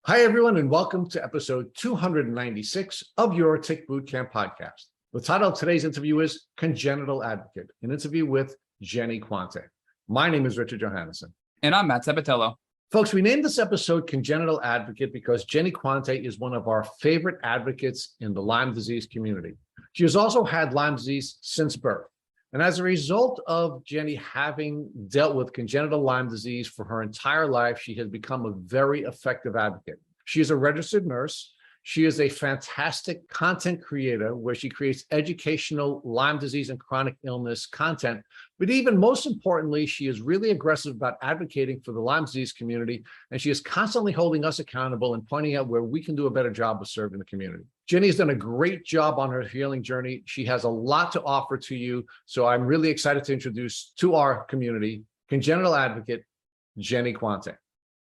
Hi, everyone, and welcome to episode 296 of your Tick Bootcamp podcast. The title of today's interview is Congenital Advocate, an interview with Jeni Quante. My name is Richard Johannesson. And I'm Matt Sabatello. Folks, we named this episode Congenital Advocate because Jeni Quante is one of our favorite advocates in the Lyme disease community. She has also had Lyme disease since birth. And as a result of Jeni having dealt with congenital Lyme disease for her entire life, she has become a very effective advocate. She is a registered nurse. She is a fantastic content creator where she creates educational Lyme disease and chronic illness content. But even most importantly, she is really aggressive about advocating for the Lyme disease community. And she is constantly holding us accountable and pointing out where we can do a better job of serving the community. Jeni has done a great job on her healing journey. She has a lot to offer to you. So I'm really excited to introduce to our community, Congenital Advocate, Jeni Quante.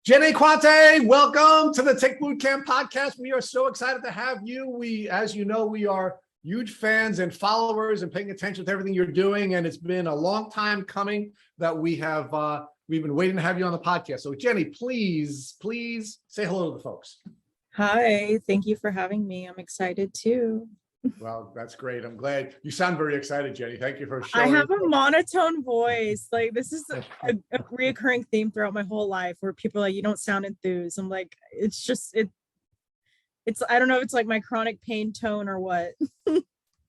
Jeni Quante, welcome to the Tick Bootcamp podcast. We are so excited to have you. As you know, we are huge fans and followers and paying attention to everything you're doing. And it's been a long time coming that we've been waiting to have you on the podcast. So Jeni, please say hello to the folks. Hi, thank you for having me. I'm excited too. Well, that's great. I'm glad you sound very excited, Jeni. Thank you for showing. I have a monotone voice. Like this is a reoccurring theme throughout my whole life where people are like, you don't sound enthused. I'm like, it's I don't know if it's like my chronic pain tone or what.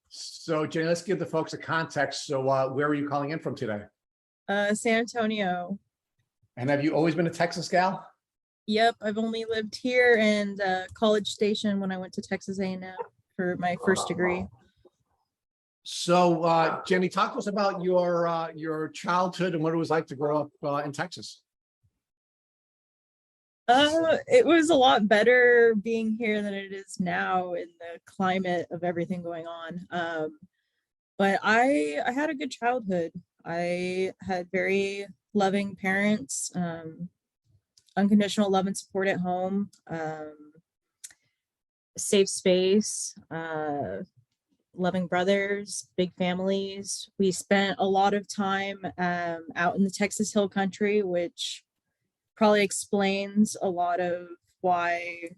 So Jeni, let's give the folks a context. So where are you calling in from today? San Antonio. And have you always been a Texas gal? Yep, I've only lived here and College Station when I went to Texas A&M for my first degree. So, Jeni, talk to us about your childhood and what it was like to grow up in Texas. It was a lot better being here than it is now in the climate of everything going on. But I had a good childhood. I had very loving parents, unconditional love and support at home, safe space, loving brothers, big families. We spent a lot of time out in the Texas Hill Country, which probably explains a lot of why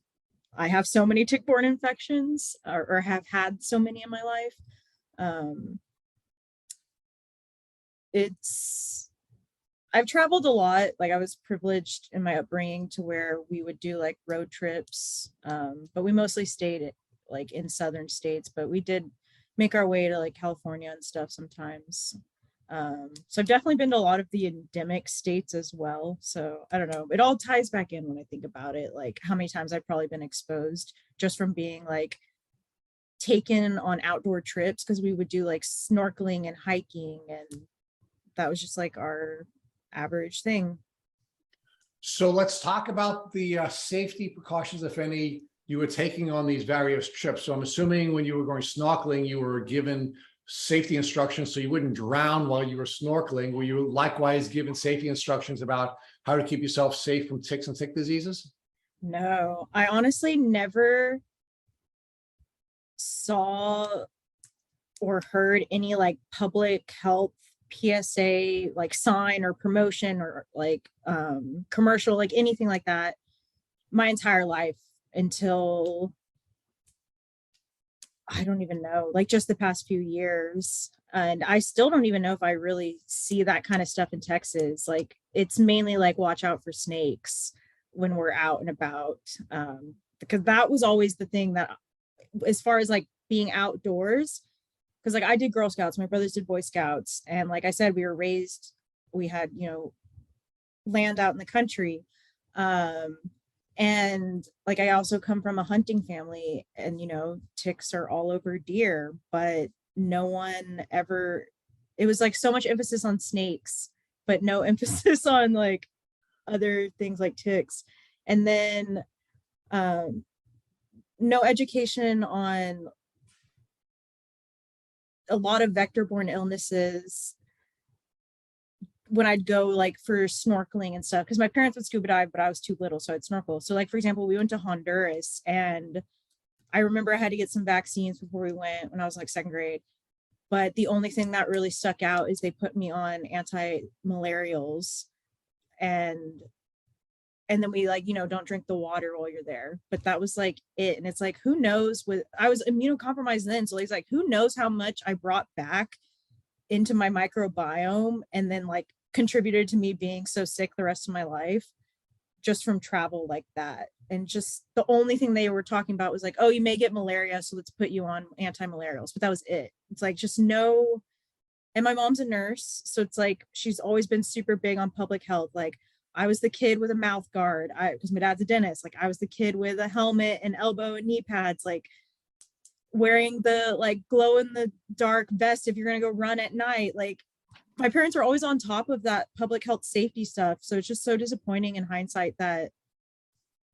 I have so many tick-borne infections or have had so many in my life. I've traveled a lot. Like I was privileged in my upbringing to where we would do like road trips, but we mostly stayed like in southern states, but we did make our way to like California and stuff sometimes. So I've definitely been to a lot of the endemic states as well. So I don't know, it all ties back in when I think about it, like how many times I've probably been exposed just from being like taken on outdoor trips, because we would do like snorkeling and hiking, and that was just like our average thing. So let's talk about the safety precautions, if any, you were taking on these various trips. So I'm assuming when you were going snorkeling, you were given safety instructions so you wouldn't drown while you were snorkeling. Were you likewise given safety instructions about how to keep yourself safe from ticks and tick diseases? No, I honestly never saw or heard any like public health PSA like sign or promotion or like commercial, like anything like that my entire life until I don't even know, like just the past few years. And I still don't even know if I really see that kind of stuff in Texas. Like it's mainly like watch out for snakes when we're out and about, because that was always the thing that as far as like being outdoors, because like I did Girl Scouts, my brothers did Boy Scouts, and like I said, we had land out in the country, and like I also come from a hunting family, and ticks are all over deer, but no one ever, it was like so much emphasis on snakes but no emphasis on like other things like ticks. And then no education on a lot of vector-borne illnesses when I'd go like for snorkeling and stuff, because my parents would scuba dive, but I was too little, so I'd snorkel. So like, for example, we went to Honduras, and I remember I had to get some vaccines before we went when I was like second grade. But the only thing that really stuck out is they put me on anti-malarials, and and then we like, don't drink the water while you're there. But that was like it. And it's like, who knows, I was immunocompromised then. So it's like, who knows how much I brought back into my microbiome and then like contributed to me being so sick the rest of my life just from travel like that. And just the only thing they were talking about was like, oh, you may get malaria, so let's put you on anti-malarials. But that was it. It's like, just no. And my mom's a nurse, so it's like she's always been super big on public health. Like, I was the kid with a mouth guard, because my dad's a dentist. Like, I was the kid with a helmet and elbow and knee pads, like wearing the like glow in the dark vest if you're gonna go run at night. Like, my parents are always on top of that public health safety stuff. So it's just so disappointing in hindsight that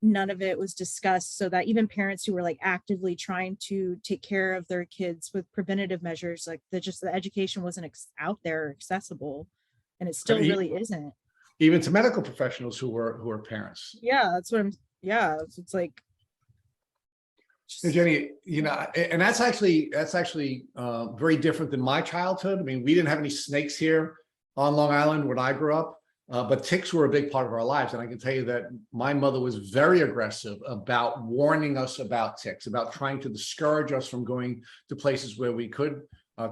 none of it was discussed, so that even parents who were like actively trying to take care of their kids with preventative measures, like the education wasn't out there accessible, and it still really isn't. Even to medical professionals who were parents. Yeah, that's what it's like. Jeni, and that's actually very different than my childhood. I mean, we didn't have any snakes here on Long Island when I grew up. But ticks were a big part of our lives. And I can tell you that my mother was very aggressive about warning us about ticks, about trying to discourage us from going to places where we could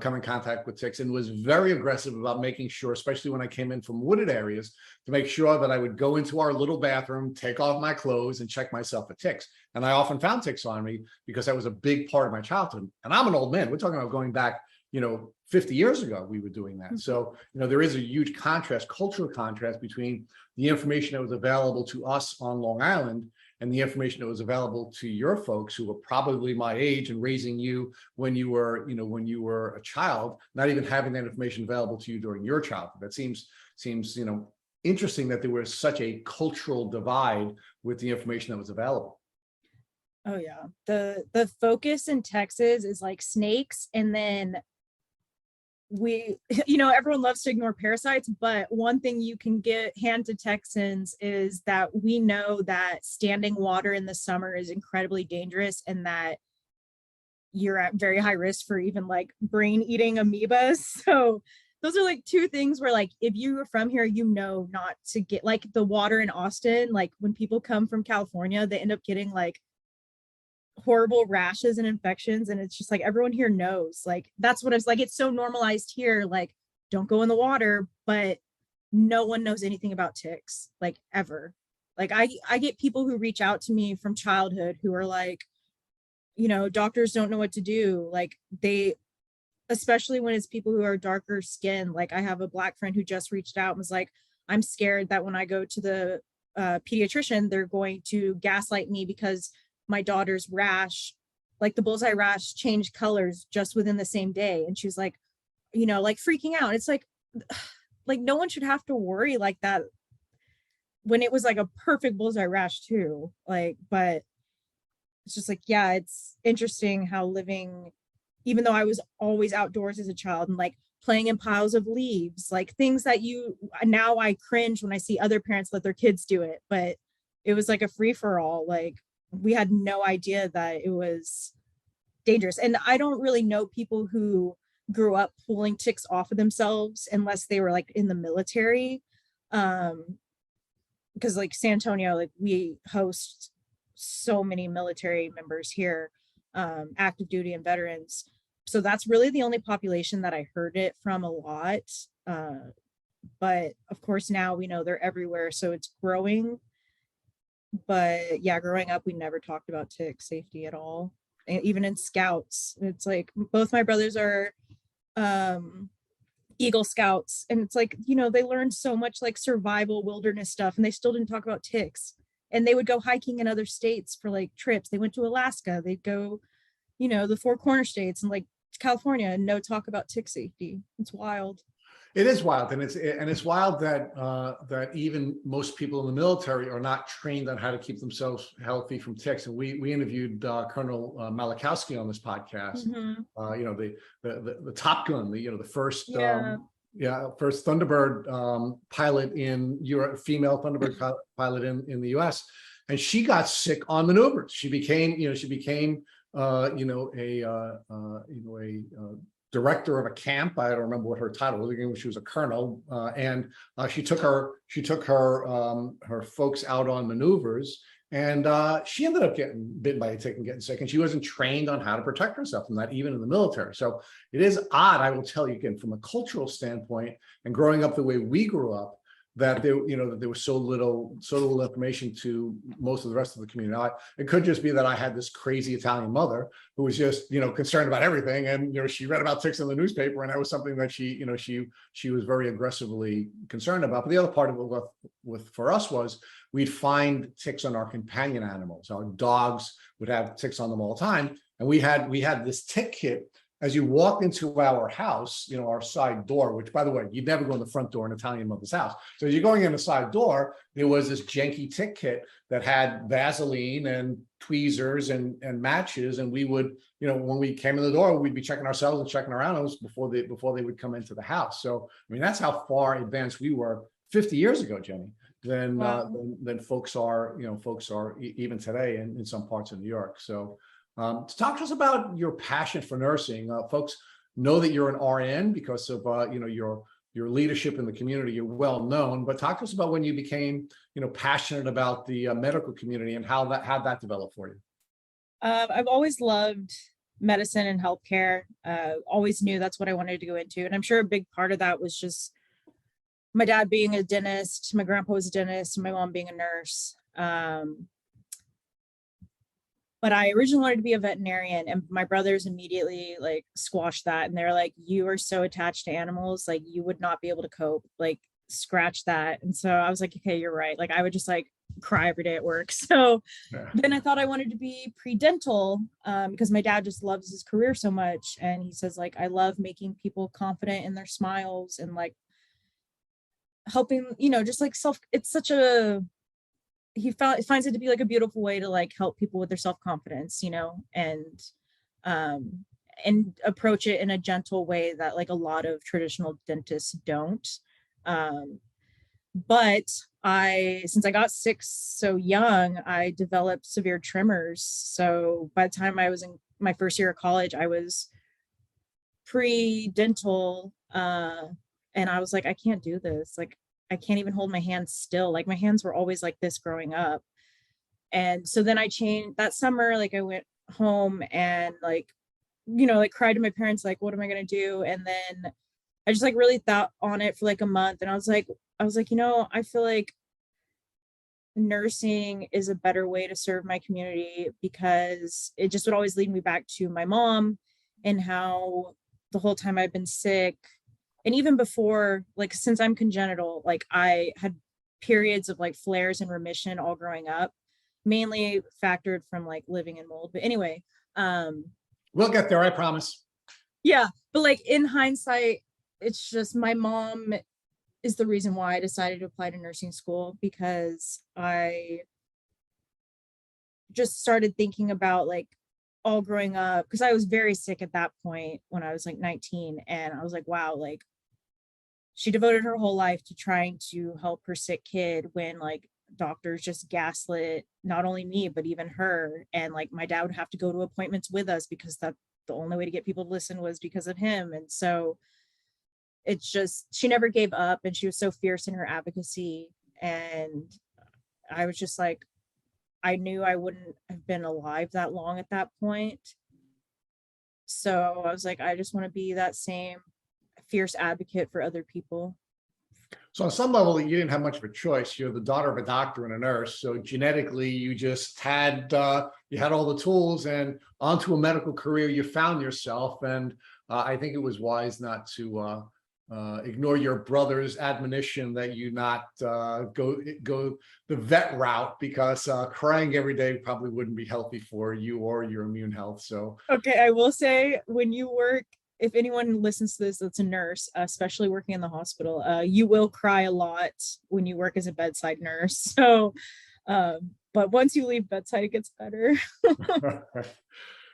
come in contact with ticks, and was very aggressive about making sure, especially when I came in from wooded areas, to make sure that I would go into our little bathroom, take off my clothes, and check myself for ticks. And I often found ticks on me because that was a big part of my childhood. And I'm an old man. We're talking about going back, 50 years ago, we were doing that. So, there is a huge contrast, cultural contrast between the information that was available to us on Long Island and the information that was available to your folks who were probably my age and raising you when you were a child, not even having that information available to you during your childhood. That seems interesting that there was such a cultural divide with the information that was available. Oh yeah. The focus in Texas is like snakes, and then everyone loves to ignore parasites, but one thing you can hand to Texans is that we know that standing water in the summer is incredibly dangerous, and that you're at very high risk for even like brain eating amoebas. So those are like two things where, like, if you are from here, not to get like the water in Austin. Like, when people come from California, they end up getting like horrible rashes and infections, and it's just like everyone here knows. Like, that's what it's like. It's so normalized here, like, don't go in the water, but no one knows anything about ticks, like, ever. Like, I get people who reach out to me from childhood who are like, doctors don't know what to do. Like, especially when it's people who are darker skinned. Like, I have a Black friend who just reached out and was like, I'm scared that when I go to the pediatrician, they're going to gaslight me because my daughter's rash, like the bullseye rash, changed colors just within the same day. And she was like, like freaking out. It's like no one should have to worry like that when it was like a perfect bullseye rash too. Like, but it's just like, yeah, it's interesting how even though I was always outdoors as a child and like playing in piles of leaves, like things that now I cringe when I see other parents let their kids do it, but it was like a free for all. Like, we had no idea that it was dangerous. And I don't really know people who grew up pulling ticks off of themselves unless they were like in the military. Because like San Antonio, like, we host so many military members here, active duty and veterans. So that's really the only population that I heard it from a lot. But of course now we know they're everywhere, so it's growing. But yeah, growing up, we never talked about tick safety at all. Even in scouts, it's like both my brothers are Eagle Scouts, and it's like, they learned so much like survival wilderness stuff, and they still didn't talk about ticks. And they would go hiking in other states for like trips. They went to Alaska, they'd go, the Four Corner states and like California, and no talk about tick safety. It's wild. It is wild, and it's wild that even most people in the military are not trained on how to keep themselves healthy from ticks. And we interviewed Colonel Malachowski on this podcast. Mm-hmm. The Top Gun, the first first Thunderbird pilot in Europe, female Thunderbird pilot in the U.S. And she got sick on maneuvers. She became a director of a camp. I don't remember what her title was. She was a colonel, and she took her folks out on maneuvers, and she ended up getting bitten by a tick and getting sick. And she wasn't trained on how to protect herself from that, even in the military. So it is odd, I will tell you again, from a cultural standpoint, and growing up the way we grew up, that there was so little information to most of the rest of the community. It could just be that I had this crazy Italian mother who was just concerned about everything, and she read about ticks in the newspaper, and that was something that she was very aggressively concerned about. But the other part of it for us was we'd find ticks on our companion animals. Our dogs would have ticks on them all the time, and we had this tick kit. As you walk into our house, our side door, which, by the way, you'd never go in the front door in an Italian mother's house. So as you're going in the side door, there was this janky tick kit that had Vaseline and tweezers and matches. And we would, when we came in the door, we'd be checking ourselves and checking around us before they would come into the house. So, I mean, that's how far advanced we were 50 years ago, Jeni, than folks are even today in some parts of New York. So, talk to us about your passion for nursing. Folks know that you're an RN because of your leadership in the community. You're well known, but talk to us about when you became passionate about the medical community and how that developed for you. I've always loved medicine and healthcare. Always knew that's what I wanted to go into, and I'm sure a big part of that was just my dad being a dentist, my grandpa was a dentist, and my mom being a nurse. But I originally wanted to be a veterinarian, and my brothers immediately squashed that. And they're like, you are so attached to animals, you would not be able to cope, scratch that. And so I was like, okay, you're right. I would just cry every day at work. So then I thought I wanted to be pre-dental because my dad just loves his career so much. And he says, I love making people confident in their smiles and helping, just it's such a, finds it to be a beautiful way to help people with their self-confidence, and approach it in a gentle way that a lot of traditional dentists don't. But since I got sick so young, I developed severe tremors. So by the time I was in my first year of college, I was pre-dental, and I was like, I can't do this. I can't even hold my hands still. My hands were always like this growing up. And so then I changed that summer. I went home and cried to my parents, what am I going to do? And then I just really thought on it for a month. And I was like, I feel like nursing is a better way to serve my community, because it just would always lead me back to my mom and how the whole time I've been sick. And even before, since I'm congenital, I had periods of flares and remission all growing up, mainly factored from living in mold. But anyway, we'll get there, I promise. Yeah. But in hindsight, it's just my mom is the reason why I decided to apply to nursing school, because I just started thinking about all growing up, because I was very sick at that point when I was 19. And I was like, wow, she devoted her whole life to trying to help her sick kid, when doctors just gaslit not only me, but even her. And my dad would have to go to appointments with us because that the only way to get people to listen was because of him. And so it's just, she never gave up, and she was so fierce in her advocacy. And I was just I knew I wouldn't have been alive that long at that point. So I was I just want to be that same fierce advocate for other people. So on some level, you didn't have much of a choice. You're the daughter of a doctor and a nurse. So genetically, you just had, you had all the tools, and onto a medical career you found yourself. And I think it was wise not to ignore your brother's admonition that you not go the vet route, because crying every day probably wouldn't be healthy for you or your immune health. So okay, I will say, when you work, if anyone listens to this that's a nurse, especially working in the hospital, you will cry a lot when you work as a bedside nurse. So but once you leave bedside, it gets better.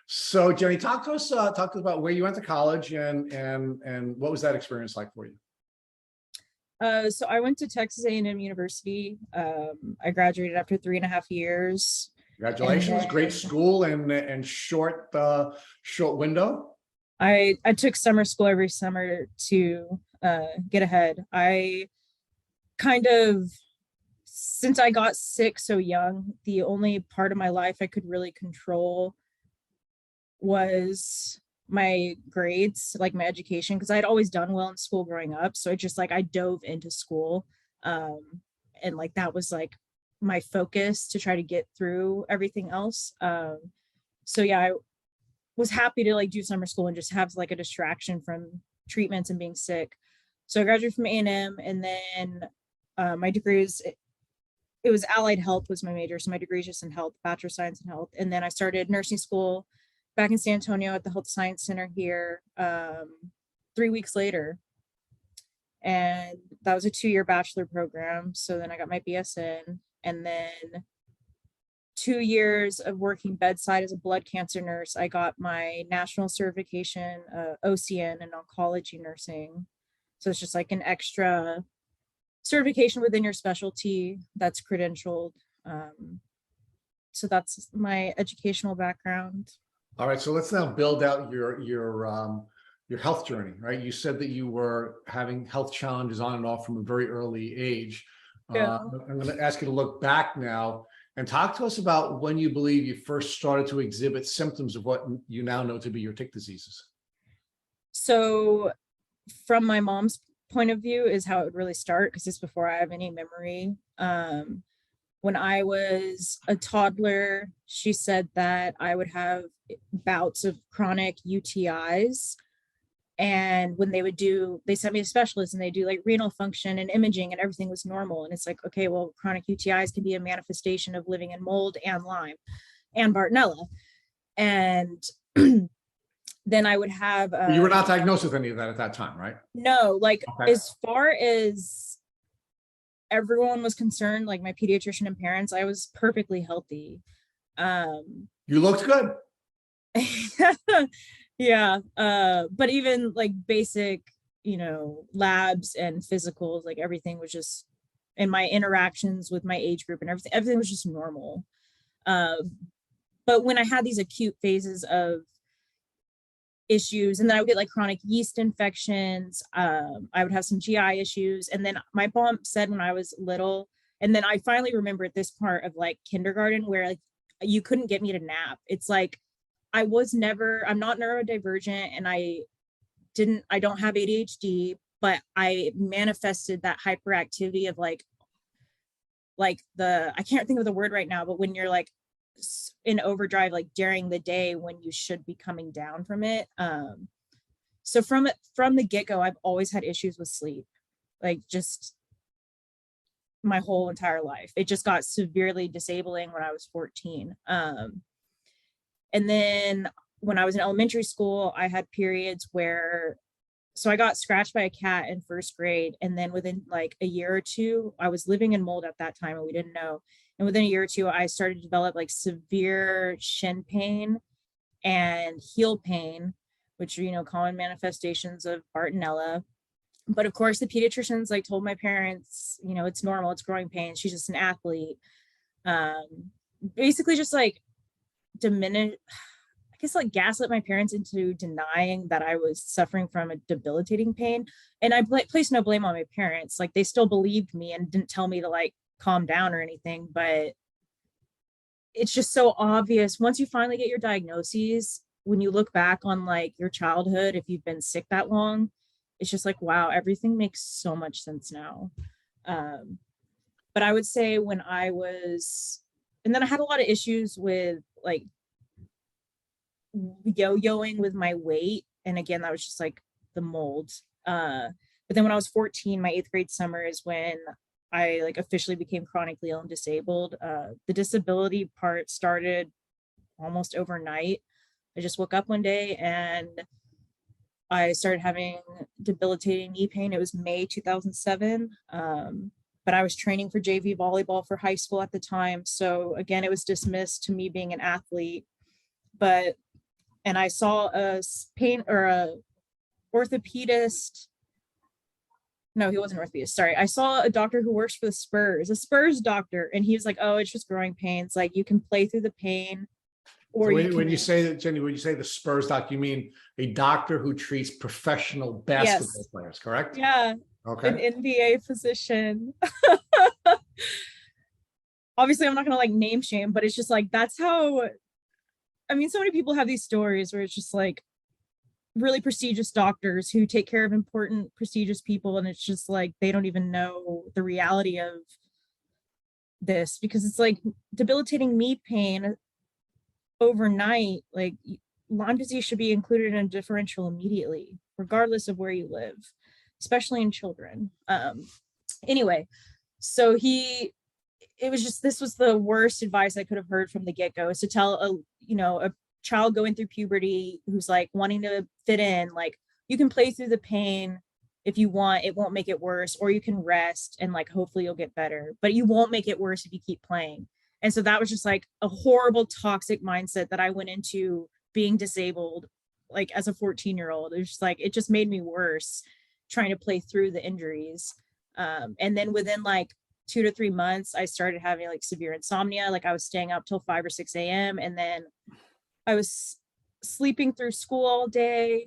So Jeni, talk to us about where you went to college and what was that experience like for you? So I went to Texas A&M University. I graduated after 3.5 years. Congratulations, great school and short window. I took summer school every summer to get ahead. I kind of, since I got sick so young, the only part of my life I could really control was my grades, like my education, because I'd always done well in school growing up. So I dove into school. And like that was like my focus to try to get through everything else. So yeah, I was happy to like do summer school and just have like a distraction from treatments and being sick. So I graduated from A&M, and then my degree is, it was allied health was my major. So my degree is just in health, bachelor of science in health. And then I started nursing school back in San Antonio at the Health Science Center here 3 weeks later. And that was a 2-year bachelor program. So then I got my BSN, and then 2 years of working bedside as a blood cancer nurse. I got my national certification, OCN in oncology nursing. So it's just like an extra certification within your specialty that's credentialed. So that's my educational background. All right, so let's now build out your health journey, right? You said that you were having health challenges on and off from a very early age. Yeah. I'm going to ask you to look back now and talk to us about when you believe you first started to exhibit symptoms of what you now know to be your tick diseases. So from my mom's point of view is how it would really start, because it's before I have any memory. When I was a toddler, she said that I would have bouts of chronic UTIs. And when they sent me to specialists, and they do like renal function and imaging, and everything was normal. And it's like, okay, well, chronic UTIs can be a manifestation of living in mold and Lyme and Bartonella. And then I would have you were not diagnosed with any of that at that time, right? no, like Okay. as far as everyone was concerned, like my pediatrician and parents, I was perfectly healthy. You looked good. Yeah. But even like basic, labs and physicals, like everything was just, and my interactions with my age group and everything was just normal. But when I had these acute phases of issues, and then I would get like chronic yeast infections, I would have some GI issues. And then my mom said when I was little, and then I finally remembered this part of like kindergarten where like you couldn't get me to nap. It's like I'm not neurodivergent, and I don't have ADHD, but I manifested that hyperactivity of like I can't think of the word right now, but when you're like in overdrive, like during the day when you should be coming down from it. So from the get-go, I've always had issues with sleep, like just my whole entire life. It just got severely disabling when I was 14. And then when I was in elementary school, I had periods where, so I got scratched by a cat in first grade. And then within like a year or two, I was living in mold at that time and we didn't know. And within a year or two, I started to develop like severe shin pain and heel pain, which are, common manifestations of Bartonella. But of course, the pediatricians like told my parents, it's normal, it's growing pains. She's just an athlete. Basically just like like gaslit my parents into denying that I was suffering from a debilitating pain. And I placed no blame on my parents. Like they still believed me and didn't tell me to like calm down or anything, but it's just so obvious once you finally get your diagnoses, when you look back on like your childhood, if you've been sick that long, it's just like, wow, everything makes so much sense now. But I would say when I was, and then I had a lot of issues with like yo-yoing with my weight. And again, that was just like the mold. But then when I was 14, my 8th grade summer is when I like officially became chronically ill and disabled. The disability part started almost overnight. I just woke up one day and I started having debilitating knee pain. It was May 2007. But I was training for JV volleyball for high school at the time. So again, it was dismissed to me being an athlete. And I saw a orthopedist. No, he wasn't an orthopedist. Sorry. I saw a doctor who works for the Spurs, a Spurs doctor. And he was like, oh, it's just growing pains. Like you can play through the pain. Or So you when can, you say that, Jenny, when you say the Spurs doc, you mean a doctor who treats professional basketball yes, players, correct? yeah, an Okay. NBA physician. Obviously, I'm not gonna like name shame, but it's just like that's how. I mean, so many people have these stories where it's just like really prestigious doctors who take care of important, prestigious people, and it's just like they don't even know the reality of this because it's like debilitating knee pain overnight. Like Lyme disease should be included in a differential immediately, regardless of where you live, especially in children. Anyway, so it was just, this was the worst advice I could have heard from the get-go, is to tell a child going through puberty who's like wanting to fit in, like, you can play through the pain if you want, it won't make it worse, or you can rest and like hopefully you'll get better, but you won't make it worse if you keep playing. And so that was just like a horrible toxic mindset that I went into being disabled, like as a 14-year-old. It was just like, it just made me worse trying to play through the injuries. And then within like 2 to 3 months, I started having like severe insomnia. Like I was staying up till 5 or 6 a.m. And then I was sleeping through school all day.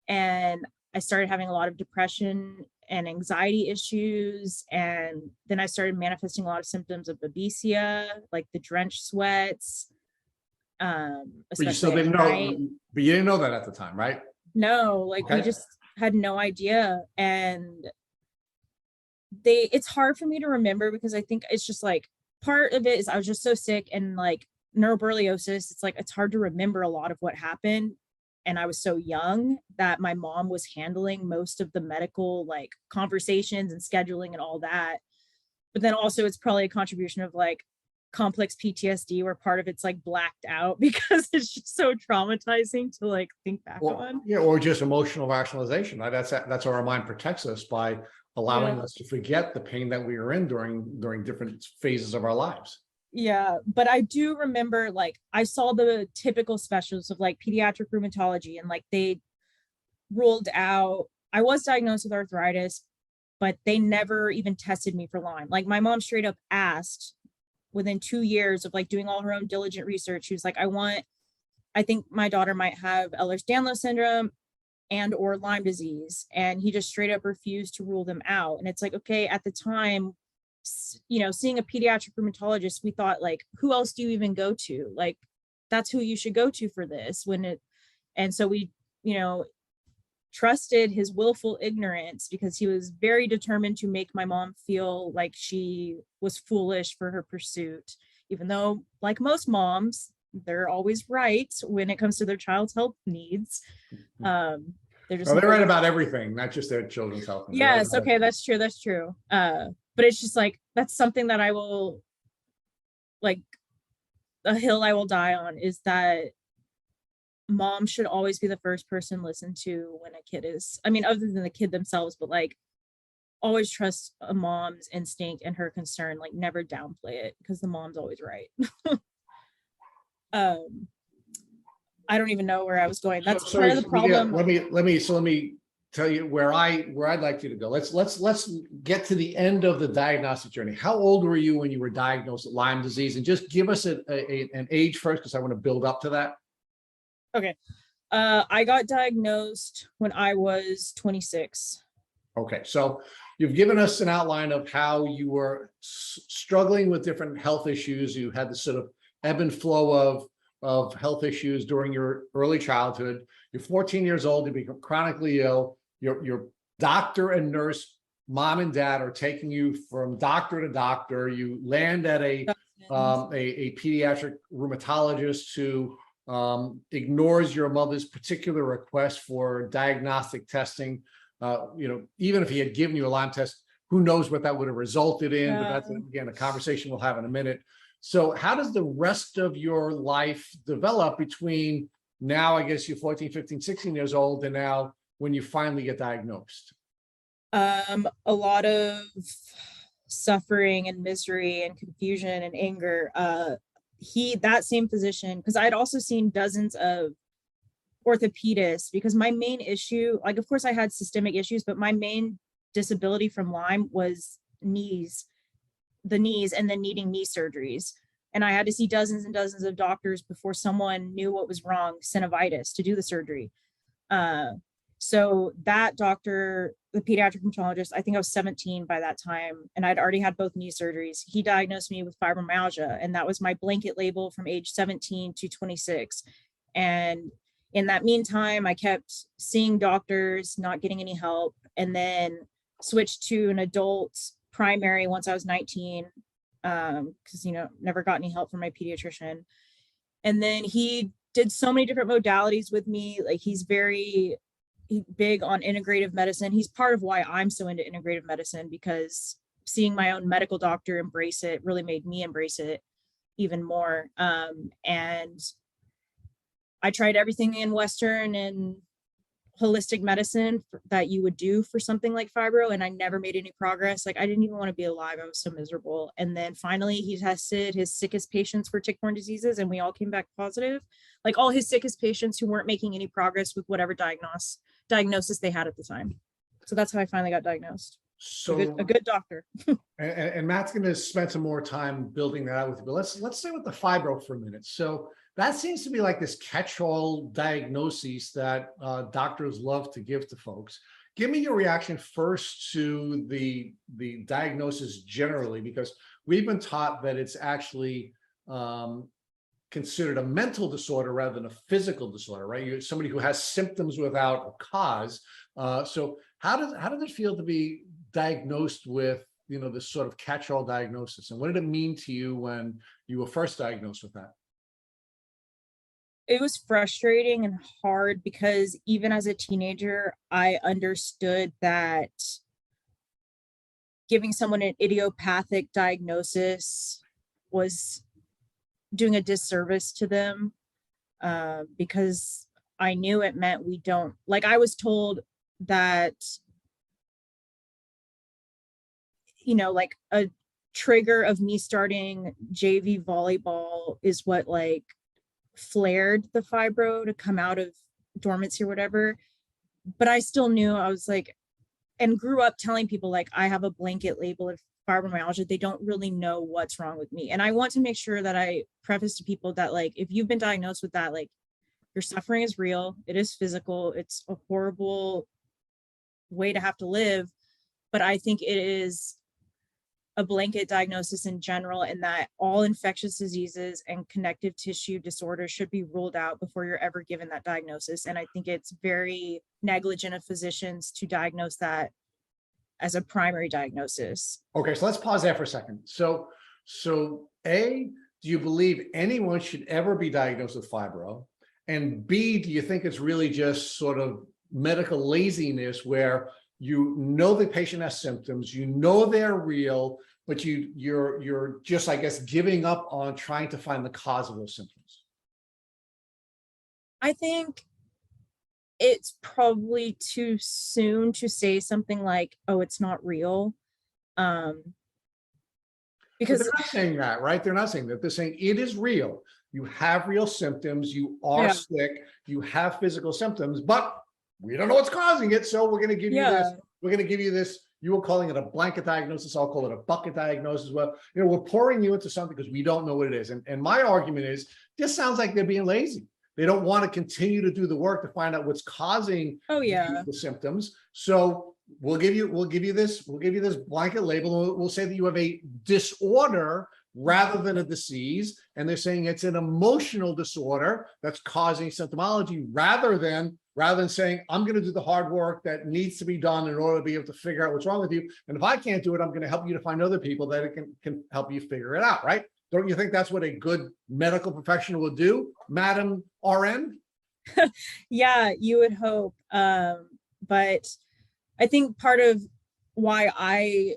And I started having a lot of depression and anxiety issues. And then I started manifesting a lot of symptoms of babesia, like the drenched sweats, But you still especially at didn't night. know, but you didn't know that at the time, right? No, like we Okay. just had no idea. And it's hard for me to remember because I think it's just like part of it is I was just so sick, and like neuroborreliosis, it's like it's hard to remember a lot of what happened. And I was so young that my mom was handling most of the medical like conversations and scheduling and all that. But then also it's probably a contribution of like complex PTSD, where part of it's like blacked out because it's just so traumatizing to like think back on. Yeah, or just emotional rationalization. Right? That's how our mind protects us, by allowing Yeah. us to forget the pain that we were in during different phases of our lives. Yeah, but I do remember like I saw the typical specialists of like pediatric rheumatology, and like they ruled out, I was diagnosed with arthritis, but they never even tested me for Lyme. Like my mom straight up asked within 2 years of like doing all her own diligent research. She was like, I think my daughter might have Ehlers-Danlos syndrome and or Lyme disease. And he just straight up refused to rule them out. And it's like, okay, at the time, seeing a pediatric rheumatologist, we thought like, who else do you even go to? Like, that's who you should go to for this. And so we, trusted his willful ignorance, because he was very determined to make my mom feel like she was foolish for her pursuit, even though, like most moms, they're always right when it comes to their child's health needs. They're just Well, they're right about everything, not just their children's health. Yes, okay, that's true. But it's just like, that's something that I will, like, a hill I will die on, is that mom should always be the first person listened to when a kid is, I mean, other than the kid themselves, but like always trust a mom's instinct and her concern, like never downplay it, because the mom's always right. I don't even know where I was going. That's part of the problem. Yeah, let me tell you where I'd like you to go. Let's get to the end of the diagnostic journey. How old were you when you were diagnosed with Lyme disease? And just give us an age first, because I want to build up to that. Okay. I got diagnosed when I was 26. Okay, so you've given us an outline of how you were struggling with different health issues. You had this sort of ebb and flow of health issues during your early childhood. You're 14 years old, you become chronically ill. Your doctor and nurse, mom and dad, are taking you from doctor to doctor. You land at a pediatric rheumatologist who ignores your mother's particular request for diagnostic testing. Even if he had given you a Lyme test, who knows what that would have resulted in, but that's, again, a conversation we'll have in a minute. So how does the rest of your life develop between now, I guess you're 14, 15, 16 years old, and now when you finally get diagnosed? A lot of suffering and misery and confusion and anger. That same physician, because I'd also seen dozens of orthopedists, because my main issue, like, of course I had systemic issues, but my main disability from Lyme was the knees, and then needing knee surgeries. And I had to see dozens and dozens of doctors before someone knew what was wrong, synovitis, to do the surgery. So that doctor, the pediatric hematologist, I think I was 17 by that time, and I'd already had both knee surgeries. He diagnosed me with fibromyalgia, and that was my blanket label from age 17 to 26. And in that meantime, I kept seeing doctors, not getting any help, and then switched to an adult primary once I was 19, because, never got any help from my pediatrician. And then he did so many different modalities with me. Like, he's very big on integrative medicine. He's part of why I'm so into integrative medicine, because seeing my own medical doctor embrace it really made me embrace it even more. And I tried everything in Western and holistic medicine that you would do for something like fibro, and I never made any progress. Like, I didn't even want to be alive. I was so miserable. And then finally he tested his sickest patients for tick-borne diseases, and we all came back positive. Like, all his sickest patients who weren't making any progress with whatever diagnosis they had at the time. So that's how I finally got diagnosed. So a good doctor. and Matt's going to spend some more time building that out with you, but let's stay with the fibro for a minute. So that seems to be like this catch-all diagnosis that doctors love to give to folks. Give me your reaction first to the diagnosis generally, because we've been taught that it's actually considered a mental disorder rather than a physical disorder, right? You're somebody who has symptoms without a cause. So how did it feel to be diagnosed with, this sort of catch-all diagnosis? And what did it mean to you when you were first diagnosed with that? It was frustrating and hard, because even as a teenager, I understood that giving someone an idiopathic diagnosis was doing a disservice to them, because I knew it meant we don't, like, I was told that, like, a trigger of me starting JV volleyball is what, like, flared the fibro to come out of dormancy or whatever. But I still knew, I was like, and grew up telling people, like, I have a blanket label of fibromyalgia. They don't really know what's wrong with me. And I want to make sure that I preface to people that, like, if you've been diagnosed with that, like, your suffering is real. It is physical. It's a horrible way to have to live. But I think it is a blanket diagnosis in general, and that all infectious diseases and connective tissue disorders should be ruled out before you're ever given that diagnosis. And I think it's very negligent of physicians to diagnose that as a primary diagnosis. Okay, so let's pause there for a second. So A, do you believe anyone should ever be diagnosed with fibro? And B, do you think it's really just sort of medical laziness where the patient has symptoms, they're real, but you're just, I guess, giving up on trying to find the cause of those symptoms? I think it's probably too soon to say something like, oh, it's not real. Because they're not saying that, right? They're not saying that. They're saying it is real. You have real symptoms. You are sick. You have physical symptoms, but we don't know what's causing it. So we're going to give you this. We're going to give you this. You were calling it a blanket diagnosis. I'll call it a bucket diagnosis. Well, we're pouring you into something because we don't know what it is. And my argument is, this sounds like they're being lazy. They don't want to continue to do the work to find out what's causing the symptoms. So we'll give you this blanket label. We'll say that you have a disorder rather than a disease. And they're saying it's an emotional disorder that's causing symptomology rather than saying, I'm going to do the hard work that needs to be done in order to be able to figure out what's wrong with you. And if I can't do it, I'm going to help you to find other people that can help you figure it out, right? Don't you think that's what a good medical professional would do, Madam RN? Yeah, you would hope. But I think part of why I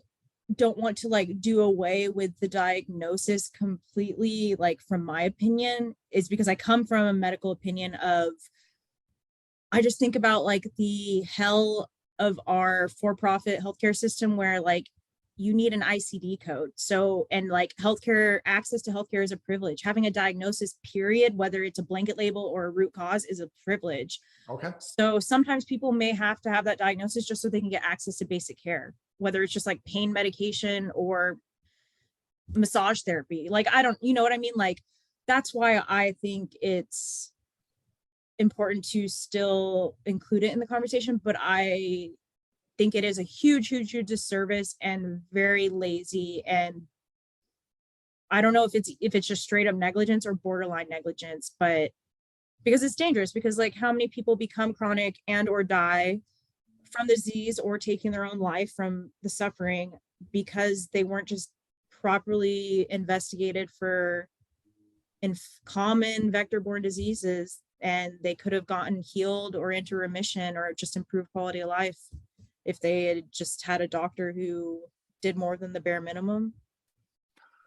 don't want to, like, do away with the diagnosis completely, like, from my opinion, is because I come from a medical opinion of, I just think about, like, the hell of our for-profit healthcare system where, like, you need an ICD code. So, and, like, healthcare, access to healthcare is a privilege. Having a diagnosis, period, whether it's a blanket label or a root cause, is a privilege. Okay. So sometimes people may have to have that diagnosis just so they can get access to basic care, whether it's just like pain medication or massage therapy. Like, I don't, you know what I mean? Like, that's why I think it's important to still include it in the conversation, but I think it is a huge, huge, huge disservice and very lazy. And I don't know if it's just straight up negligence or borderline negligence, but because it's dangerous, because like how many people become chronic and or die from the disease or taking their own life from the suffering because they weren't just properly investigated for common vector-borne diseases, and they could have gotten healed or into remission or just improved quality of life if they had just had a doctor who did more than the bare minimum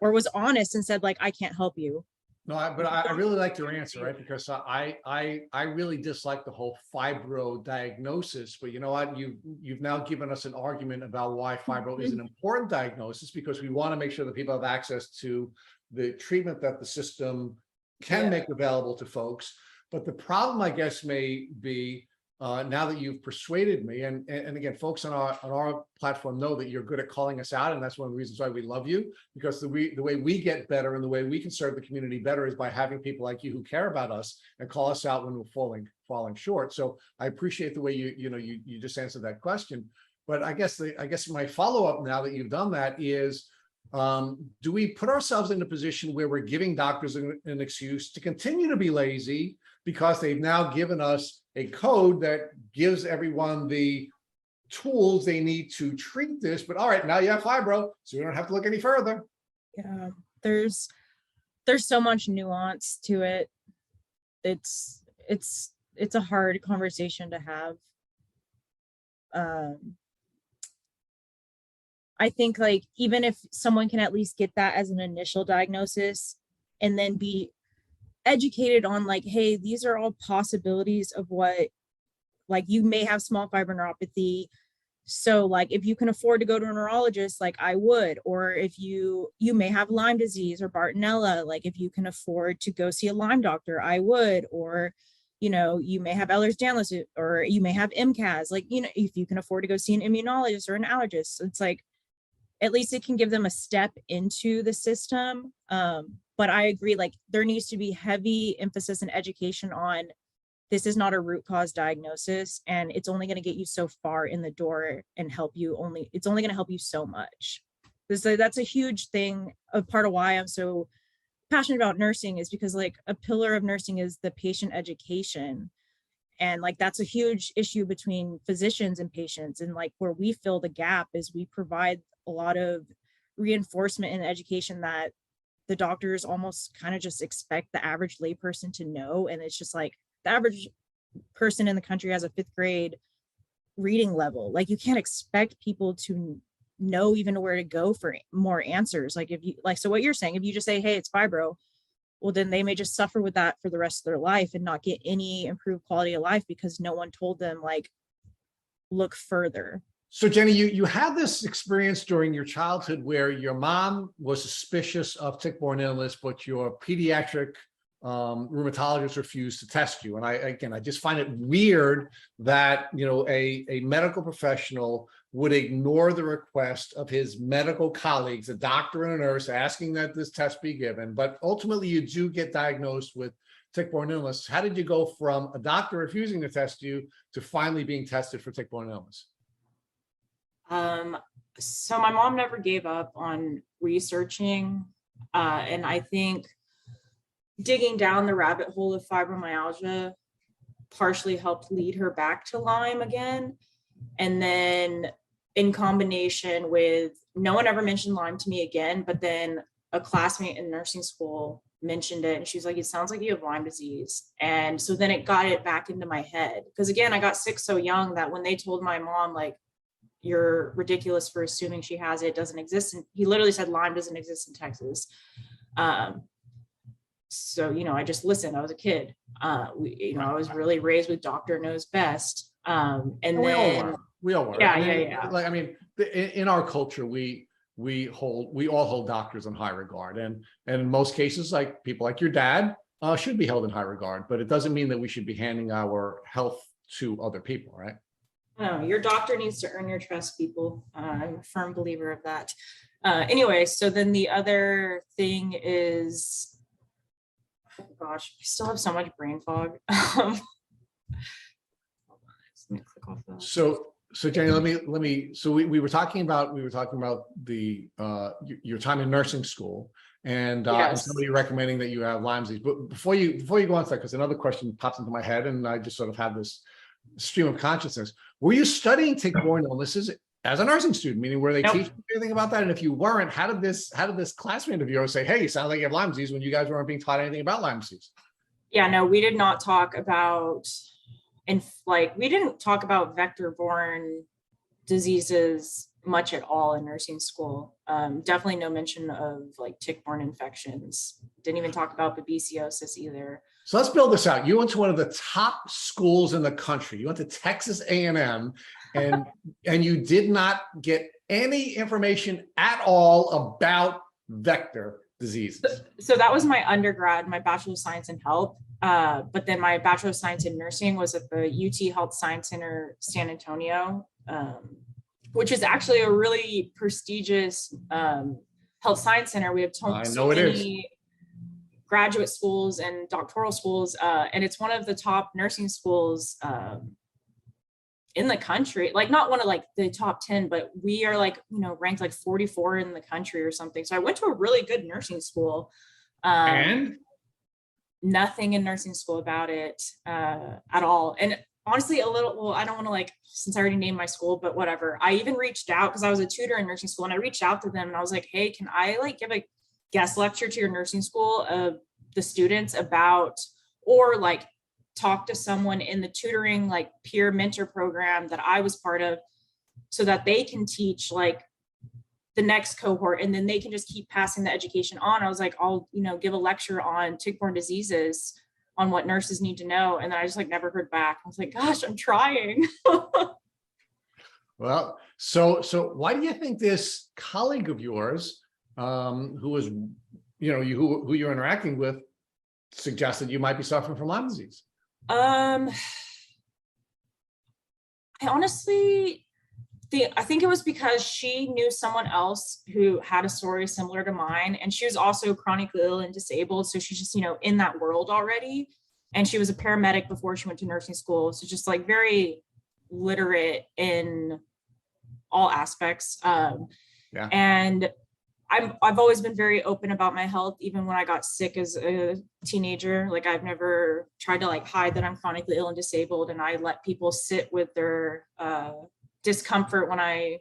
or was honest and said like, I can't help you. No, but I really like your answer, right? Because I really dislike the whole fibro diagnosis. But you know what? You've now given us an argument about why fibro is an important diagnosis, because we want to make sure that people have access to the treatment that the system can make available to folks. But the problem, I guess, may be now that you've persuaded me, and again, folks on our platform know that you're good at calling us out, and that's one of the reasons why we love you, because the way we get better and the way we can serve the community better is by having people like you who care about us and call us out when we're falling short. So I appreciate the way you just answered that question. But I guess my follow-up, now that you've done that, is do we put ourselves in a position where we're giving doctors an excuse to continue to be lazy because they've now given us a code that gives everyone the tools they need to treat this? But all right, now you have fibro, so you don't have to look any further. Yeah, there's so much nuance to it. It's a hard conversation to have. I think like even if someone can at least get that as an initial diagnosis and then be educated on like, hey, these are all possibilities of what, like, you may have small fiber neuropathy. So like if you can afford to go to a neurologist, like I would, or if you may have Lyme disease or Bartonella, like if you can afford to go see a Lyme doctor, I would, or you may have Ehlers-Danlos, or you may have MCAS, like, if you can afford to go see an immunologist or an allergist. So it's like, at least it can give them a step into the system. But I agree, like there needs to be heavy emphasis and education on this is not a root cause diagnosis, and it's only going to get you so far in the door and it's only going to help you so much. That's a huge thing. A part of why I'm so passionate about nursing is because like a pillar of nursing is the patient education. And like that's a huge issue between physicians and patients. And like where we fill the gap is we provide a lot of reinforcement and education that the doctors almost kind of just expect the average layperson to know. And it's just like the average person in the country has a 5th grade reading level. Like you can't expect people to know even where to go for more answers. Like if you like, so what you're saying, if you just say, hey, it's fibro, well, then they may just suffer with that for the rest of their life and not get any improved quality of life because no one told them like, look further. So Jeni, you had this experience during your childhood where your mom was suspicious of tick-borne illness, but your pediatric rheumatologist refused to test you. And I just find it weird that, a medical professional would ignore the request of his medical colleagues, a doctor and a nurse, asking that this test be given. But ultimately you do get diagnosed with tick-borne illness. How did you go from a doctor refusing to test you to finally being tested for tick-borne illness? So my mom never gave up on researching, and I think digging down the rabbit hole of fibromyalgia partially helped lead her back to Lyme again. And then in combination with, no one ever mentioned Lyme to me again, but then a classmate in nursing school mentioned it and she's like, it sounds like you have Lyme disease. And so then it got it back into my head. Because again, I got sick so young that when they told my mom, like, you're ridiculous for assuming she has it, it doesn't exist. And he literally said Lyme doesn't exist in Texas. So, I just listened. I was a kid. I was really raised with doctor knows best. And then we all were. Yeah. Like, in our culture, we all hold doctors in high regard. And in most cases, like people like your dad should be held in high regard, but it doesn't mean that we should be handing our health to other people, right? No, your doctor needs to earn your trust, people. I'm a firm believer of that. Anyway, so then the other thing is, oh gosh, I still have so much brain fog. Hold on, let me click off that. So Jenny, so we were talking about the your time in nursing school and Yes. somebody recommending that you have Lyme disease. But before you go on to that, because another question pops into my head and I just sort of have this stream of consciousness. Were you studying tick-borne illnesses as a nursing student? Meaning, were they Nope. teaching you anything about that? And if you weren't, how did this classmate of yours say, "Hey, you sound like you have Lyme disease," when you guys weren't being taught anything about Lyme disease? Yeah, no, we did not talk about, and like, we didn't talk about vector-borne diseases much at all in nursing school. Definitely no mention of like tick-borne infections. Didn't even talk about babesiosis either. So let's build this out. You went to one of the top schools in the country. You went to Texas A&M, and you did not get any information at all about vector diseases. So that was my undergrad, my Bachelor of Science in Health. But then my Bachelor of Science in Nursing was at the UT Health Science Center, San Antonio, which is actually a really prestigious health science center. We have so many graduate schools and doctoral schools, and it's one of the top nursing schools in the country. Like, not one of like the top 10, but we are like, ranked like 44 in the country or something. So I went to a really good nursing school. And nothing in nursing school about it at all. And honestly, a little, well, I don't want to, like, since I already named my school, but whatever. I even reached out because I was a tutor in nursing school, and I reached out to them and I was like, hey, can I like give a guest lecture to your nursing school of the students about, or like talk to someone in the tutoring, like peer mentor program that I was part of, so that they can teach like the next cohort, and then they can just keep passing the education on. I was like, I'll, give a lecture on tick-borne diseases, on what nurses need to know. And then I just like never heard back. I was like, gosh, I'm trying. well, so why do you think this colleague of yours, who was, who you're interacting with, suggested you might be suffering from Lyme disease? I honestly, I think it was because she knew someone else who had a story similar to mine, and she was also chronically ill and disabled. So she's just, in that world already. And she was a paramedic before she went to nursing school. So just like very literate in all aspects. Yeah. And I've always been very open about my health, even when I got sick as a teenager. Like, I've never tried to like hide that I'm chronically ill and disabled. And I let people sit with their discomfort when I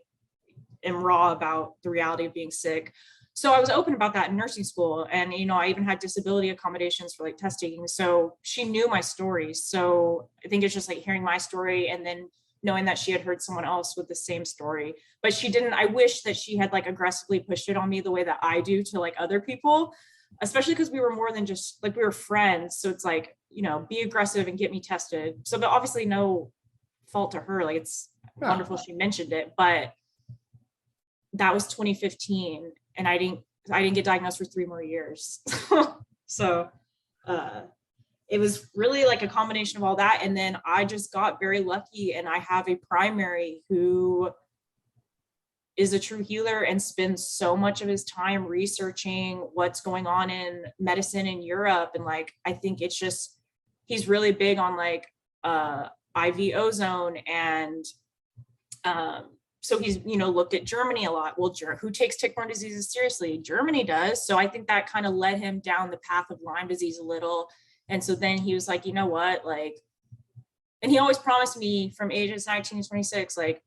am raw about the reality of being sick. So I was open about that in nursing school. And, I even had disability accommodations for like test taking. So she knew my story. So I think it's just like hearing my story and then knowing that she had heard someone else with the same story, but she didn't. I wish that she had like aggressively pushed it on me the way that I do to like other people, especially because we were more than just like, we were friends. So it's like, be aggressive and get me tested. So, but obviously no fault to her. Like, it's wonderful she mentioned it, but that was 2015, and I didn't get diagnosed for 3 more years. So it was really like a combination of all that. And then I just got very lucky, and I have a primary who is a true healer and spends so much of his time researching what's going on in medicine in Europe. And like, I think it's just, he's really big on like IV ozone, and so he's, looked at Germany a lot. Well, who takes tick-borne diseases seriously? Germany does. So I think that kind of led him down the path of Lyme disease a little. And so then he was like, you know what, like, and he always promised me from ages 19 to 26, like,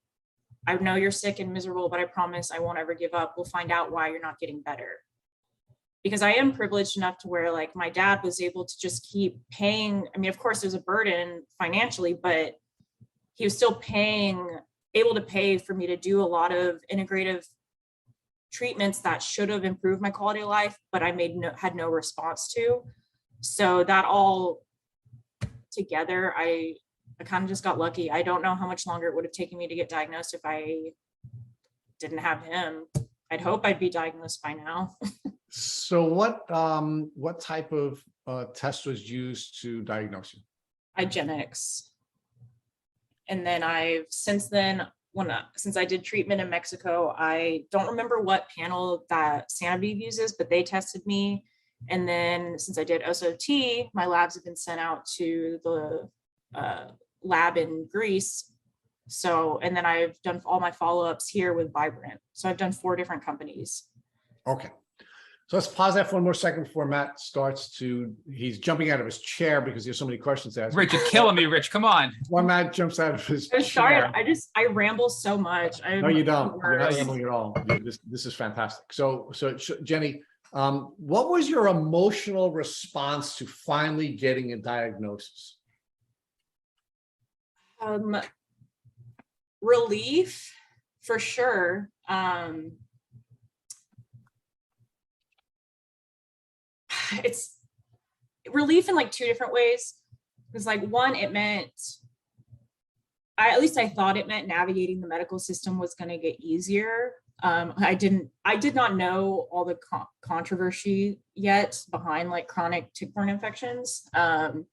I know you're sick and miserable, but I promise I won't ever give up. We'll find out why you're not getting better. Because I am privileged enough to where like my dad was able to just keep paying. I mean, of course there's a burden financially, but he was still able to pay for me to do a lot of integrative treatments that should have improved my quality of life, but I had no response to. So that all together, I kind of just got lucky. I don't know how much longer it would have taken me to get diagnosed if I didn't have him. I'd hope I'd be diagnosed by now. So what type of test was used to diagnose you? IGeneX. And then I've since then since I did treatment in Mexico, I don't remember what panel that Sanofi uses, but they tested me. And then since I did OSOT, my labs have been sent out to the lab in Greece. So, and then I've done all my follow-ups here with Vibrant. So I've done 4 different companies. Okay. So let's pause that for one more second before Matt he's jumping out of his chair because there's so many questions to ask. Rich, you're killing me, Rich. Come on. When Matt jumps out of his I'm sorry, chair. I ramble so much. No, you don't. You're not rambling at all. This is fantastic. So Jeni, what was your emotional response to finally getting a diagnosis? Relief, for sure. It's relief in like 2 different ways. It's like, one, it meant, at least I thought it meant navigating the medical system was going to get easier. I did not know all the controversy yet behind like chronic tick-borne infections. And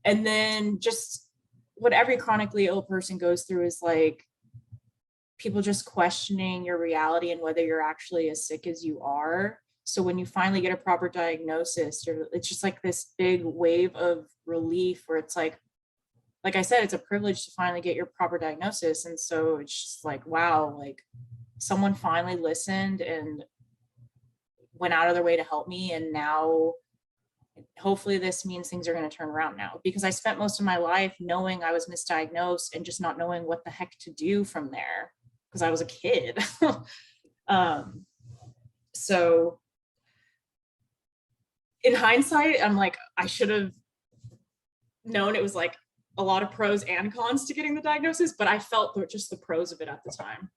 then just what every chronically ill person goes through is like people just questioning your reality and whether you're actually as sick as you are. So when you finally get a proper diagnosis, it's just like this big wave of relief where it's like I said, it's a privilege to finally get your proper diagnosis. And so it's just like, wow, like someone finally listened and went out of their way to help me. And now hopefully this means things are going to turn around now, because I spent most of my life knowing I was misdiagnosed and just not knowing what the heck to do from there because I was a kid. So in hindsight, I'm like, I should have known it was like a lot of pros and cons to getting the diagnosis, but I felt just the pros of it at the time.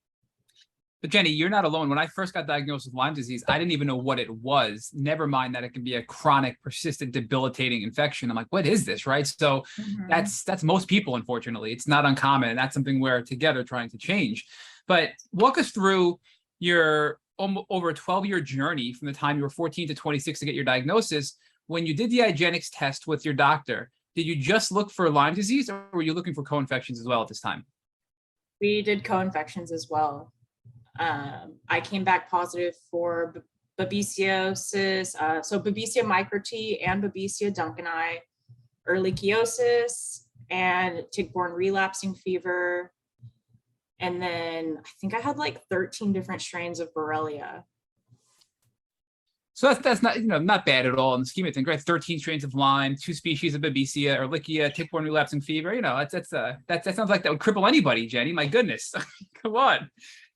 But Jeni, you're not alone. When I first got diagnosed with Lyme disease, I didn't even know what it was. Never mind that it can be a chronic, persistent, debilitating infection. I'm like, what is this, right? So that's most people, unfortunately. It's not uncommon, and that's something we're together trying to change. But walk us through your over a 12-year journey from the time you were 14 to 26 to get your diagnosis. When you did the IGeneX test with your doctor, did you just look for Lyme disease, or were you looking for co-infections as well at this time? We did co-infections as well. I came back positive for babesiosis, so Babesia microti and Babesia duncani, ehrlichiosis, and tick-borne relapsing fever. And then I think I had like 13 different strains of Borrelia. So that's not not bad at all in the scheme of things, right? 13 strains of Lyme, 2 species of Babesia, Ehrlichia, tick-borne relapsing fever. That sounds like that would cripple anybody, Jeni. My goodness, come on.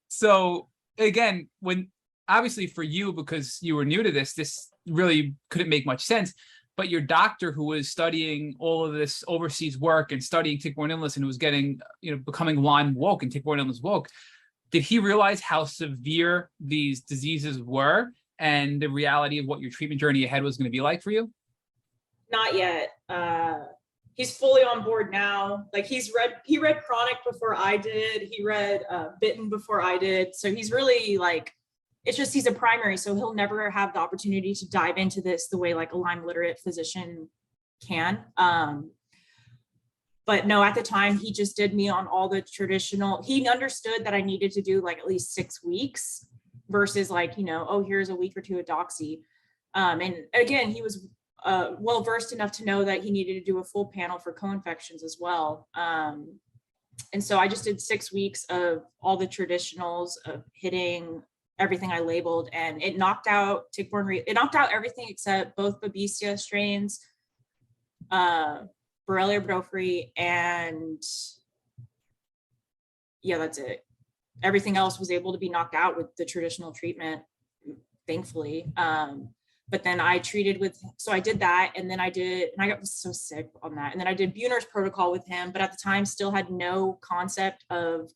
So again, when obviously for you, because you were new to this really couldn't make much sense. But your doctor, who was studying all of this overseas work and studying tick-borne illness and who was getting, becoming Lyme woke and tick-borne illness woke, did he realize how severe these diseases were and the reality of what your treatment journey ahead was going to be like for you? Not yet. He's fully on board now. Like he read Chronic before I did. He read Bitten before I did. So he's really like, it's just he's a primary, so he'll never have the opportunity to dive into this the way like a Lyme literate physician can. But no, at the time he just did me on all the traditional. He understood that I needed to do like at least 6 weeks versus like, oh, here's a week or 2 of doxy. And again, he was well versed enough to know that he needed to do a full panel for co-infections as well. And so I just did 6 weeks of all the traditionals of hitting everything I labeled, and it knocked out it knocked out everything except both Babesia strains, Borrelia burgdorferi, and yeah, that's it. Everything else was able to be knocked out with the traditional treatment, thankfully. But then I did that, and then I got so sick on that. And then I did Buhner's protocol with him, but at the time still had no concept of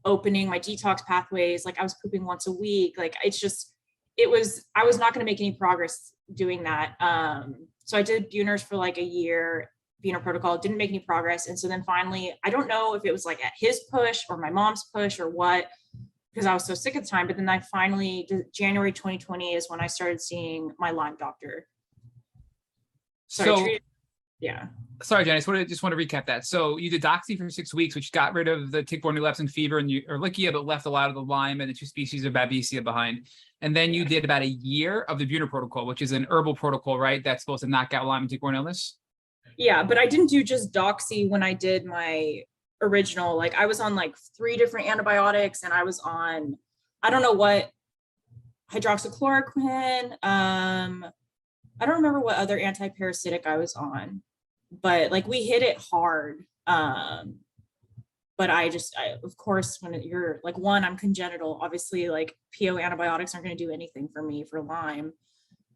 opening my detox pathways. Like I was pooping once a week. Like I was not going to make any progress doing that. So I did Buhner's for like a year, Buhner protocol, didn't make any progress. And so then finally, I don't know if it was like at his push or my mom's push or what, because I was so sick at the time. But then January 2020 is when I started seeing my Lyme doctor. So I treated, yeah. Sorry, Jenny, just want to recap that. So you did doxy for 6 weeks, which got rid of the tick-borne relapsing fever and Ehrlichia, but left a lot of the Lyme and the 2 species of Babesia behind. And then you did about a year of the Buhner protocol, which is an herbal protocol, right? That's supposed to knock out Lyme and tick-borne illness. Yeah, but I didn't do just doxy when I did my original. Like I was on like 3 different antibiotics, and I was on, I don't know what, hydroxychloroquine. I don't remember what other anti-parasitic I was on, but like we hit it hard. But I of course, when you're like, one, I'm congenital, obviously like PO antibiotics aren't going to do anything for me for Lyme.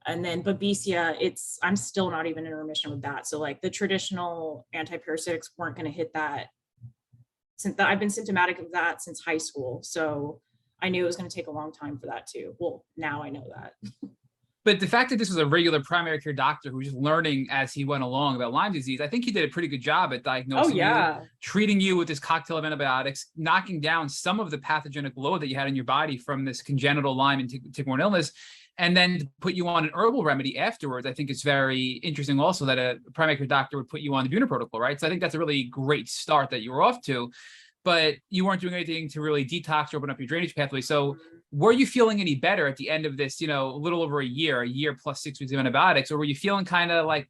And then Babesia, I'm still not even in remission with that. So like the traditional anti-parasitics weren't going to hit that. Since I've been symptomatic of that since high school. So I knew it was going to take a long time for that too. Well, now I know that. But the fact that this was a regular primary care doctor who was just learning as he went along about Lyme disease, I think he did a pretty good job at diagnosing you, treating you with this cocktail of antibiotics, knocking down some of the pathogenic load that you had in your body from this congenital Lyme and tick-borne illness, and then to put you on an herbal remedy afterwards. I think it's very interesting also that a primary care doctor would put you on the Buhner protocol, right? So I think that's a really great start that you were off to, but you weren't doing anything to really detox or open up your drainage pathway. So were you feeling any better at the end of this, a little over a year plus 6 weeks of antibiotics, or were you feeling kind of like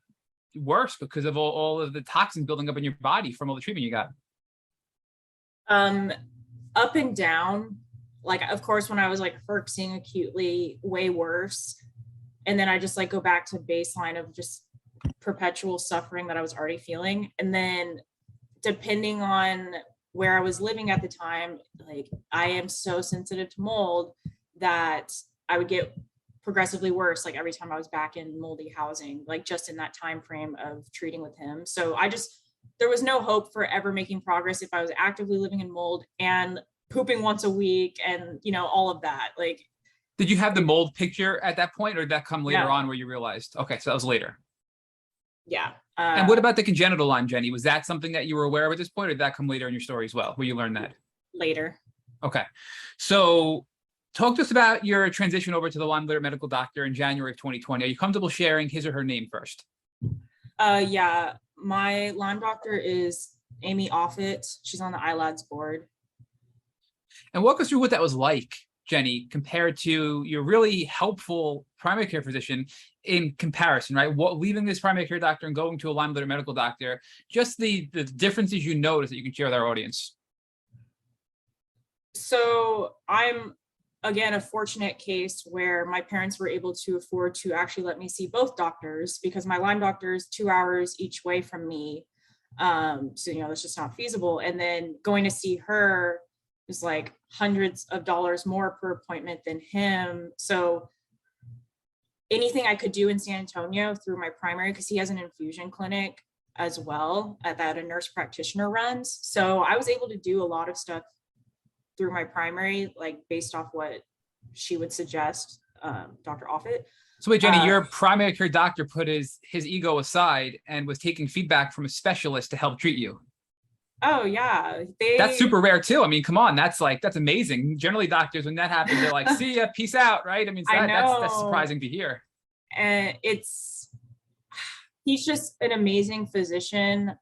worse because of all of the toxins building up in your body from all the treatment you got? Up and down. Like, of course, when I was like herxing acutely, way worse. And then I just like go back to baseline of just perpetual suffering that I was already feeling. And then depending on where I was living at the time, like I am so sensitive to mold that I would get progressively worse, like every time I was back in moldy housing, like just in that time frame of treating with him. So there was no hope for ever making progress if I was actively living in mold and pooping once a week and all of that. Like, did you have the mold picture at that point, or did that come later No. on where you realized? Okay, so that was later. Yeah. And what about the congenital Lyme, Jenny? Was that something that you were aware of at this point, or did that come later in your story as well, where you learned that? Later. Okay. So talk to us about your transition over to the Lyme literate medical doctor in January of 2020. Are you comfortable sharing his or her name first? Yeah. My Lyme doctor is Amy Offit. She's on the ILADS board. And walk us through what that was like, Jenny, compared to your really helpful primary care physician in comparison, right? Leaving this primary care doctor and going to a Lyme literate medical doctor, just the differences you notice that you can share with our audience. So I'm, again, a fortunate case where my parents were able to afford to actually let me see both doctors, because my Lyme doctor is 2 hours each way from me. So, it's just not feasible. And then going to see her is like hundreds of dollars more per appointment than him. So anything I could do in San Antonio through my primary, because he has an infusion clinic as well that a nurse practitioner runs. So I was able to do a lot of stuff through my primary, like based off what she would suggest, Dr. Offit. So wait, Jenny, your primary care doctor put his ego aside and was taking feedback from a specialist to help treat you. Oh yeah. That's super rare too. I mean, come on, that's amazing. Generally doctors, when that happens, they're like, see ya, peace out, right? I mean, that's surprising to hear. And he's just an amazing physician,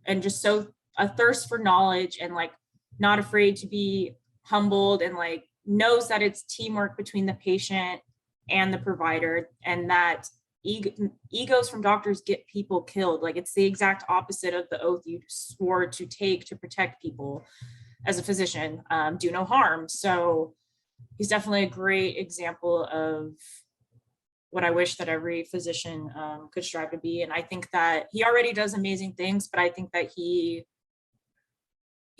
and just so a thirst for knowledge, and like not afraid to be humbled, and like knows that it's teamwork between the patient and the provider, and that egos from doctors get people killed. Like it's the exact opposite of the oath you swore to take to protect people as a physician, do no harm. So he's definitely a great example of what I wish that every physician could strive to be. And I think that he already does amazing things, but I think that he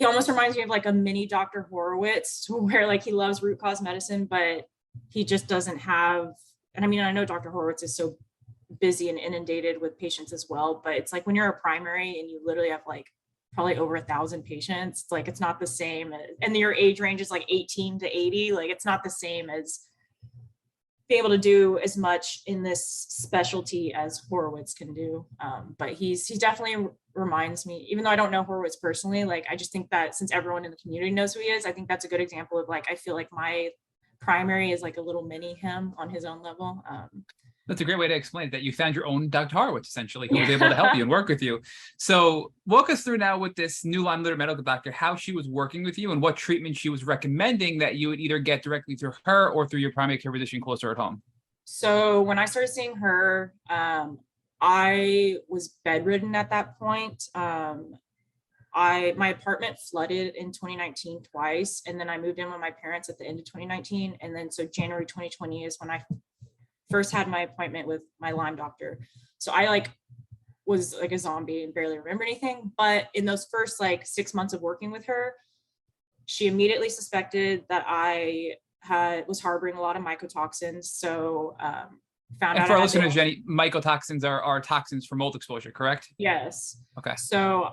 almost reminds me of like a mini Dr. Horowitz, where like he loves root cause medicine, but he just doesn't have, and I mean, I know Dr. Horowitz is so busy and inundated with patients as well, but it's like when you're a primary and you literally have like probably over 1,000 patients, it's like, it's not the same. And your age range is like 18 to 80. Like it's not the same as being able to do as much in this specialty as Horowitz can do. But he definitely reminds me, even though I don't know Horowitz personally, like I just think that since everyone in the community knows who he is, I think that's a good example of like, I feel like my primary is like a little mini him on his own level. That's a great way to explain it, that you found your own Dr. Horowitz, essentially, who was able to help you and work with you. So walk us through now with this new Lyme litter medical doctor, how she was working with you and what treatment she was recommending that you would either get directly through her or through your primary care physician closer at home. So when I started seeing her, I was bedridden at that point. My apartment flooded in 2019 twice, and then I moved in with my parents at the end of 2019, and then so January 2020 is when I first had my appointment with my Lyme doctor. So I was like a zombie and barely remember anything. But in those first 6 months of working with her, she immediately suspected that I was harboring a lot of mycotoxins. So found And out. for our listeners, Jeni, mycotoxins are toxins for mold exposure, correct? Yes. Okay. So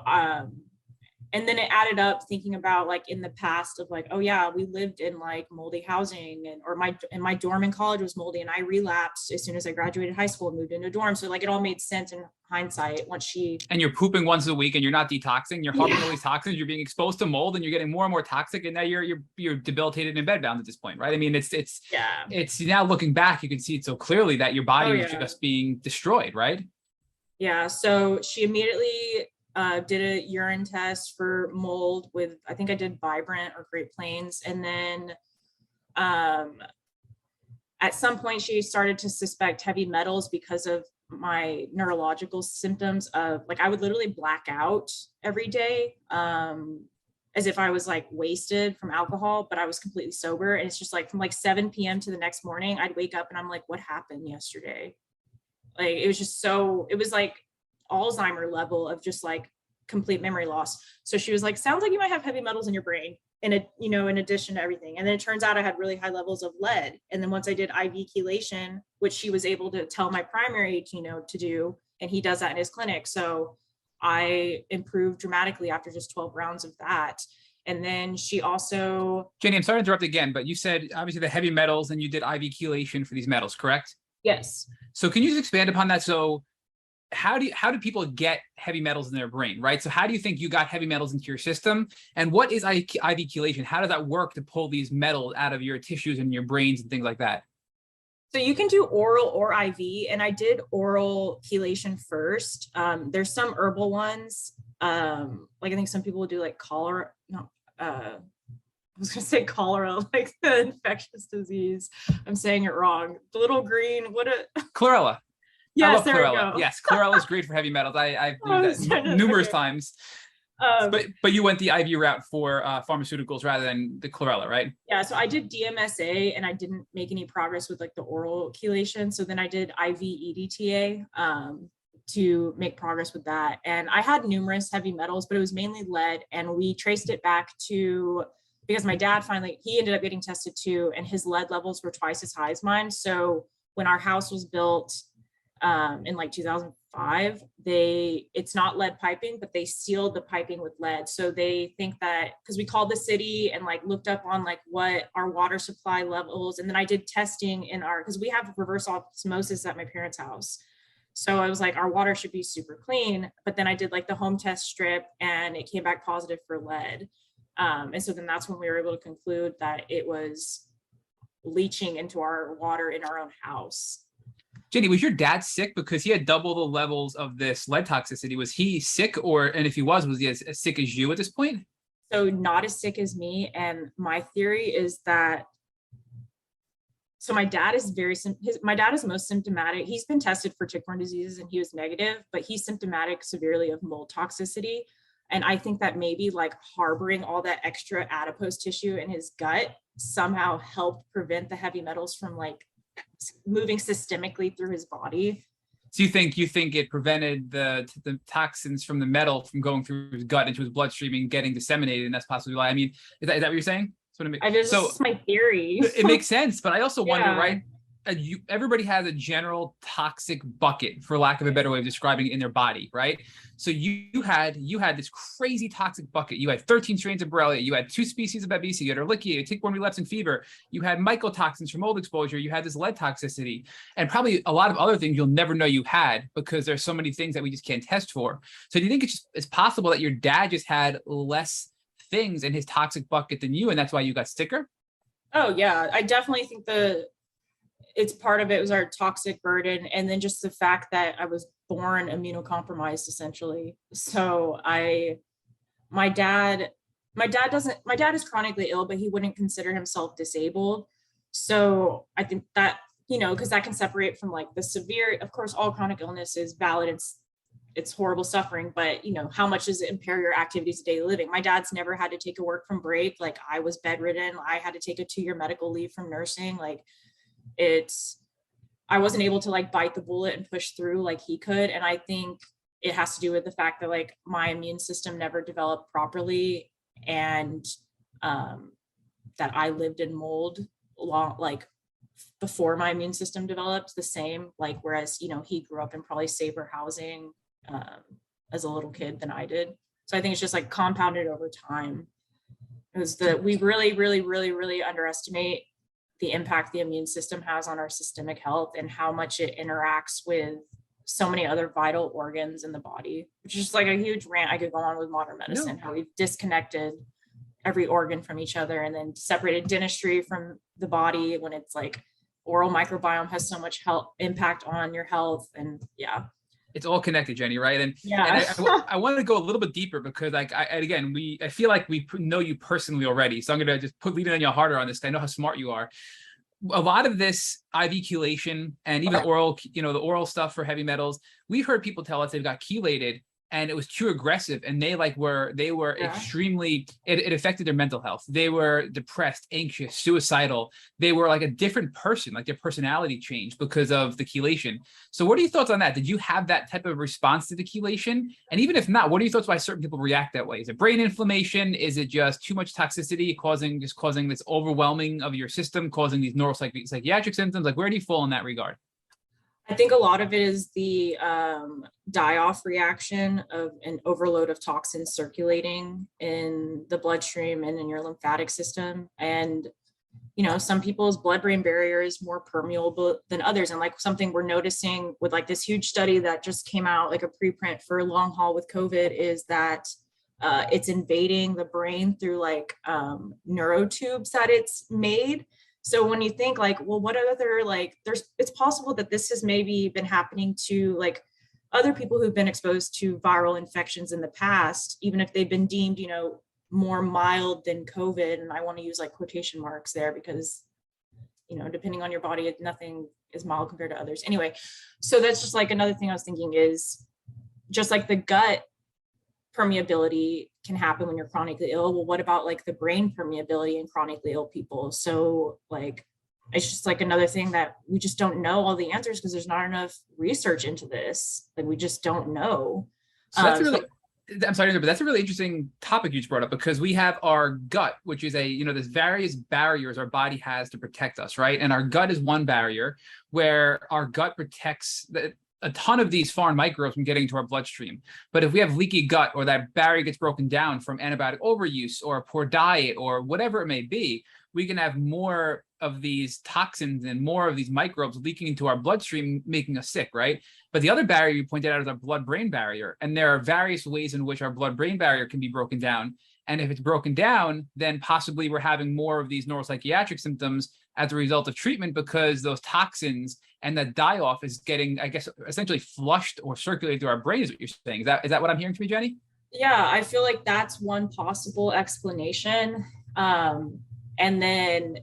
and then it added up thinking about in the past of oh yeah, we lived in moldy housing or my dorm in college was moldy, and I relapsed as soon as I graduated high school and moved into a dorm. So it all made sense in hindsight once she. And you're pooping once a week and you're not detoxing, you're harboring all these toxins, you're being exposed to mold and you're getting more and more toxic, and now you're debilitated and bedbound at this point, right? I mean, it's now looking back, you can see it so clearly that your body was just being destroyed, right? Yeah. So she immediately did a urine test for mold with, I think I did Vibrant or Great Plains. And then at some point she started to suspect heavy metals because of my neurological symptoms of I would literally black out every day, as if I was wasted from alcohol, but I was completely sober. And it's just from 7 p.m. to the next morning, I'd wake up and I'm what happened yesterday? It was just it was Alzheimer level of just complete memory loss. So she was sounds like you might have heavy metals in your brain, in addition to everything. And then it turns out I had really high levels of lead. And then once I did IV chelation, which she was able to tell my primary to do, and he does that in his clinic. So I improved dramatically after just 12 rounds of that. And then she also. Jeni, I'm sorry to interrupt again, but you said obviously the heavy metals and you did IV chelation for these metals, correct? Yes. So can you just expand upon that? So how do people get heavy metals in their brain, right? So how do you think you got heavy metals into your system? And what is IV chelation? How does that work to pull these metals out of your tissues and your brains and things like that? So you can do oral or IV, and I did oral chelation first. There's some herbal ones. I think some people do cholera. No, I was going to say cholera, the infectious disease. I'm saying it wrong. The little green, Chlorella. Yes, there chlorella. we go. Yes, chlorella is great for heavy metals. I've used that numerous times. But you went the IV route for pharmaceuticals rather than the chlorella, right? Yeah, so I did DMSA and I didn't make any progress with the oral chelation. So then I did IV EDTA to make progress with that. And I had numerous heavy metals, but it was mainly lead. And we traced it back to, because my dad he ended up getting tested too, and his lead levels were twice as high as mine. So when our house was built in 2005, it's not lead piping, but they sealed the piping with lead. So they think that, because we called the city and looked up on what our water supply levels. And then I did testing because we have reverse osmosis at my parents' house. So I was our water should be super clean. But then I did the home test strip and it came back positive for lead. And so then that's when we were able to conclude that it was leaching into our water in our own house. Jeni, was your dad sick because he had double the levels of this lead toxicity? Was he sick, and if he was he as sick as you at this point? So not as sick as me. And my theory is that, so my dad is my dad is most symptomatic. He's been tested for tick-borne diseases and he was negative, but he's symptomatic severely of mold toxicity. And I think that maybe harboring all that extra adipose tissue in his gut somehow helped prevent the heavy metals from moving systemically through his body. So you think it prevented the toxins from the metal from going through his gut into his bloodstream and getting disseminated, and that's possibly why? I mean, is that what you're saying? That's my theory. It makes sense, but I also wonder, right? Everybody has a general toxic bucket, for lack of a better way of describing it, in their body, right? So you had this crazy toxic bucket. You had 13 strains of Borrelia. You had 2 species of Babesia. You had Ehrlichia, tick-borne relapsing fever. You had mycotoxins from mold exposure. You had this lead toxicity, and probably a lot of other things you'll never know you had because there's so many things that we just can't test for. So do you think it's possible that your dad just had less things in his toxic bucket than you, and that's why you got sicker? Oh yeah, I definitely think it's part of it was our toxic burden. And then just the fact that I was born immunocompromised essentially. So my dad is chronically ill, but he wouldn't consider himself disabled. So I think that, because that can separate from like the severe, of course, all chronic illness is valid. It's horrible suffering, but how much does it impair your activities of daily living? My dad's never had to take a work from break. Like I was bedridden. I had to take a 2-year medical leave from nursing. Like I wasn't able to like bite the bullet and push through like he could. And I think it has to do with the fact that like my immune system never developed properly, and that I lived in mold like before my immune system developed the same, like, whereas, he grew up in probably safer housing as a little kid than I did. So I think it's just like compounded over time. We really, really, really, really underestimate the impact the immune system has on our systemic health and how much it interacts with so many other vital organs in the body, which is just like a huge rant I could go on with modern medicine, how we've disconnected every organ from each other and then separated dentistry from the body when it's like oral microbiome has so much health impact on your health. And yeah. It's all connected, Jeni, right? And yeah, I wanted to go a little bit deeper because, like, I feel like we know you personally already. So I'm gonna just lean on you harder on this. I know how smart you are. A lot of this IV chelation and even oral, the oral stuff for heavy metals, we've heard people tell us they've got chelated and it was too aggressive, and they were extremely, it affected their mental health. They were depressed, anxious, suicidal. They were like a different person, like their personality changed because of the chelation. So what are your thoughts on that? Did you have that type of response to the chelation? And even if not, what are your thoughts why certain people react that way? Is it brain inflammation? Is it just too much toxicity causing this overwhelming of your system, causing these neuropsychiatric symptoms? Like, where do you fall in that regard? I think a lot of it is the die-off reaction of an overload of toxins circulating in the bloodstream and in your lymphatic system. And, some people's blood-brain barrier is more permeable than others. And like something we're noticing with like this huge study that just came out, like a preprint for long haul with COVID, is that it's invading the brain through like neurotubes that it's made. So when you think like, well, what other, like, it's possible that this has maybe been happening to like other people who've been exposed to viral infections in the past, even if they've been deemed, more mild than COVID. And I want to use like quotation marks there because, depending on your body, nothing is mild compared to others. Anyway, so that's just like another thing I was thinking is just like the gut permeability can happen when you're chronically ill. Well, what about like the brain permeability in chronically ill people? So like, it's just like another thing that we just don't know all the answers because there's not enough research into this. Like we just don't know. So that's I'm sorry, but that's a really interesting topic you just brought up, because we have our gut, which is there's various barriers our body has to protect us, right? And our gut is one barrier where our gut protects a ton of these foreign microbes from getting to our bloodstream. But if we have leaky gut, or that barrier gets broken down from antibiotic overuse or a poor diet or whatever it may be, we can have more of these toxins and more of these microbes leaking into our bloodstream, making us sick, right? But the other barrier you pointed out is our blood-brain barrier. And there are various ways in which our blood-brain barrier can be broken down. And if it's broken down, then possibly we're having more of these neuropsychiatric symptoms as a result of treatment, because those toxins and that die-off is getting, I guess, essentially flushed or circulated through our brain, is what you're saying. Is that what I'm hearing to me, Jeni? Yeah, I feel like that's one possible explanation. And then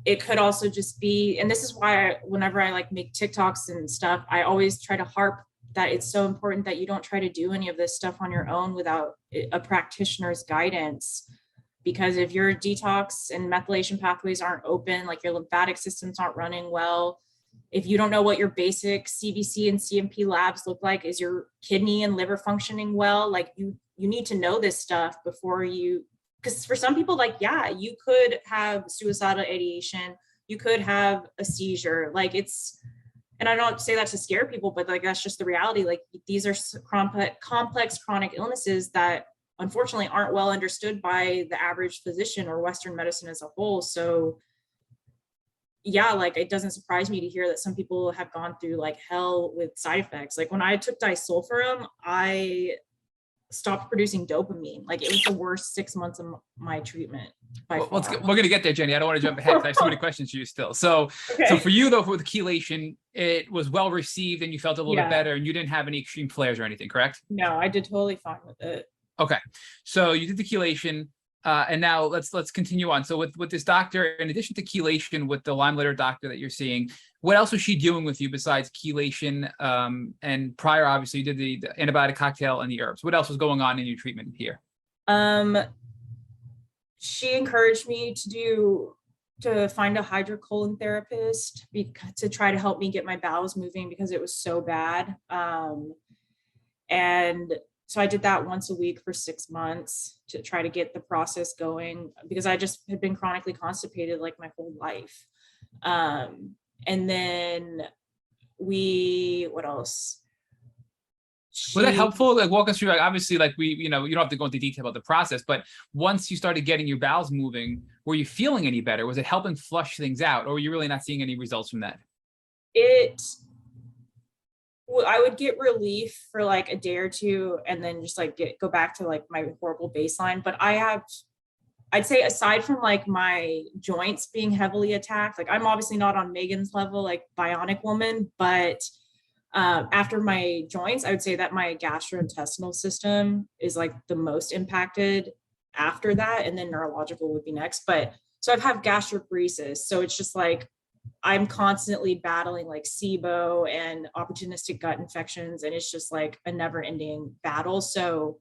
it could also just be, and this is why whenever I like make TikToks and stuff, I always try to harp that it's so important that you don't try to do any of this stuff on your own without a practitioner's guidance. Because if your detox and methylation pathways aren't open, like your lymphatic systems aren't running well, if you don't know what your basic CBC and CMP labs look like, is your kidney and liver functioning well? Like you need to know this stuff before you, because for some people, like, yeah, you could have suicidal ideation, you could have a seizure, like it's, and I don't say that to scare people, but like, that's just the reality. Like these are complex chronic illnesses that unfortunately aren't well understood by the average physician or Western medicine as a whole. So yeah, like it doesn't surprise me to hear that some people have gone through like hell with side effects. Like when I took disulfiram, I stopped producing dopamine. Like it was the worst 6 months of my treatment by Well, far. we're gonna get there, Jenny. I don't want to jump ahead because I have so many questions for you still. So Okay. for you though, with the chelation, it was well received and you felt a little bit Yeah. better, and you didn't have any extreme flares or anything, correct? No, I did totally fine with it. Okay, so you did the chelation, and now let's continue on. So with this doctor, in addition to chelation, with the Lyme litter doctor that you're seeing, what else was she doing with you besides chelation? And prior, obviously, you did the antibiotic cocktail and the herbs. What else was going on in your treatment here? She encouraged me to find a hydrocolon therapist to try to help me get my bowels moving because it was so bad. And so I did that once a week for 6 months to try to get the process going because I just had been chronically constipated like my whole life. And then what else? Was that helpful? Like walk us through, like obviously like you don't have to go into detail about the process, but once you started getting your bowels moving, were you feeling any better? Was it helping flush things out, or were you really not seeing any results from that? I would get relief for like a day or two and then just like go back to like my horrible baseline. But I'd say aside from like my joints being heavily attacked, like I'm obviously not on Megan's level, like bionic woman, but after my joints, I would say that my gastrointestinal system is like the most impacted after that. And then neurological would be next. But so I've had gastroparesis. So it's just like, I'm constantly battling like SIBO and opportunistic gut infections. And it's just like a never ending battle. So,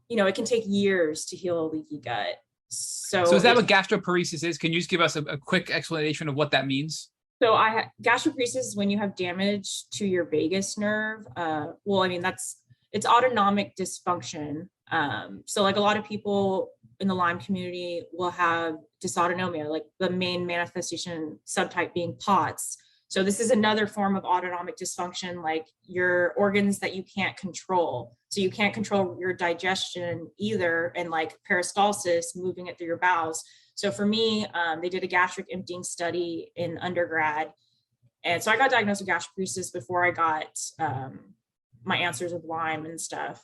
it can take years to heal a leaky gut. So is that what gastroparesis is? Can you just give us a quick explanation of what that means? So gastroparesis is when you have damage to your vagus nerve. It's autonomic dysfunction. So like a lot of people in the Lyme community will have dysautonomia, like the main manifestation subtype being POTS. So this is another form of autonomic dysfunction, like your organs that you can't control. So you can't control your digestion either, and like peristalsis, moving it through your bowels. So for me, they did a gastric emptying study in undergrad. And so I got diagnosed with gastroparesis before I got my answers with Lyme and stuff.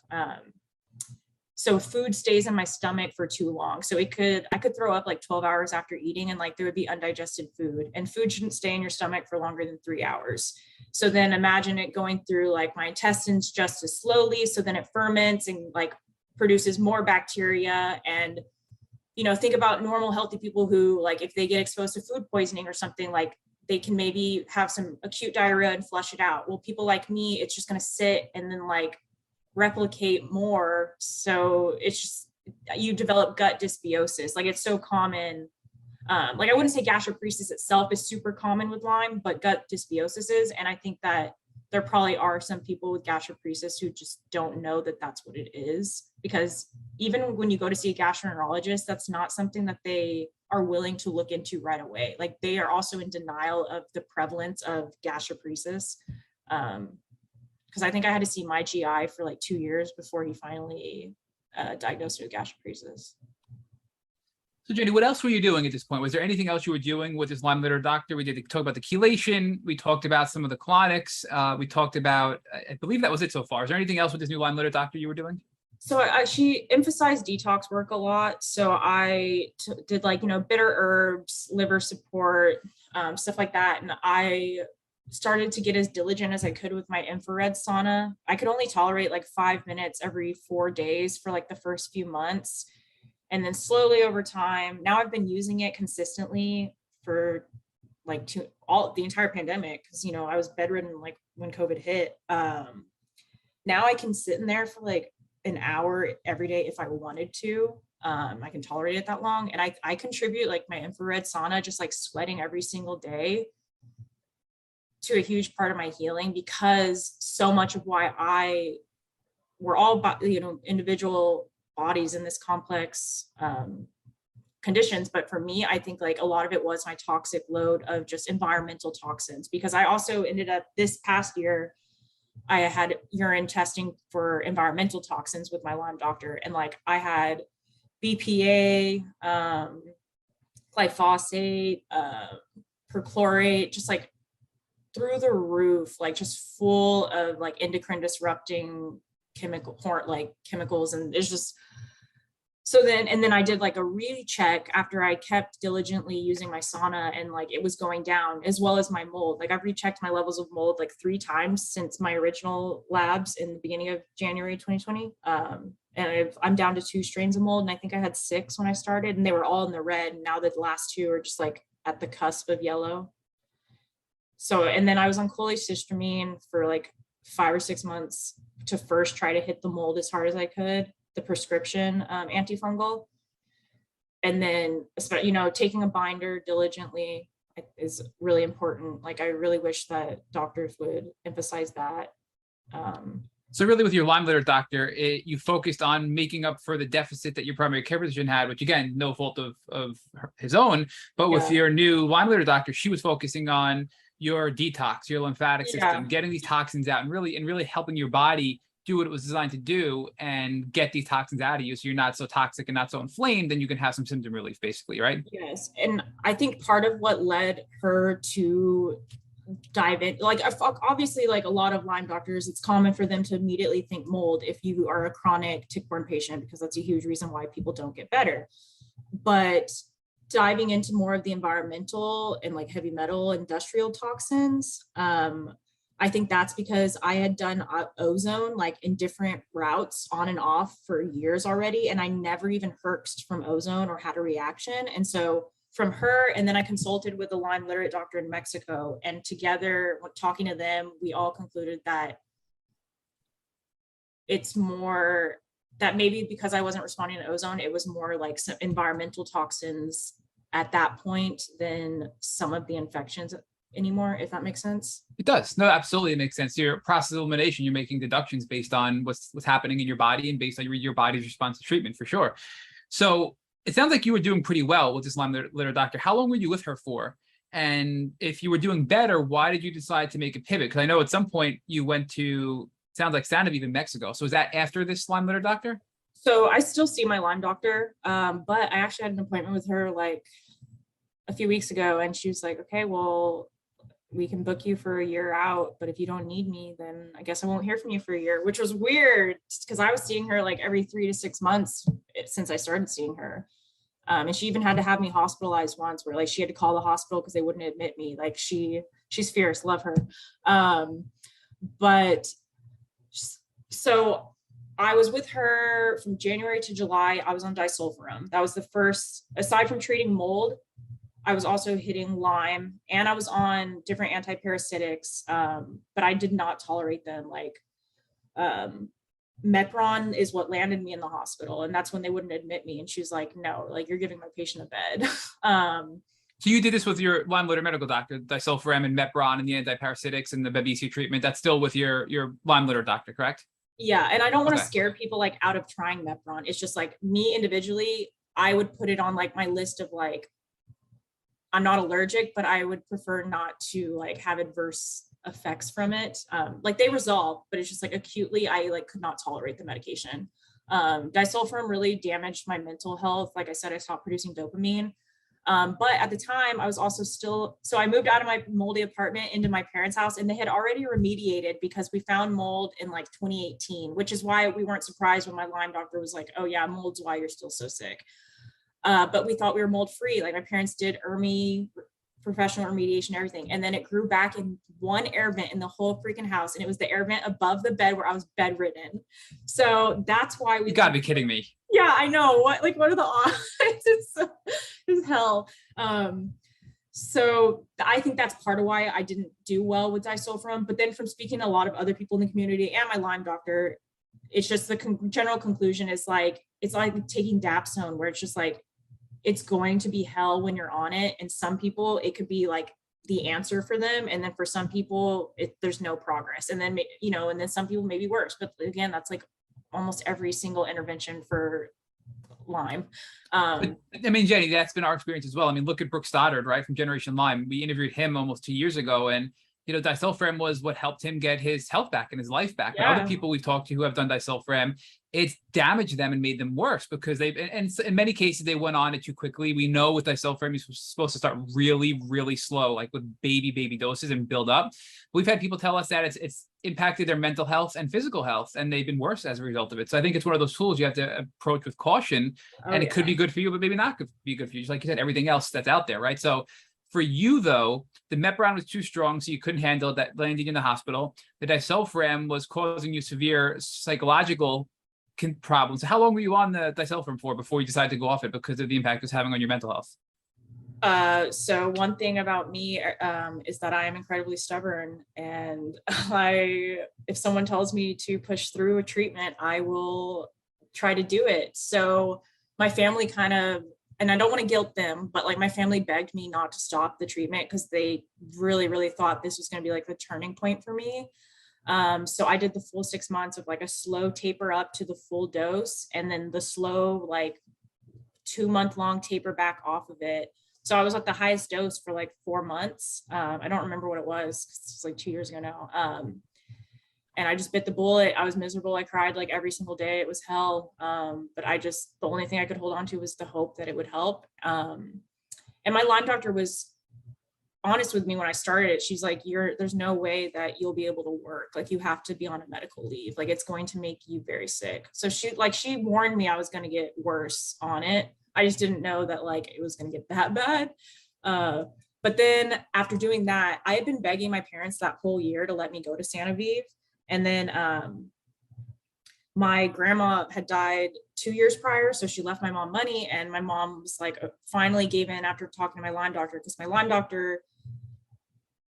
So food stays in my stomach for too long. So I could throw up like 12 hours after eating, and like there would be undigested food, and food shouldn't stay in your stomach for longer than 3 hours. So then imagine it going through like my intestines just as slowly. So then it ferments and like produces more bacteria. And think about normal healthy people who, like, if they get exposed to food poisoning or something, like they can maybe have some acute diarrhea and flush it out. Well, people like me, it's just going to sit and then like replicate more. So it's just, you develop gut dysbiosis. Like it's so common. Like I wouldn't say gastroparesis itself is super common with Lyme, but gut dysbiosis is. And I think that there probably are some people with gastroparesis who just don't know that that's what it is, because even when you go to see a gastroenterologist, that's not something that they are willing to look into right away. Like they are also in denial of the prevalence of gastroparesis. Because I think I had to see my GI for like 2 years before he finally diagnosed me with gastroparesis. So Jenny, what else were you doing at this point? Was there anything else you were doing with this Lyme litter doctor? We did talk about the chelation. We talked about some of the colonics. We talked about, I believe that was it so far. Is there anything else with this new Lyme litter doctor you were doing? So she emphasized detox work a lot. So I did like, bitter herbs, liver support, stuff like that. And I started to get as diligent as I could with my infrared sauna. I could only tolerate like 5 minutes every 4 days for like the first few months. And then slowly over time, now I've been using it consistently for like the entire pandemic. Cause I was bedridden like when COVID hit. Now I can sit in there for like an hour every day if I wanted to. I can tolerate it that long. And I contribute like my infrared sauna, just like sweating every single day, to a huge part of my healing, because so much of why we're all, individual bodies in this complex conditions. But for me, I think like a lot of it was my toxic load of just environmental toxins, because I also ended up this past year, I had urine testing for environmental toxins with my Lyme doctor. And like I had BPA, glyphosate, perchlorate, just like through the roof, like just full of like endocrine disrupting chemicals, and it's just, so then I did like a recheck after I kept diligently using my sauna, and like it was going down, as well as my mold. Like I've rechecked my levels of mold like 3 times since my original labs in the beginning of January 2020. And I'm down to 2 strains of mold, and I think I had 6 when I started, and they were all in the red. And now the last 2 are just like at the cusp of yellow. So, and then I was on cholecystramine for like 5 or 6 months to first try to hit the mold as hard as I could, the prescription antifungal. And then, you know, taking a binder diligently is really important. Like I really wish that doctors would emphasize that. So really with your Lyme litter doctor, you focused on making up for the deficit that your primary care physician had, which again, no fault of his own, but with your new Lyme litter doctor, she was focusing on your detox, your lymphatic system, getting these toxins out, and really helping your body do what it was designed to do and get these toxins out of you, so you're not so toxic and not so inflamed, and you can have some symptom relief, basically, right? Yes. And I think part of what led her to dive in, like obviously like a lot of Lyme doctors, it's common for them to immediately think mold if you are a chronic tick-borne patient, because that's a huge reason why people don't get better. But diving into more of the environmental and like heavy metal industrial toxins, I think that's because I had done ozone like in different routes on and off for years already, and I never even herxed from ozone or had a reaction. And so from her, and then I consulted with a Lyme literate doctor in Mexico, and together talking to them, we all concluded that it's more that maybe because I wasn't responding to ozone, it was more like some environmental toxins at that point than some of the infections anymore, if that makes sense. It does. No, absolutely, it makes sense. Your process of elimination, you're making deductions based on what's happening in your body and based on your body's response to treatment, for sure. So it sounds like you were doing pretty well with this Lyme litter doctor. How long were you with her for? And if you were doing better, why did you decide to make a pivot? Because I know at some point you went to, sounds like Sanofi in Mexico. So is that after this Lyme litter doctor? So I still see my Lyme doctor, but I actually had an appointment with her like a few weeks ago, and she was like, okay, well, we can book you for a year out, but if you don't need me, then I guess I won't hear from you for a year, which was weird because I was seeing her like every 3 to 6 months since I started seeing her. And she even had to have me hospitalized once, where like she had to call the hospital because they wouldn't admit me. Like she's fierce, love her. But so I was with her from January to July. I was on disulfiram. That was the first, aside from treating mold, I was also hitting Lyme, and I was on different antiparasitics, but I did not tolerate them. Like Mepron is what landed me in the hospital, and that's when they wouldn't admit me. And she was like, no, like you're giving my patient a bed. So you did this with your Lyme litter medical doctor, disulfiram and Mepron and the antiparasitics and the babesia treatment. That's still with your Lyme litter doctor, correct? Yeah, and I don't want to scare people like out of trying Mepron. It's just like me individually, I would put it on like my list of like, I'm not allergic, but I would prefer not to like have adverse effects from it. Like they resolve, but it's just like acutely, I like could not tolerate the medication. Disulfiram really damaged my mental health. Like I said, I stopped producing dopamine. But at the time I was also still, so I moved out of my moldy apartment into my parents' house, and they had already remediated because we found mold in like 2018, which is why we weren't surprised when my Lyme doctor was like, oh yeah, mold's why you're still so sick. But we thought we were mold free. Like my parents did professional remediation, everything. And then it grew back in one air vent in the whole freaking house. And it was the air vent above the bed where I was bedridden. So that's why You gotta be kidding me. Yeah, I know. What are the odds? It's hell. So I think that's part of why I didn't do well with disulfiram. But then from speaking to a lot of other people in the community and my Lyme doctor, it's just the general conclusion is like, it's like taking Dapsone, where it's just like, it's going to be hell when you're on it. And some people, it could be like the answer for them. And then for some people, there's no progress. And then, you know, and then some people may be worse. But again, that's like almost every single intervention for Lyme. I mean, Jeni, that's been our experience as well. I mean, look at Brooke Stoddard, right, from Generation Lyme. We interviewed him almost 2 years ago, and disulfiram was what helped him get his health back and his life back. And Yeah. other people we've talked to who have done disulfiram, it's damaged them and made them worse because and in many cases, they went on it too quickly. We know with disulfiram, you're supposed to start really, really slow, like with baby doses and build up. We've had people tell us that it's impacted their mental health and physical health, and they've been worse as a result of it. So I think it's one of those tools you have to approach with caution, and it could be good for you, but maybe not be good for you. Just like you said, everything else that's out there, right? So for you, though, the Metbaron was too strong, so you couldn't handle that, landing in the hospital. The disulfiram was causing you severe psychological problems. How long were you on the disulfiram for before you decided to go off it because of the impact it was having on your mental health? So one thing about me is that I am incredibly stubborn, and if someone tells me to push through a treatment, I will try to do it. So my family kind of, and I don't want to guilt them, but like my family begged me not to stop the treatment because they really, really thought this was going to be like the turning point for me. So I did the full 6 months of like a slow taper up to the full dose, and then the slow like 2-month long taper back off of it. So I was at the highest dose for like 4 months. I don't remember what it was. It's like 2 years ago now. And I just bit the bullet. I was miserable. I cried like every single day. It was hell. But the only thing I could hold on to was the hope that it would help. And my Lyme doctor was honest with me when I started it. She's like, there's no way that you'll be able to work. Like you have to be on a medical leave. Like it's going to make you very sick. So she warned me I was going to get worse on it. I just didn't know that like it was going to get that bad. But then after doing that, I had been begging my parents that whole year to let me go to Santa Vive. And then my grandma had died 2 years prior. So she left my mom money, and my mom was like, finally gave in after talking to my Lyme doctor, because my Lyme doctor,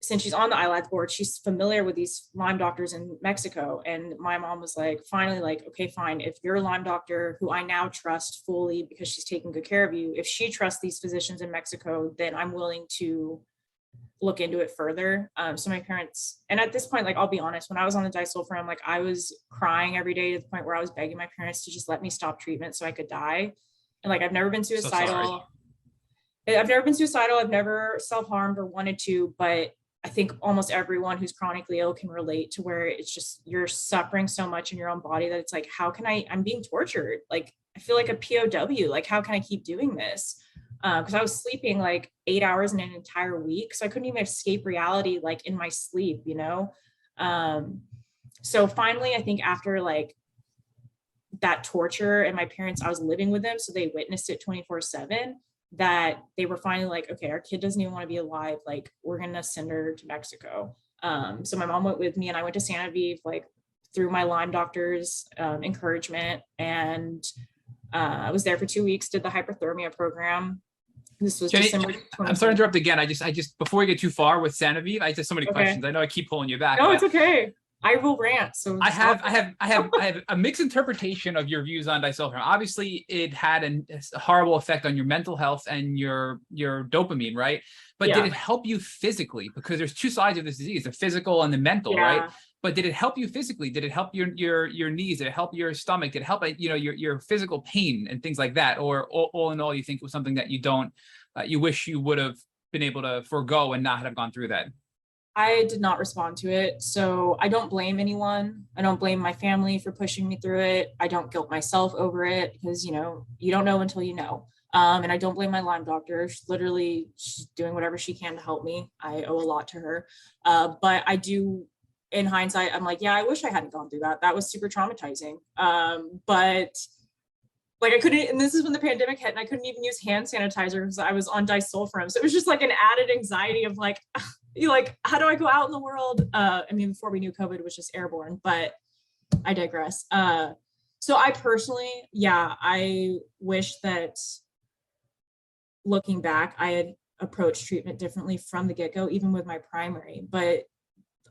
since she's on the ILAD board, she's familiar with these Lyme doctors in Mexico. And my mom was like, finally, like, okay, fine. If your Lyme doctor, who I now trust fully because she's taking good care of you, if she trusts these physicians in Mexico, then I'm willing to look into it further. So my parents, and at this point, like, I'll be honest, when I was on the disulfiram, like I was crying every day to the point where I was begging my parents to just let me stop treatment so I could die. And like, I've never been suicidal. I've never been suicidal. I've never self-harmed or wanted to, but I think almost everyone who's chronically ill can relate to where it's just, you're suffering so much in your own body that it's like, how can I'm being tortured. Like, I feel like a POW, like, how can I keep doing this? Because I was sleeping like 8 hours in an entire week. So I couldn't even escape reality, like in my sleep, you know? So finally, I think after like that torture, and my parents, I was living with them, so they witnessed it 24/7, that they were finally like, okay, our kid doesn't even want to be alive. Like, we're going to send her to Mexico. So my mom went with me, and I went to Santa Vive, like through my Lyme doctor's encouragement. And I was there for 2 weeks, did the hyperthermia program. This was Jeni, December. I'm sorry to interrupt again. I just before we get too far with Santa Vive, I just so many questions. I know I keep pulling you back. No, it's okay. I will rant. So I have a mixed interpretation of your views on disulfiram. Obviously, it had a horrible effect on your mental health and your dopamine, right? But did it help you physically? Because there's two sides of this disease: the physical and the mental, right? But did it help you physically? Did it help your knees? Did it help your stomach? Did it help your physical pain and things like that? Or all in all, you think it was something that you wish you would have been able to forego and not have gone through that? I did not respond to it. So I don't blame anyone. I don't blame my family for pushing me through it. I don't guilt myself over it, because, you know, you don't know until you know. And I don't blame my Lyme doctor. She's doing whatever she can to help me. I owe a lot to her. But I do, in hindsight, I'm like, yeah, I wish I hadn't gone through that. That was super traumatizing. But like, I couldn't, and this is when the pandemic hit, and I couldn't even use hand sanitizer because I was on disulfiram. So it was just like an added anxiety of like, how do I go out in the world? I mean, before we knew COVID was just airborne, but I digress. So I personally, I wish that, looking back, I had approached treatment differently from the get-go, even with my primary. But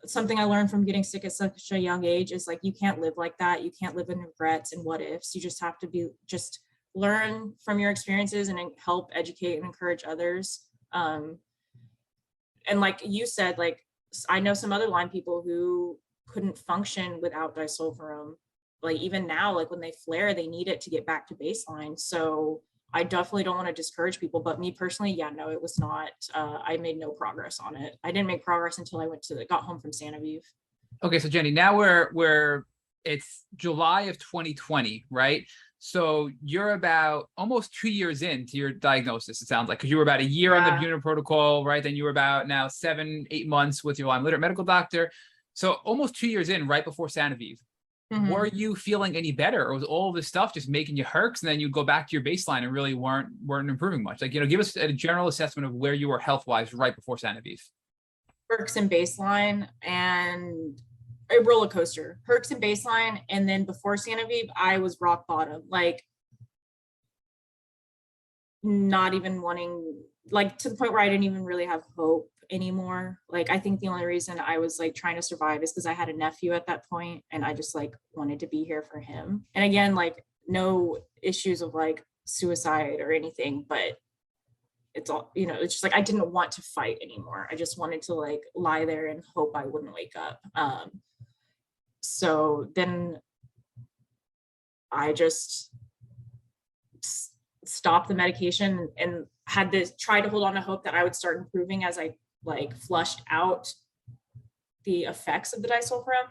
something I learned from getting sick at such a young age is like, you can't live like that. You can't live in regrets and what ifs. You just have to learn from your experiences and help educate and encourage others. And like you said, like, I know some other Lyme people who couldn't function without disulfiram. Like even now, like when they flare, they need it to get back to baseline. So I definitely don't want to discourage people, but me personally, yeah, no, it was not. I made no progress on it. I didn't make progress until I got home from Santa Vive. Okay, so Jeni, now it's July of 2020, right? So you're about almost 2 years into your diagnosis, it sounds like, because you were about a year on the Yeah. Buhner protocol, right? Then you were about now 7-8 months with your Lyme literate medical doctor. So almost 2 years in, right before Santa Vive. Mhm. Were you feeling any better, or was all this stuff just making you herks, and then you go back to your baseline and really weren't improving much? Like, give us a general assessment of where you were health-wise right before Santa Vive. Herks and baseline and a roller coaster. Herks and baseline, and then before Santa Vive, I was rock bottom. Like, not even wanting, like, to the point where I didn't even really have hope anymore. Like, I think the only reason I was like trying to survive is because I had a nephew at that point, and I just like wanted to be here for him. And again, like, no issues of like suicide or anything, but it's all, it's just like I didn't want to fight anymore. I just wanted to like lie there and hope I wouldn't wake up. So then I just stopped the medication and had to try to hold on to hope that I would start improving as I like flushed out the effects of the disulfiram.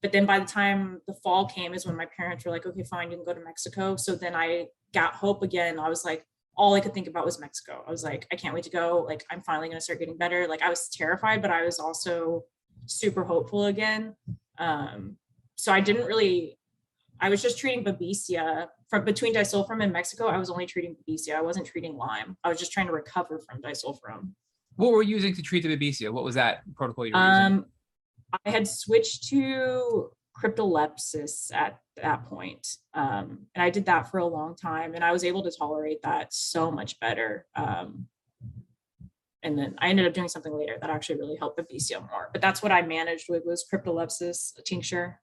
But then by the time the fall came is when my parents were like, okay, fine, you can go to Mexico. So then I got hope again. I was like, all I could think about was Mexico. I was like, I can't wait to go. Like, I'm finally going to start getting better. Like, I was terrified, but I was also super hopeful again. So I was just treating Babesia from between disulfiram and Mexico. I was only treating Babesia. I wasn't treating Lyme. I was just trying to recover from disulfiram. What were you using to treat the Babesia? What was that protocol you were using? I had switched to cryptolepsis at that point. And I did that for a long time, and I was able to tolerate that so much better. And then I ended up doing something later that actually really helped Babesia more. But that's what I managed with was cryptolepsis, a tincture.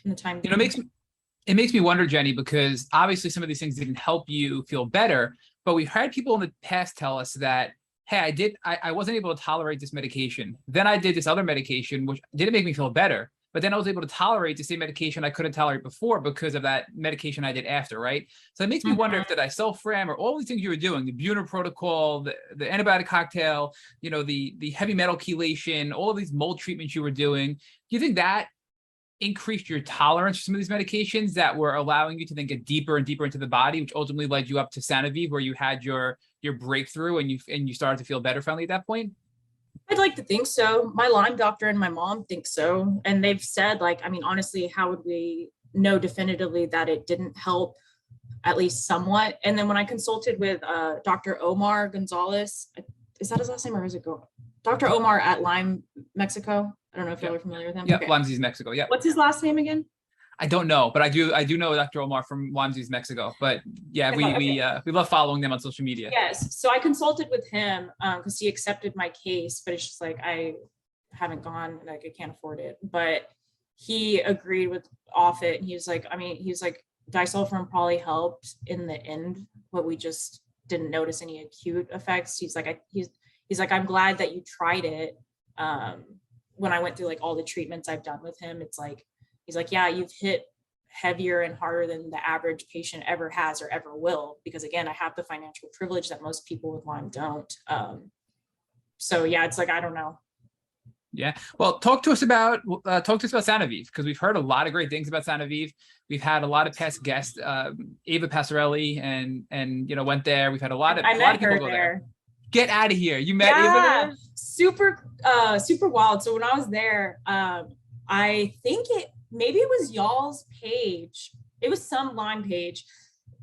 In the time it makes me wonder, Jeni, because obviously some of these things didn't help you feel better, but we've had people in the past tell us that, hey, I wasn't able to tolerate this medication. Then I did this other medication, which didn't make me feel better, but then I was able to tolerate the same medication I couldn't tolerate before because of that medication I did after, right? So it makes me wonder if the disulfiram or all these things you were doing, the Buhner protocol, the antibiotic cocktail, the heavy metal chelation, all of these mold treatments you were doing, do you think that increased your tolerance for some of these medications that were allowing you to then get deeper and deeper into the body, which ultimately led you up to Santa Vive, where you had your breakthrough and you started to feel better finally at that point? I'd like to think so. My Lyme doctor and my mom think so. And they've said, like, I mean, honestly, how would we know definitively that it didn't help at least somewhat? And then when I consulted with Dr. Omar Gonzalez, is that his last name or is it go? Dr. Omar at Lyme, Mexico. I don't know if you're familiar with him. Yeah, okay. Lyme disease, Mexico. Yeah. What's his last name again? I don't know, but I do know Dr. Omar from Lyme disease, Mexico. But yeah, we love following them on social media. Yes. So I consulted with him because he accepted my case, but it's just like I haven't gone, like I can't afford it. But he agreed with Offit, and he was like, disulfiram probably helped in the end, but we just didn't notice any acute effects. He's like, I'm glad that you tried it. When I went through like all the treatments I've done with him, it's like, he's like, yeah, you've hit heavier and harder than the average patient ever has or ever will. Because again, I have the financial privilege that most people with Lyme don't. So yeah, it's like, I don't know. Yeah. Well, talk to us about Santa Vive, because we've heard a lot of great things about Santa Vive. We've had a lot of past guests, Ava Passarelli, and went there. We've had a lot of people go there. Get out of here. You met Ava there? Super wild. So when I was there, I think maybe it was y'all's page. It was some Lyme page,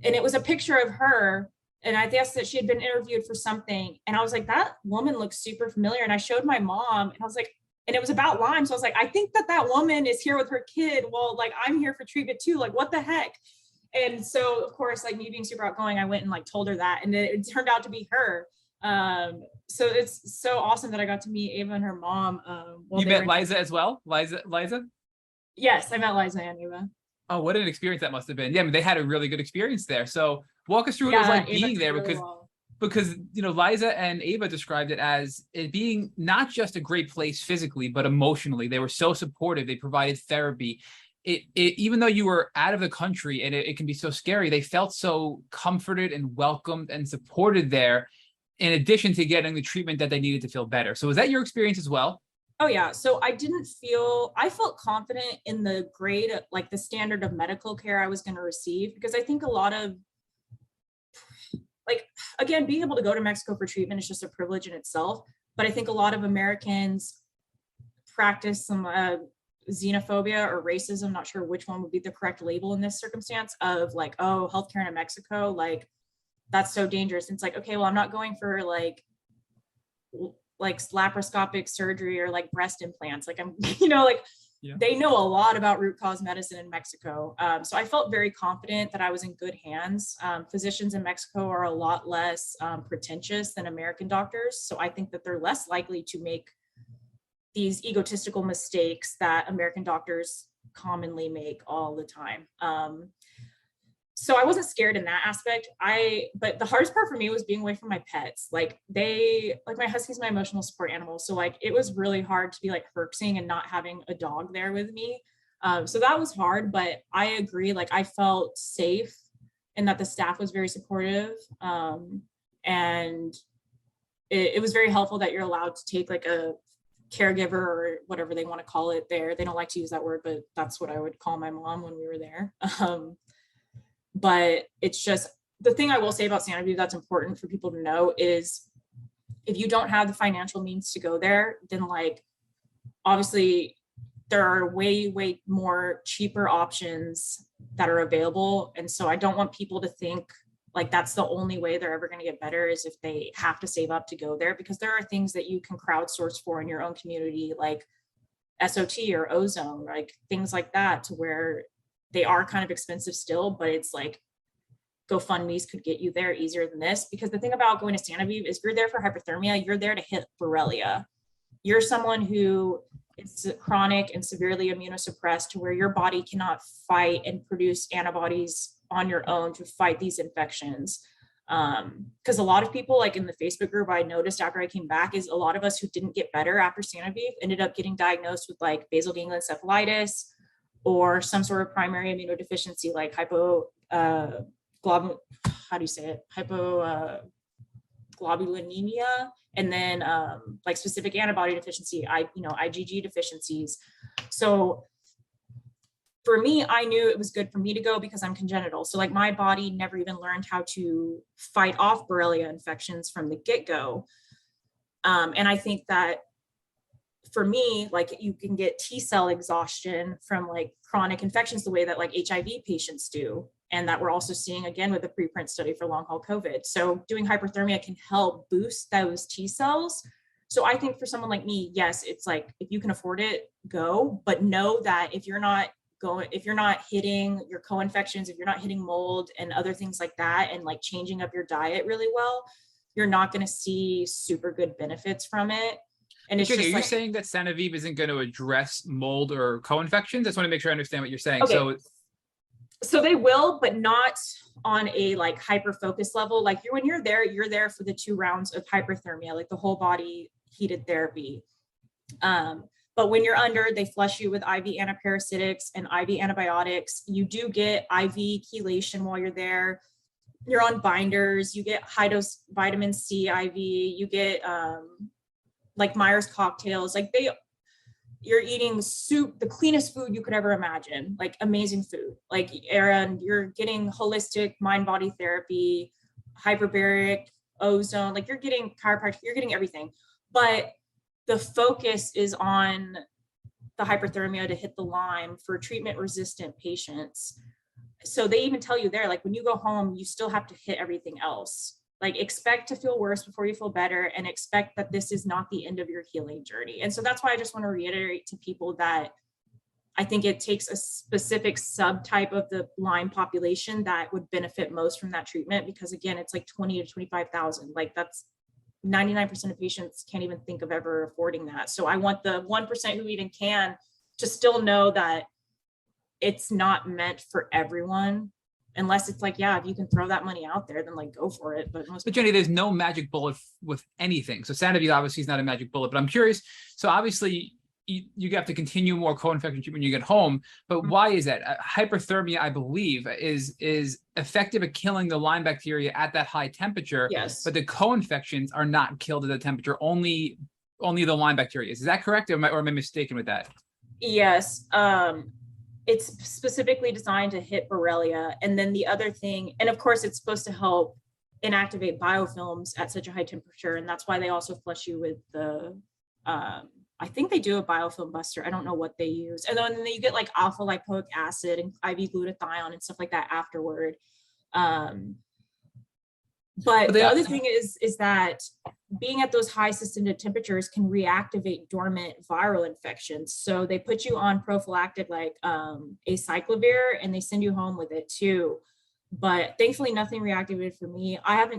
and it was a picture of her. And I guess that she had been interviewed for something. And I was like, that woman looks super familiar. And I showed my mom, and I was like, and it was about Lyme. So I was like, I think that woman is here with her kid. Well, like, I'm here for treatment too. Like, what the heck? And so of course, like me being super outgoing, I went and like told her that, and it turned out to be her. So it's so awesome that I got to meet Ava and her mom. You met Liza as well? Liza? Yes, I met Liza and Ava. Oh, what an experience that must have been. Yeah, I mean, they had a really good experience there. So walk us through what it was like being there, because Liza and Ava described it as it being not just a great place physically, but emotionally. They were so supportive. They provided therapy. even though you were out of the country and it can be so scary, they felt so comforted and welcomed and supported there, in addition to getting the treatment that they needed to feel better. So was that your experience as well? Oh yeah. So I felt confident in the grade, like the standard of medical care I was going to receive, because I think a lot of, like, again, being able to go to Mexico for treatment is just a privilege in itself. But I think a lot of Americans practice some xenophobia or racism, not sure which one would be the correct label in this circumstance, of like, oh, healthcare in Mexico, like, that's so dangerous. And it's like, okay, well, I'm not going for like laparoscopic surgery or like breast implants. Like I'm, like they know a lot about root cause medicine in Mexico. So I felt very confident that I was in good hands. Physicians in Mexico are a lot less pretentious than American doctors. So I think that they're less likely to make these egotistical mistakes that American doctors commonly make all the time. So I wasn't scared in that aspect. But the hardest part for me was being away from my pets. Like my husky's my emotional support animal. So like, it was really hard to be like herxing and not having a dog there with me. So that was hard, but I agree. Like I felt safe and that the staff was very supportive. And it was very helpful that you're allowed to take like a caregiver or whatever they want to call it there. They don't like to use that word, but that's what I would call my mom when we were there. But it's just, the thing I will say about Santa View that's important for people to know is if you don't have the financial means to go there, then like, obviously there are way more cheaper options that are available. And so I don't want people to think like that's the only way they're ever going to get better is if they have to save up to go there, because there are things that you can crowdsource for in your own community, like SOT or ozone, like things like that, to where they are kind of expensive still, but it's like GoFundMe's could get you there easier than this. Because the thing about going to Santa View is you're there for hyperthermia, you're there to hit Borrelia. You're someone who is chronic and severely immunosuppressed to where your body cannot fight and produce antibodies on your own to fight these infections. Because a lot of people, like in the Facebook group, I noticed after I came back, is a lot of us who didn't get better after Santa View ended up getting diagnosed with like basal ganglia encephalitis, or some sort of primary immunodeficiency like hypoglobulinemia, and then like specific antibody deficiency, IgG deficiencies. So for me, I knew it was good for me to go because I'm congenital. So like my body never even learned how to fight off Borrelia infections from the get-go. And I think that for me, like you can get T-cell exhaustion from like chronic infections the way that like HIV patients do. And that we're also seeing again with the preprint study for long haul COVID. So doing hyperthermia can help boost those T-cells. So I think for someone like me, yes, it's like, if you can afford it, go, but know that if you're not hitting your co-infections, if you're not hitting mold and other things like that, and like changing up your diet really well, you're not going to see super good benefits from it. And it's Jeni, just are you like, saying that Santa View isn't going to address mold or co-infections? I just want to make sure I understand what you're saying. Okay. So they will, but not on a like hyper focus level. Like when you're there for the 2 rounds of hyperthermia, like the whole body heated therapy. But when you're under, they flush you with IV antiparasitics and IV antibiotics. You do get IV chelation while you're there. You're on binders. You get high dose vitamin C IV. You get like Myers cocktails. Like you're eating soup, the cleanest food you could ever imagine, like amazing food. Like, and you're getting holistic mind body therapy, hyperbaric, ozone, like you're getting chiropractic, you're getting everything. But the focus is on the hyperthermia to hit the Lyme for treatment resistant patients. So they even tell you there, like when you go home, you still have to hit everything else. Like expect to feel worse before you feel better, and expect that this is not the end of your healing journey. And so that's why I just want to reiterate to people that I think it takes a specific subtype of the Lyme population that would benefit most from that treatment, because again, it's like 20 to 25,000. Like that's 99% of patients can't even think of ever affording that. So I want the 1% who even can to still know that it's not meant for everyone, unless it's like, yeah, if you can throw that money out there, then like go for it. But Jeni, there's no magic bullet with anything. So Santa View obviously is not a magic bullet, but I'm curious. So obviously you have to continue more co-infection treatment when you get home. But why is that? Hyperthermia, I believe, is effective at killing the Lyme bacteria at that high temperature. Yes. But the co-infections are not killed at that temperature. Only the Lyme bacteria. Is that correct, or am I mistaken with that? Yes. It's specifically designed to hit Borrelia. And then the other thing, and of course, it's supposed to help inactivate biofilms at such a high temperature. And that's why they also flush you with the, I think they do a biofilm buster. I don't know what they use. And then you get like alpha lipoic acid and IV glutathione and stuff like that afterward. But the other thing is that being at those high sustained temperatures can reactivate dormant viral infections. So they put you on prophylactic like acyclovir, and they send you home with it too. But thankfully, nothing reactivated for me. I have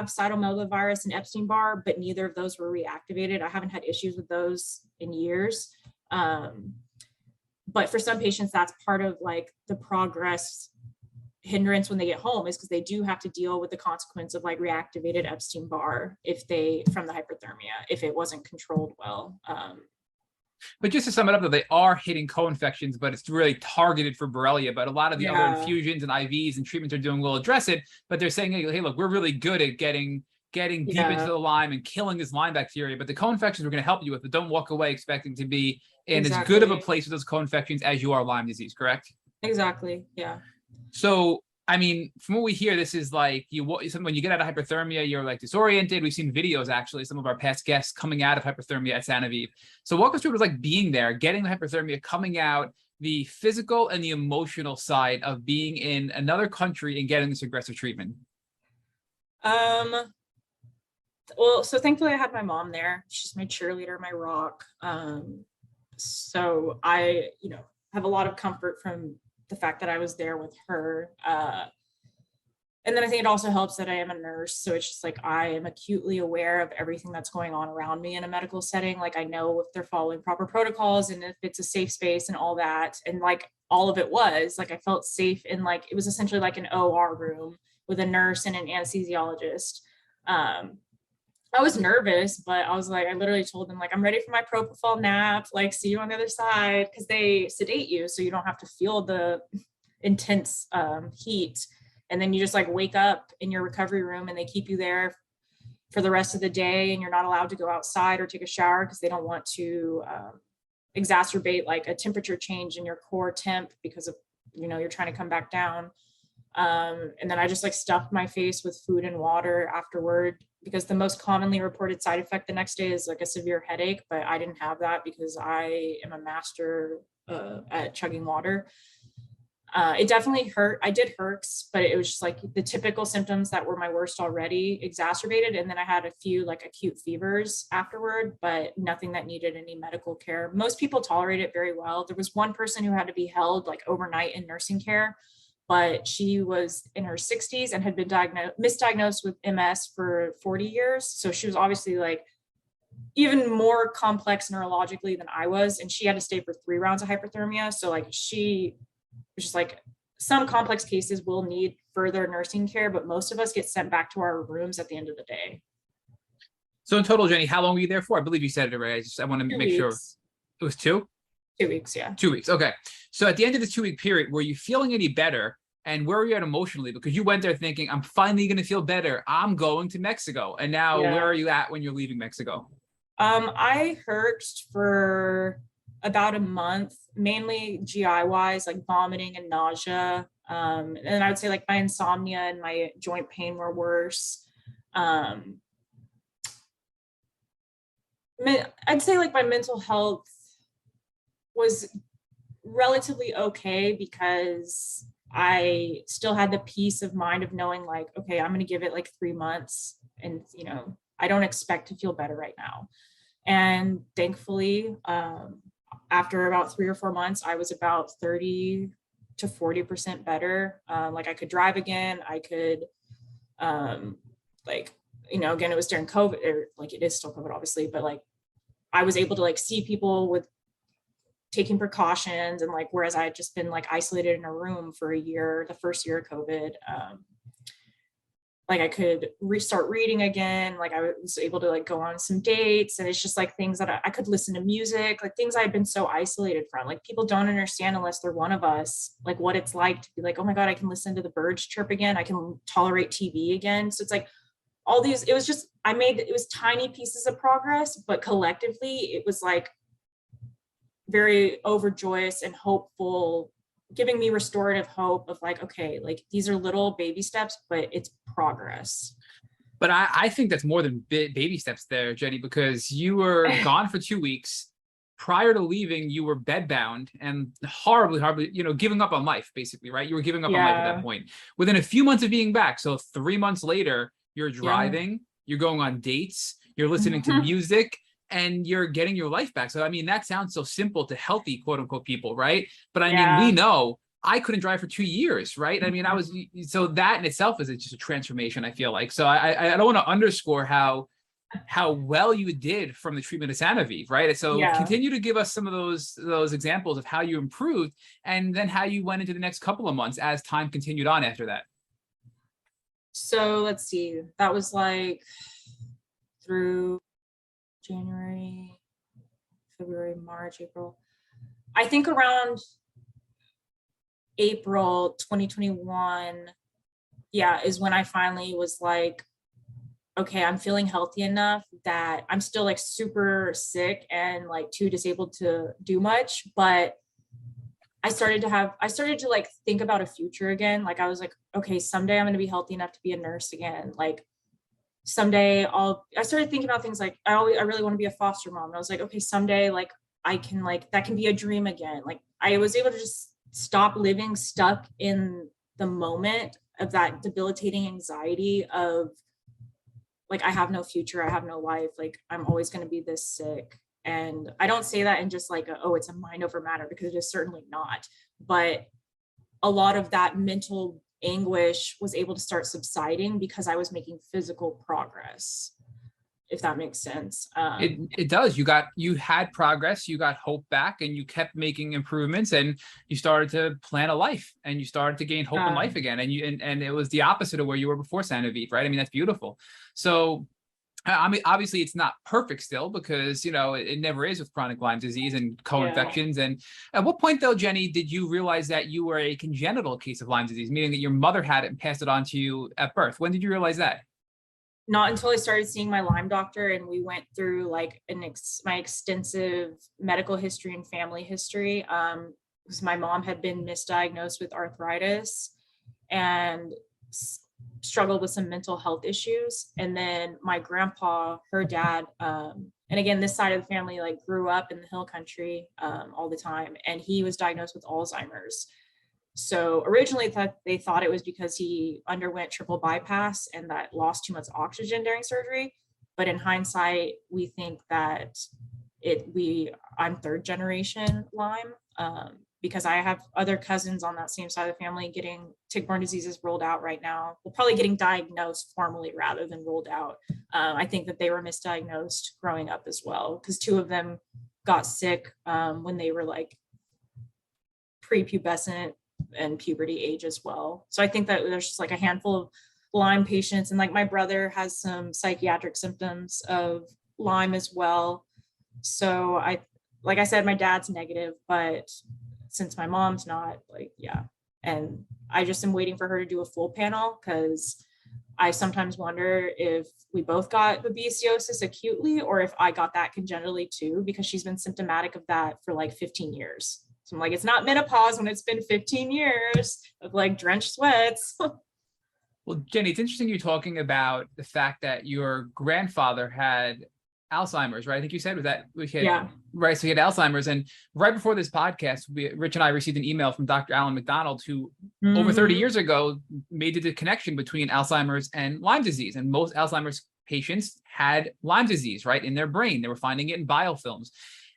cytomegalovirus and Epstein-Barr, but neither of those were reactivated. I haven't had issues with those in years. But for some patients, that's part of like the progress hindrance when they get home, is because they do have to deal with the consequence of like reactivated Epstein-Barr from the hyperthermia, if it wasn't controlled well. But just to sum it up, though, they are hitting co-infections, but it's really targeted for Borrelia. But a lot of the other infusions and IVs and treatments they're doing will address it. But they're saying, hey, look, we're really good at getting deep into the Lyme and killing this Lyme bacteria. But the co-infections we're going to help you with, but don't walk away expecting to be in as good of a place with those co-infections as you are Lyme disease, correct? Exactly. Yeah. So, I mean, from what we hear, this is like when you get out of hyperthermia, you're like disoriented. We've seen videos, actually, some of our past guests coming out of hyperthermia at Santa Vive. So walk us through what it was like being there, getting the hyperthermia, coming out, the physical and the emotional side of being in another country and getting this aggressive treatment. Well, so thankfully I had my mom there. She's my cheerleader, my rock. So I, have a lot of comfort from the fact that I was there with her. And then I think it also helps that I am a nurse. So it's just like, I am acutely aware of everything that's going on around me in a medical setting. Like I know if they're following proper protocols and if it's a safe space and all that. And like all of it was like, I felt safe in like, it was essentially like an OR room with a nurse and an anesthesiologist. I was nervous, but I was like, I literally told them like, I'm ready for my propofol nap, like see you on the other side, because they sedate you so you don't have to feel the intense heat. And then you just like wake up in your recovery room and they keep you there for the rest of the day, and you're not allowed to go outside or take a shower because they don't want to exacerbate like a temperature change in your core temp because of, you're trying to come back down. And then I just like stuffed my face with food and water afterward, because the most commonly reported side effect the next day is like a severe headache, but I didn't have that because I am a master at chugging water. It definitely hurt. I did herx, but it was just like the typical symptoms that were my worst already exacerbated. And then I had a few like acute fevers afterward, but nothing that needed any medical care. Most people tolerate it very well. There was one person who had to be held like overnight in nursing care, but she was in her 60s and had been misdiagnosed with MS for 40 years. So she was obviously like even more complex neurologically than I was. And she had to stay for 3 rounds of hyperthermia. So like she was just like, some complex cases will need further nursing care, but most of us get sent back to our rooms at the end of the day. So in total, Jeni, how long were you there for? I believe you said it already. I want to make sure. It was 2? 2 weeks, yeah. 2 weeks. Okay. So at the end of the 2-week period, were you feeling any better? And where were you at emotionally? Because you went there thinking, I'm finally going to feel better. I'm going to Mexico. And now where are you at when you're leaving Mexico? I herxed for about a month, mainly GI wise, like vomiting and nausea. And I would say like my insomnia and my joint pain were worse. I'd say like my mental health was relatively okay because I still had the peace of mind of knowing like, okay, I'm going to give it like 3 months and, I don't expect to feel better right now. And thankfully, after about 3 or 4 months, I was about 30 to 40% better. Like I could drive again. I could, again, it was during COVID, or like it is still COVID, obviously, but like I was able to like see people with taking precautions, and like, whereas I had just been like isolated in a room for a year, the first year of COVID. like I could restart reading again. Like I was able to like go on some dates, and it's just like things that I could listen to music, like things I had been so isolated from. Like people don't understand unless they're one of us, like what it's like to be like, oh my God, I can listen to the birds chirp again. I can tolerate TV again. So it's like all these, it was just, it was tiny pieces of progress, but collectively it was like very overjoyous and hopeful, giving me restorative hope of like, okay, like these are little baby steps, but it's progress. But I think that's more than baby steps there, Jeni, because you were gone for 2 weeks. Prior to leaving, you were bedbound and horribly, giving up on life, basically, right? You were giving up on life at that point. Within a few months of being back, so 3 months later, you're driving, you're going on dates, you're listening to music, and you're getting your life back. So, I mean, that sounds so simple to healthy, quote unquote, people, right? But I mean, we know I couldn't drive for 2 years, right? I mean, so that in itself is just a transformation, I feel like. So I don't want to underscore how well you did from the treatment of Sanofi, right? So continue to give us some of those examples of how you improved, and then how you went into the next couple of months as time continued on after that. So let's see, that was like through January, February, March, April. I think around April 2021, is when I finally was like, okay, I'm feeling healthy enough that I'm still like super sick and like too disabled to do much, but I started to like think about a future again. Like I was like, okay, someday I'm going to be healthy enough to be a nurse again. Like someday I started thinking about things like I really want to be a foster mom. And I was like, okay, someday like I can like, that can be a dream again. Like I was able to just stop living stuck in the moment of that debilitating anxiety of like, I have no future, I have no life, like I'm always going to be this sick. And I don't say that in just like, it's a mind over matter, because it is certainly not. But a lot of that mental anguish was able to start subsiding because I was making physical progress, if that makes sense. It does. You had progress, you got hope back, and you kept making improvements, and you started to plan a life, and you started to gain hope in life again. And it was the opposite of where you were before Sanofi, right? I mean, that's beautiful. So I mean, obviously it's not perfect still, because, it never is with chronic Lyme disease and co-infections. And at what point though, Jeni, did you realize that you were a congenital case of Lyme disease, meaning that your mother had it and passed it on to you at birth? When did you realize that? Not until I started seeing my Lyme doctor, and we went through like my extensive medical history and family history. Because my mom had been misdiagnosed with arthritis and struggled with some mental health issues. And then my grandpa, her dad, and again, this side of the family like grew up in the hill country all the time, and he was diagnosed with Alzheimer's. So originally they thought it was because he underwent triple bypass and that lost too much oxygen during surgery. But in hindsight, we think that I'm third generation Lyme, because I have other cousins on that same side of the family getting tick-borne diseases rolled out right now. Well, probably getting diagnosed formally rather than rolled out. I think that they were misdiagnosed growing up as well, because 2 of them got sick when they were like prepubescent and puberty age as well. So I think that there's just like a handful of Lyme patients, and like my brother has some psychiatric symptoms of Lyme as well. So like I said, my dad's negative, but since my mom's not, and I just am waiting for her to do a full panel, because I sometimes wonder if we both got babesiosis acutely or if I got that congenitally too, because she's been symptomatic of that for like 15 years. So I'm like, it's not menopause when it's been 15 years of like drenched sweats. Well, Jeni, it's interesting you talking about the fact that your grandfather had Alzheimer's, right? I think you said right. So he had Alzheimer's, and right before this podcast, Rich and I received an email from Dr. Alan McDonald, who over 30 years ago made the connection between Alzheimer's and Lyme disease. And most Alzheimer's patients had Lyme disease, right, in their brain. They were finding it in biofilms.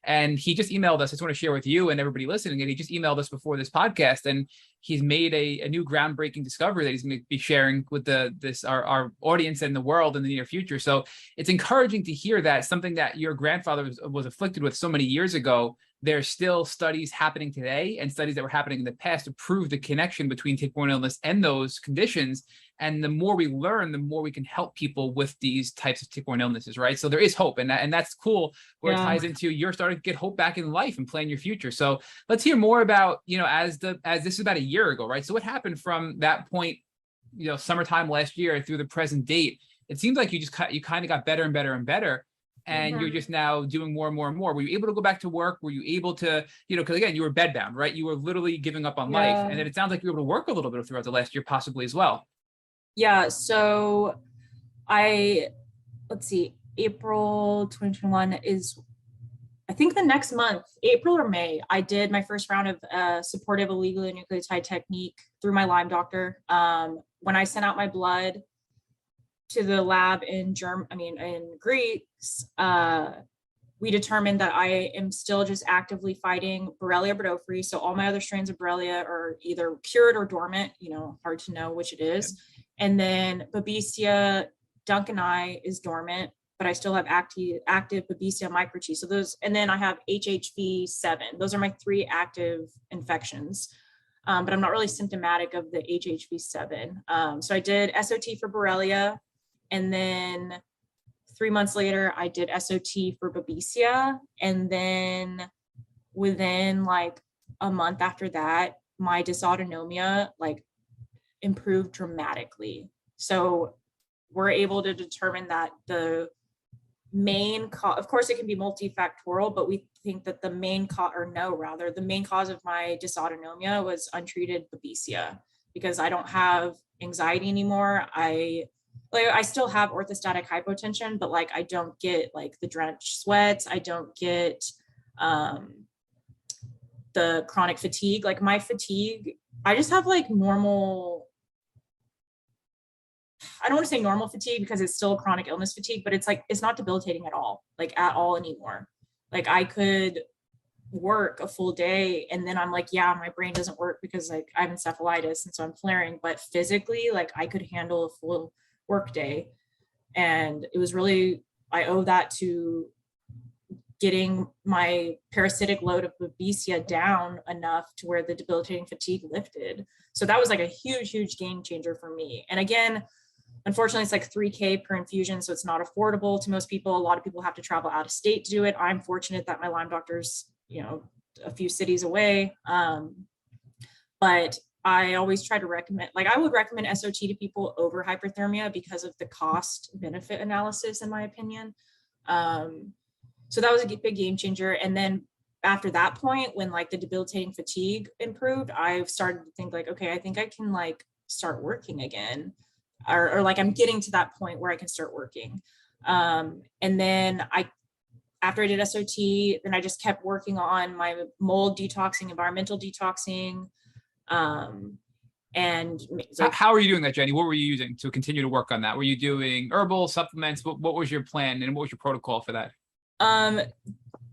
And he just emailed us. I just want to share with you and everybody listening. And he just emailed us before this podcast, and he's made a new groundbreaking discovery that he's going to be sharing with our audience and the world in the near future. So it's encouraging to hear that something that your grandfather was afflicted with so many years ago, there's still studies happening today and studies that were happening in the past to prove the connection between tick-borne illness and those conditions, And the more we learn, the more we can help people with these types of tick-borne illnesses, right? So there is hope, and that's cool, where it ties into you're starting to get hope back in life and plan your future. So let's hear more about, as this is about a year ago, right? So what happened from that point, summertime last year through the present date? It seems like you kind of got better and better and better. And you're just now doing more and more and more. Were you able to go back to work? Were you able to, because again, you were bedbound, right? You were literally giving up on life. And then it sounds like you were able to work a little bit throughout the last year, possibly as well. Yeah. So let's see, April 2021 is, I think the next month, April or May, I did my first round of supportive oligonucleotide technique through my Lyme doctor. When I sent out my blood to the lab in Greece, we determined that I am still just actively fighting Borrelia burgdorferi. So all my other strains of Borrelia are either cured or dormant, hard to know which it is. And then Babesia duncani is dormant, but I still have active Babesia microchi. So those, and then I have HHV7. Those are my 3 active infections. But I'm not really symptomatic of the HHV7. So I did SOT for Borrelia, and then 3 months later, I did SOT for Babesia. And then within like a month after that, my dysautonomia improved dramatically. So we're able to determine that the main cause, of course it can be multifactorial, but we think that the main cause of my dysautonomia was untreated Babesia, because I don't have anxiety anymore. I still have orthostatic hypotension, but I don't get the drenched sweats. I don't get the chronic fatigue. My fatigue, I just have normal, I don't want to say normal fatigue because it's still chronic illness fatigue, but it's not debilitating at all anymore. I could work a full day and then I'm my brain doesn't work because I have encephalitis and so I'm flaring, but physically I could handle a full work day. And it was really, I owe that to getting my parasitic load of Babesia down enough to where the debilitating fatigue lifted. So that was a huge game changer for me. And again, unfortunately, it's $3,000 per infusion, so it's not affordable to most people. A lot of people have to travel out of state to do it. I'm fortunate that my Lyme doctor's, a few cities away. But I always try to recommend, I would recommend SOT to people over hyperthermia because of the cost benefit analysis, in my opinion. So that was a big game changer. And then after that point, when the debilitating fatigue improved, I've started to think okay, I think I can start working again. Or I'm getting to that point where I can start working. And then after I did SOT, then I just kept working on my mold detoxing, environmental detoxing. And how are you doing that, Jeni? What were you using to continue to work on that? Were you doing herbal supplements? What was your plan and what was your protocol for that?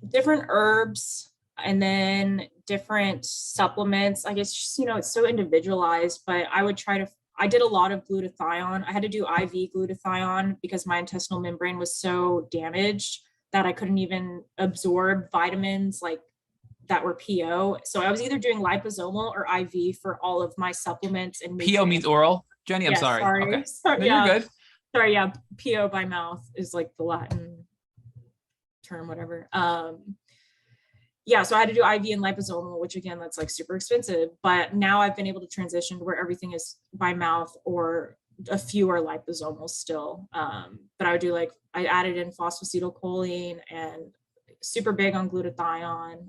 Different herbs and then different supplements. I guess just, it's so individualized, but I did a lot of glutathione. I had to do IV glutathione because my intestinal membrane was so damaged that I couldn't even absorb vitamins that were PO. So I was either doing liposomal or IV for all of my supplements. And PO means oral, Jeni? I'm sorry. Okay. No, yeah. You're good. Sorry, yeah. PO by mouth is the Latin term, whatever. Yeah, so I had to do IV and liposomal, which again, that's super expensive. But now I've been able to transition to where everything is by mouth or a few are liposomal still. But I would do I added in phosphatidylcholine and super big on glutathione.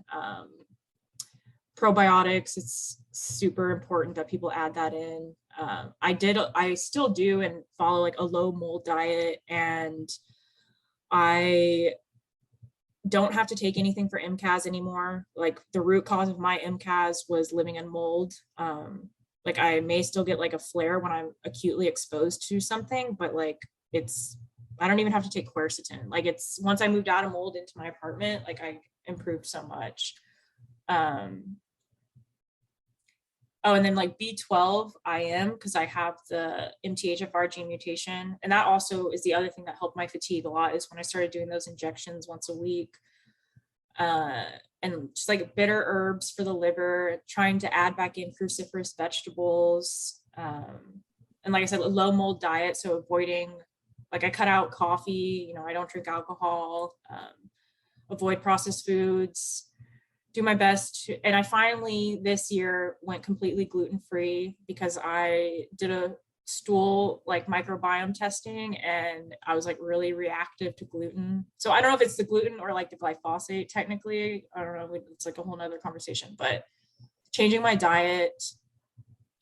Probiotics, it's super important that people add that in. I still do and follow a low mold diet, and I don't have to take anything for MCAS anymore. The root cause of my MCAS was living in mold. I may still get a flare when I'm acutely exposed to something, but I don't even have to take quercetin. It's once I moved out of mold into my apartment, I improved so much. Oh, and then B12 IM, because I have the MTHFR gene mutation. And that also is the other thing that helped my fatigue a lot, is when I started doing those injections once a week. And just bitter herbs for the liver, trying to add back in cruciferous vegetables. and like I said, a low mold diet. So avoiding, like I cut out coffee, I don't drink alcohol, avoid processed foods, do my best and I finally this year went completely gluten-free because I did a stool like microbiome testing and I was like really reactive to gluten. So I don't know if it's the gluten or like the glyphosate technically. I don't know. It's like a whole nother conversation, but changing my diet,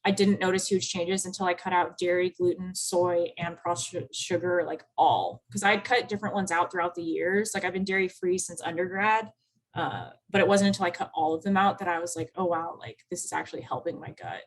I didn't notice huge changes until I cut out dairy, gluten, soy, and processed sugar, like all, because I'd cut different ones out throughout the years. Like I've been dairy free since undergrad. But it wasn't until I cut all of them out that I was like, oh, wow, like this is actually helping my gut.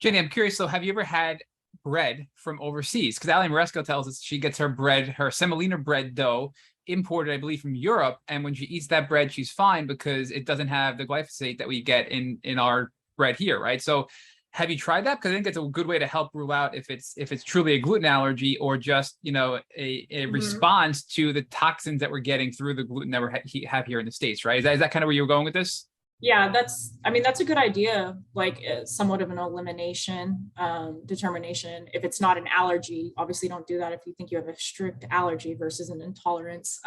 Jeni, I'm curious, so have you ever had bread from overseas? Because Ali Maresco tells us she gets her bread, her semolina bread dough, imported, I believe, from Europe. And when she eats that bread, she's fine because it doesn't have the glyphosate that we get in our bread here, right? So have you tried that? Because I think it's a good way to help rule out if it's truly a gluten allergy or just, a response to the toxins that we're getting through the gluten that we have here in the States, right? Is that kind of where you were going with this? Yeah, that's a good idea, like somewhat of an elimination determination. If it's not an allergy, obviously don't do that if you think you have a strict allergy versus an intolerance.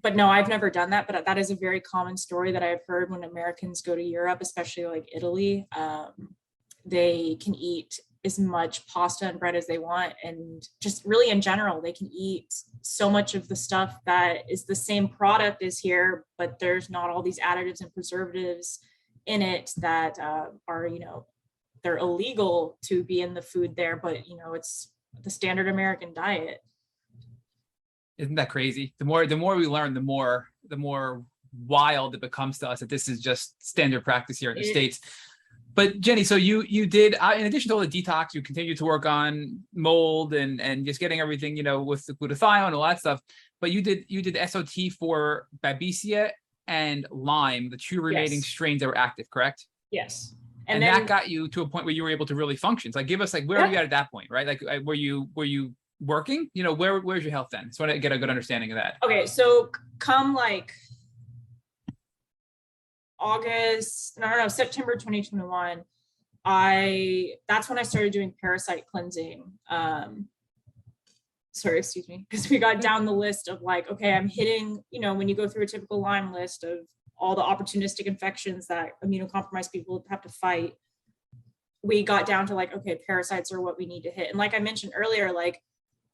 But no, I've never done that, but that is a very common story that I've heard when Americans go to Europe, especially like Italy. They can eat as much pasta and bread as they want. And just really in general, they can eat so much of the stuff that is the same product as here, but there's not all these additives and preservatives in it that are, they're illegal to be in the food there, but, it's the standard American diet. Isn't that crazy? The more we learn, the more wild it becomes to us that this is just standard practice here in the States. But Jeni, so you did, in addition to all the detox, you continued to work on mold and just getting everything, with the glutathione and all that stuff. But you did SOT for Babesia and Lyme, the two remaining strains that were active, correct? Yes. And then, that got you to a point where you were able to really function. So like, give us like, where are you at that point, right? Like, were you working? Where's your health then? Just want to get a good understanding of that. Okay, so come like September 2021, that's when I started doing parasite cleansing. Excuse me, because we got down the list of like, okay, I'm hitting, when you go through a typical Lyme list of all the opportunistic infections that immunocompromised people have to fight, we got down to like, okay, parasites are what we need to hit. And like I mentioned earlier, like,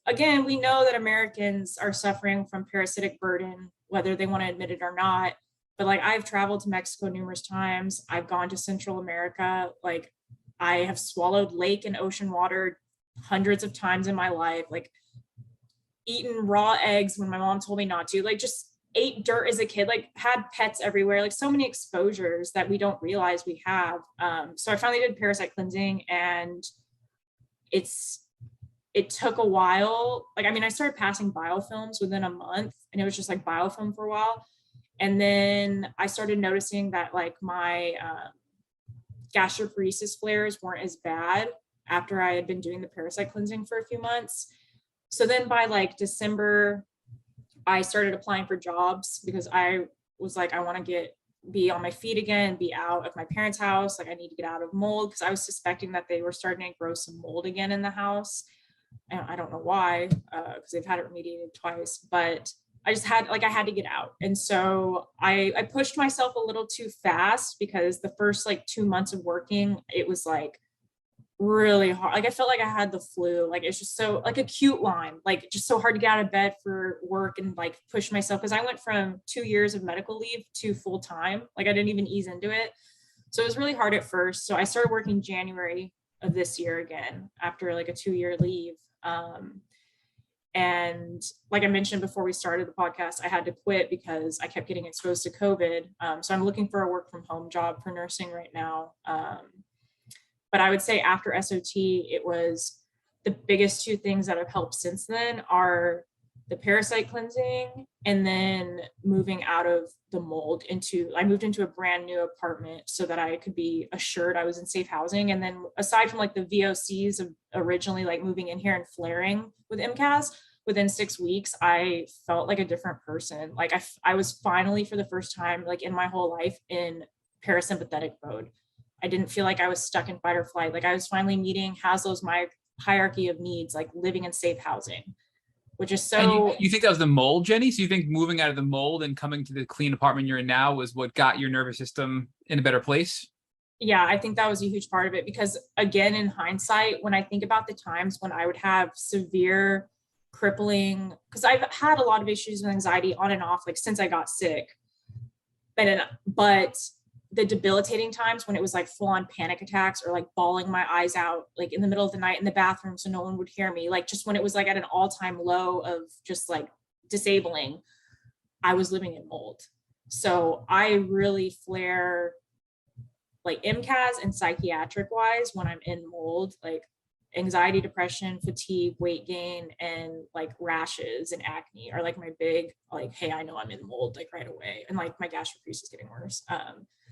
again, we know that Americans are suffering from parasitic burden, whether they want to admit it or not. But like, I've traveled to Mexico numerous times. I've gone to Central America. Like, I have swallowed lake and ocean water hundreds of times in my life. Like, eaten raw eggs when my mom told me not to. Like, just ate dirt as a kid. Like, had pets everywhere. Like, so many exposures that we don't realize we have. So I finally did parasite cleansing, and it took a while. Like, I started passing biofilms within a month, and it was just like biofilm for a while. And then I started noticing that like my gastroparesis flares weren't as bad after I had been doing the parasite cleansing for a few months. So then by like December, I started applying for jobs because I was like, I want to be on my feet again, be out of my parents' house. Like, I need to get out of mold, because I was suspecting that they were starting to grow some mold again in the house. And I don't know why, because they've had it remediated twice, but I had to get out. And so I pushed myself a little too fast, because the first like 2 months of working, it was like really hard. Like, I felt like I had the flu. Like, it's just so like acute Lyme, like just so hard to get out of bed for work and like push myself. Cause I went from 2 years of medical leave to full time. Like, I didn't even ease into it. So it was really hard at first. So I started working January of this year again, after like a 2-year leave. And like I mentioned before we started the podcast, I had to quit because I kept getting exposed to COVID. So I'm looking for a work from home job for nursing right now. But I would say after SOT, it was the biggest two things that have helped since then are the parasite cleansing, and then moving out of the mold I moved into a brand new apartment so that I could be assured I was in safe housing. And then aside from like the VOCs of originally like moving in here and flaring with MCAS, within 6 weeks, I felt like a different person. Like, I was finally, for the first time, like in my whole life, in parasympathetic mode. I didn't feel like I was stuck in fight or flight. Like I was finally meeting Haslow's my hierarchy of needs, like living in safe housing, which is And so. you think that was the mold, Jenny? So you think moving out of the mold and coming to the clean apartment you're in now was what got your nervous system in a better place? Yeah, I think that was a huge part of it because, again, in hindsight, when I think about the times when I would have severe crippling, because I've had a lot of issues with anxiety on and off, like since I got sick. But the debilitating times when it was like full on panic attacks or like bawling my eyes out, like in the middle of the night in the bathroom so no one would hear me, like just when it was like at an all-time low of just like disabling, I was living in mold. So I really flare like MCAS and psychiatric wise when I'm in mold, like anxiety, depression, fatigue, weight gain, and like rashes and acne are like my big, like, hey, I know I'm in mold like right away. And like my gastrocrease is getting worse.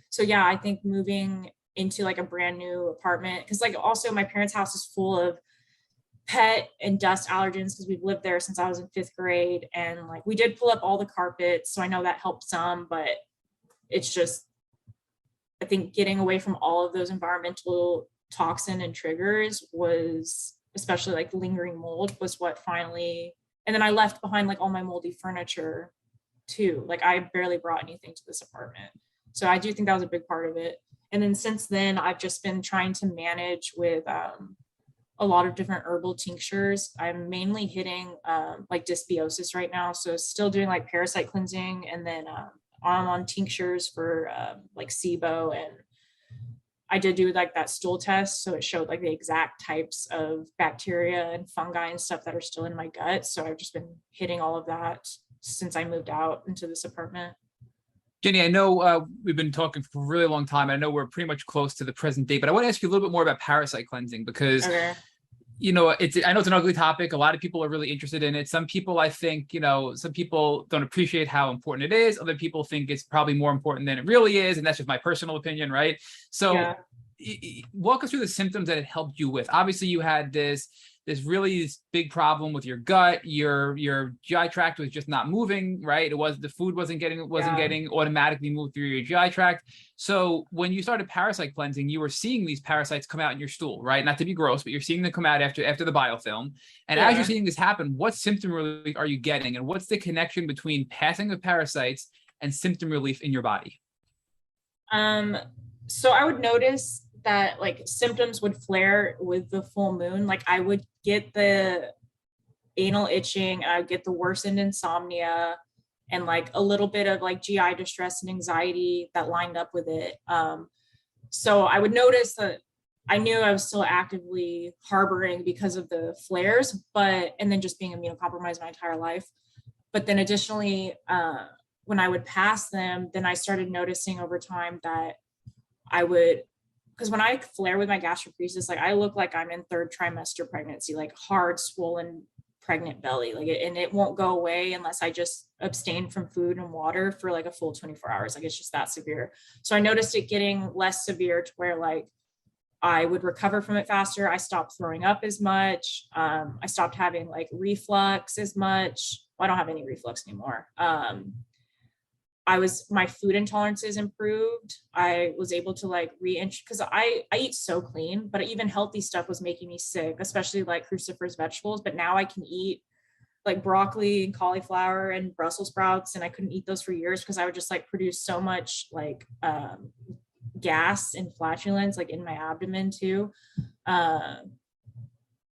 So yeah, I think moving into like a brand new apartment, because like also my parents' house is full of pet and dust allergens because we've lived there since I was in 5th grade. And like we did pull up all the carpets. So I know that helped some, but it's just, I think getting away from all of those environmental toxin and triggers was, especially like lingering mold, was what finally, and then I left behind like all my moldy furniture too. Like I barely brought anything to this apartment. So I do think that was a big part of it. And then since then, I've just been trying to manage with a lot of different herbal tinctures. I'm mainly hitting like dysbiosis right now. So still doing like parasite cleansing, and then I'm on tinctures for like SIBO, and I did do like that stool test. So it showed like the exact types of bacteria and fungi and stuff that are still in my gut. So I've just been hitting all of that since I moved out into this apartment. Jenny, I know we've been talking for a really long time. I know we're pretty much close to the present date, but I want to ask you a little bit more about parasite cleansing because, Okay. you know, I know it's an ugly topic. A lot of people are really interested in it. Some people, I think, you know, some people don't appreciate how important it is. Other people think it's probably more important than it really is. And that's just my personal opinion, right? So Yeah. walk us through the symptoms that it helped you with. Obviously, you had this really big problem with your gut. Your GI tract was just not moving, right? It was, the food wasn't getting automatically moved through your GI tract. So when you started parasite cleansing, you were seeing these parasites come out in your stool, right? Not to be gross, but you're seeing them come out after the biofilm. And as you're seeing this happen, what symptom relief are you getting? And what's the connection between passing of parasites and symptom relief in your body? So I would notice that like symptoms would flare with the full moon. Like I would get the anal itching, I would get the worsened insomnia, and like a little bit of like GI distress and anxiety that lined up with it. So I would notice that I knew I was still actively harboring because of the flares, and then just being immunocompromised my entire life. But then additionally, when I would pass them, then I started noticing over time that I would, because when I flare with my gastrocrease, like I look like I'm in 3rd trimester pregnancy, like hard, swollen, pregnant belly, like and it won't go away unless I just abstain from food and water for like a full 24 hours. Like it's just that severe. So I noticed it getting less severe to where like I would recover from it faster. I stopped throwing up as much. I stopped having like reflux as much. Well, I don't have any reflux anymore. My food intolerances improved. I was able to like because I eat so clean, but even healthy stuff was making me sick, especially like cruciferous vegetables. But now I can eat like broccoli and cauliflower and Brussels sprouts, and I couldn't eat those for years because I would just like produce so much like gas and flatulence like in my abdomen too. And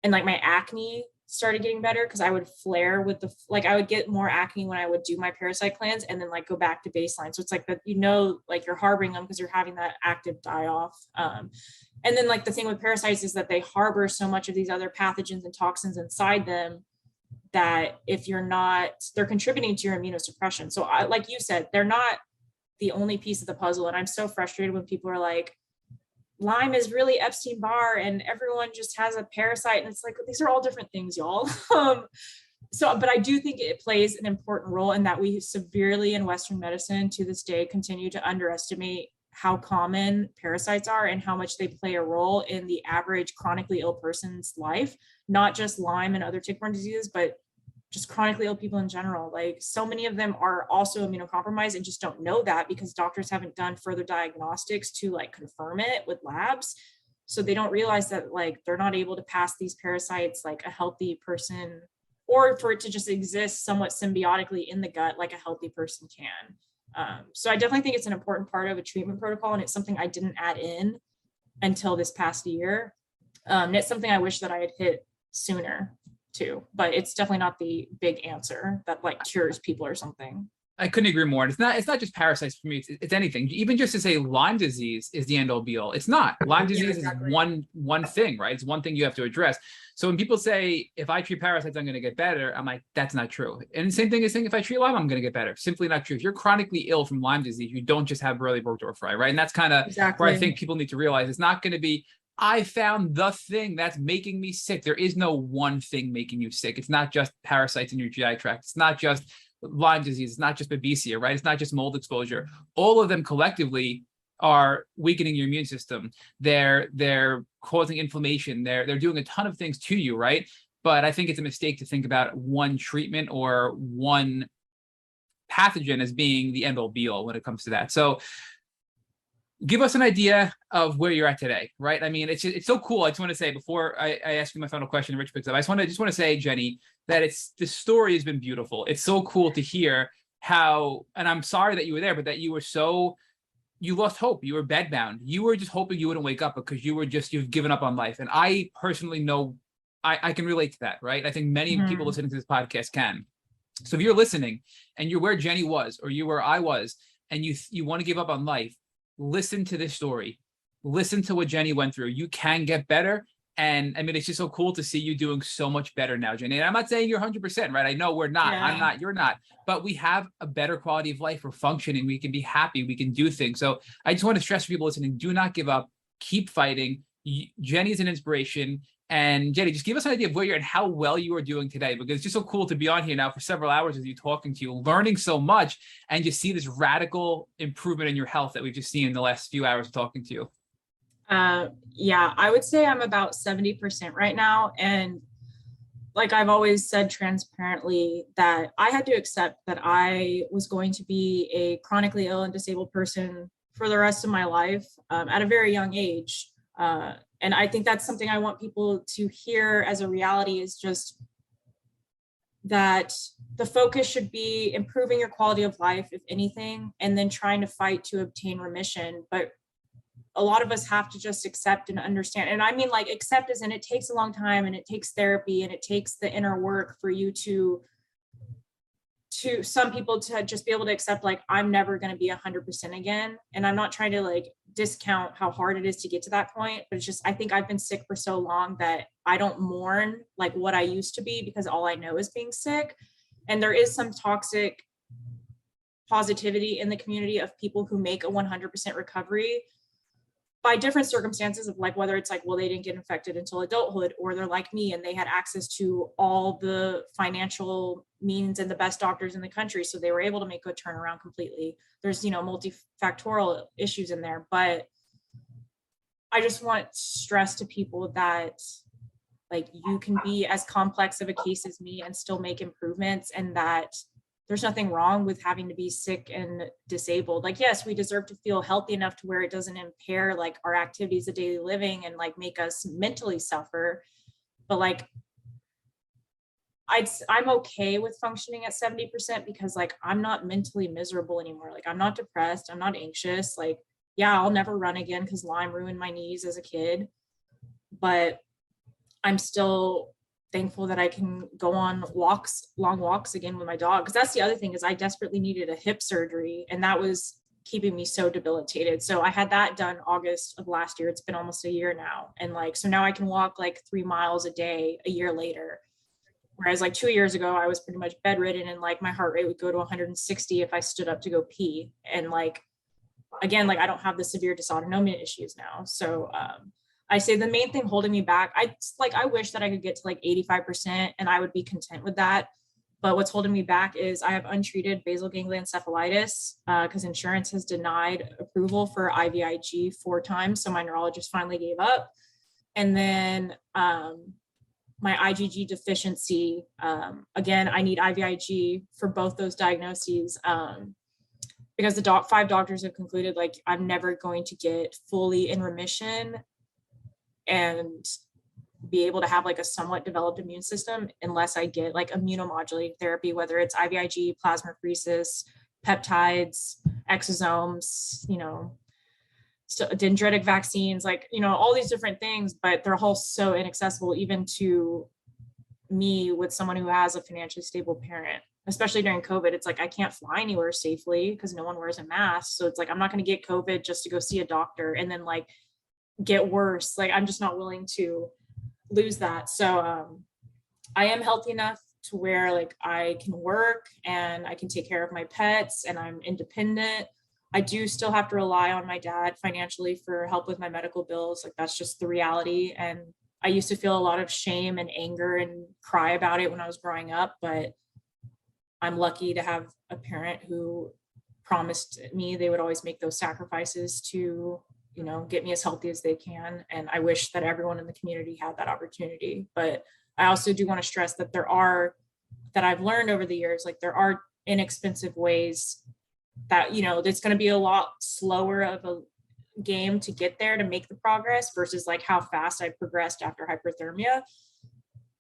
like my acne started getting better because I would flare with I would get more acne when I would do my parasite cleanse and then like go back to baseline. So it's like that, like you're harboring them because you're having that active die off. And then like the thing with parasites is that they harbor so much of these other pathogens and toxins inside them that if you're not, they're contributing to your immunosuppression. So like you said, they're not the only piece of the puzzle. And I'm so frustrated when people are like, Lyme is really Epstein-Barr and everyone just has a parasite. And it's like, these are all different things, y'all. But I do think it plays an important role in that we severely in Western medicine to this day continue to underestimate how common parasites are and how much they play a role in the average chronically ill person's life, not just Lyme and other tick-borne diseases, but just chronically ill people in general. Like so many of them are also immunocompromised and just don't know that because doctors haven't done further diagnostics to like confirm it with labs. So they don't realize that like they're not able to pass these parasites like a healthy person, or for it to just exist somewhat symbiotically in the gut like a healthy person can. So I definitely think it's an important part of a treatment protocol, and it's something I didn't add in until this past year. And it's something I wish that I had hit sooner too, but it's definitely not the big answer that like cures people or something. I couldn't agree more. And it's not just parasites for me. It's anything. Even just to say Lyme disease is the end all be all. It's not. Lyme disease is one thing, right? It's one thing you have to address. So when people say, if I treat parasites, I'm going to get better, I'm like, that's not true. And the same thing is saying, if I treat Lyme, I'm going to get better. Simply not true. If you're chronically ill from Lyme disease, you don't just have Burley-Burgdorferi, right? And that's kind of where I think people need to realize it's not going to be, I found the thing that's making me sick. There is no one thing making you sick. It's not just parasites in your GI tract. It's not just Lyme disease. It's not just babesia, right? It's not just mold exposure. All of them collectively are weakening your immune system. They're causing inflammation. They're doing a ton of things to you, right? But I think it's a mistake to think about one treatment or one pathogen as being the end all be all when it comes to that. So give us an idea of where you're at today, right? I mean, it's so cool. I just want to say before I ask you my final question, Rich picks up. I just want to say, Jeni, that the story has been beautiful. It's so cool to hear how, and I'm sorry that you were there, but that you lost hope. You were bedbound. You were just hoping you wouldn't wake up because you've given up on life. And I personally know I can relate to that, right? I think many people listening to this podcast can. So if you're listening and you're where Jeni was, or you where I was, and you want to give up on life, listen to this story. Listen to what Jeni went through. You can get better. And I mean, it's just so cool to see you doing so much better now, Jeni. And I'm not saying you're 100%, right? I know we're not. Yeah. I'm not. You're not. But we have a better quality of life. We're functioning. We can be happy. We can do things. So I just want to stress for people listening, do not give up. Keep fighting. Jeni's an inspiration. And Jeni, just give us an idea of where you're and how well you are doing today, because it's just so cool to be on here now for several hours with you, talking to you, learning so much, and just see this radical improvement in your health that we've just seen in the last few hours of talking to you. Yeah, I would say I'm about 70% right now. And like I've always said transparently, that I had to accept that I was going to be a chronically ill and disabled person for the rest of my life at a very young age. And I think that's something I want people to hear as a reality, is just that the focus should be improving your quality of life, if anything, and then trying to fight to obtain remission. But a lot of us have to just accept and understand. And I mean, like, accept as in it takes a long time, and it takes therapy, and it takes the inner work for you to some people to just be able to accept, like, I'm never going to be 100% again. And I'm not trying to like discount how hard it is to get to that point, but it's just, I think I've been sick for so long that I don't mourn like what I used to be, because all I know is being sick. And there is some toxic positivity in the community of people who make a 100% recovery by different circumstances, of like, whether it's like, well, they didn't get infected until adulthood, or they're like me and they had access to all the financial means and the best doctors in the country, so they were able to make a turnaround completely. There's, multifactorial issues in there, but I just want stress to people that like, you can be as complex of a case as me and still make improvements, and that there's nothing wrong with having to be sick and disabled. Like, yes, we deserve to feel healthy enough to where it doesn't impair like our activities of daily living and like make us mentally suffer. But like, I'm okay with functioning at 70% because like, I'm not mentally miserable anymore. Like, I'm not depressed. I'm not anxious. Like, yeah, I'll never run again because Lyme ruined my knees as a kid, but I'm still thankful that I can go on long walks again with my dog. Because that's the other thing, is I desperately needed a hip surgery, and that was keeping me so debilitated. So I had that done August of last year. It's been almost a year now. And like, so now I can walk like 3 miles a day a year later. Whereas like 2 years ago, I was pretty much bedridden, and like my heart rate would go to 160 if I stood up to go pee. And like, again, like I don't have the severe dysautonomia issues now. So, I say the main thing holding me back, I wish that I could get to like 85% and I would be content with that. But what's holding me back is I have untreated basal ganglia encephalitis because insurance has denied approval for IVIG 4 times. So my neurologist finally gave up. And then my IgG deficiency. Again, I need IVIG for both those diagnoses. Because the 5 doctors have concluded like I'm never going to get fully in remission and be able to have like a somewhat developed immune system unless I get like immunomodulating therapy, whether it's IVIG, plasmapheresis, peptides, exosomes, dendritic vaccines, like, all these different things, but they're all so inaccessible even to me with someone who has a financially stable parent. Especially during COVID, it's like I can't fly anywhere safely because no one wears a mask. So it's like I'm not going to get COVID just to go see a doctor and then like get worse. Like I'm just not willing to lose that. So I am healthy enough to where like I can work and I can take care of my pets and I'm independent. I do still have to rely on my dad financially for help with my medical bills. Like that's just the reality. And I used to feel a lot of shame and anger and cry about it when I was growing up, but I'm lucky to have a parent who promised me they would always make those sacrifices to, get me as healthy as they can. And I wish that everyone in the community had that opportunity. But I also do want to stress that that I've learned over the years, like there are inexpensive ways that, it's going to be a lot slower of a game to get there to make the progress versus like how fast I progressed after hyperthermia.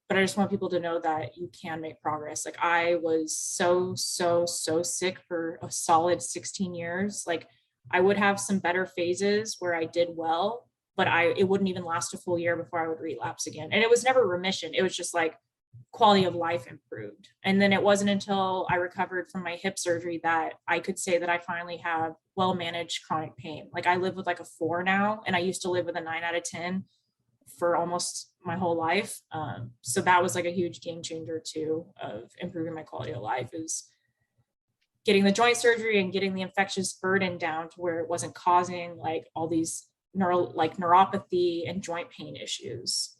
But I just want people to know that you can make progress. Like I was so sick for a solid 16 years. Like I would have some better phases where I did well, but it wouldn't even last a full year before I would relapse again. And it was never remission. It was just like quality of life improved. And then it wasn't until I recovered from my hip surgery that I could say that I finally have well-managed chronic pain. Like I live with like a 4 now, and I used to live with a 9 out of 10 for almost my whole life. So that was like a huge game changer too, of improving my quality of life, is getting the joint surgery and getting the infectious burden down to where it wasn't causing like all these neuropathy and joint pain issues.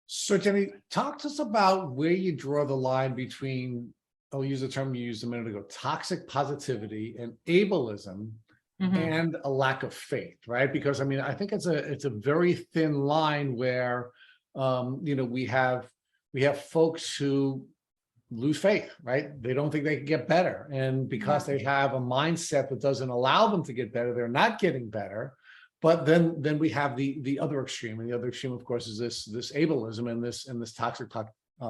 So Jeni, talk to us about where you draw the line between, I'll use the term you used a minute ago, toxic positivity and ableism, and a lack of faith, right? Because I mean, I think it's a very thin line where we have folks who lose faith, right? They don't think they can get better, and because they have a mindset that doesn't allow them to get better, they're not getting better. But then we have the other extreme, and the other extreme, of course, is this ableism and this toxic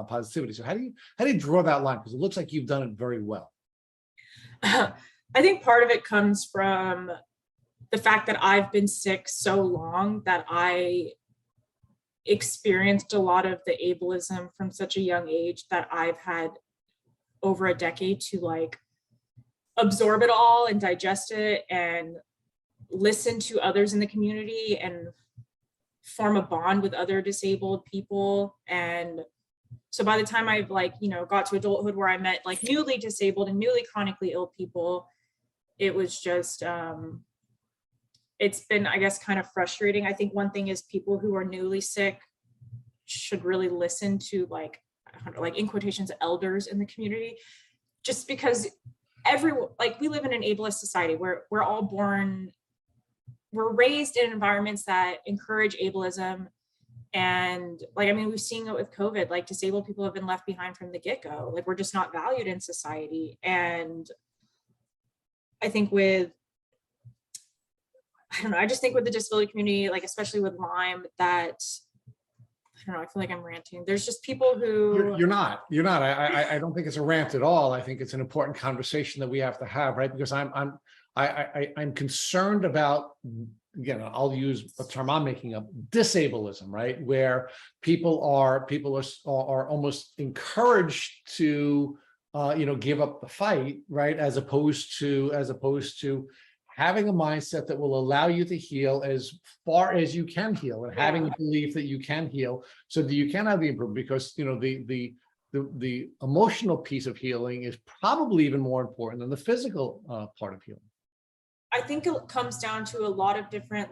positivity. So how do you draw that line? Because it looks like you've done it very well. I think part of it comes from the fact that I've been sick so long that I experienced a lot of the ableism from such a young age that I've had over a decade to like absorb it all and digest it and listen to others in the community and form a bond with other disabled people. And so by the time I've got to adulthood where I met like newly disabled and newly chronically ill people, it was just, it's been, I guess, kind of frustrating. I think one thing is people who are newly sick should really listen to like in quotations, elders in the community, just because we live in an ableist society where we're all born, we're raised in environments that encourage ableism. And we've seen it with COVID, like disabled people have been left behind from the get-go. Like we're just not valued in society. And I think I just think with the disability community, like especially with Lyme, that I feel like I'm ranting. There's just people who You're not. I don't think it's a rant at all. I think it's an important conversation that we have to have, right? Because I'm concerned about, again, I'll use a term I'm making up, disableism, right? Where people are almost encouraged to give up the fight, right? As opposed to having a mindset that will allow you to heal as far as you can heal, and having a belief that you can heal so that you can have the improvement. Because the emotional piece of healing is probably even more important than the physical part of healing. I think it comes down to a lot of different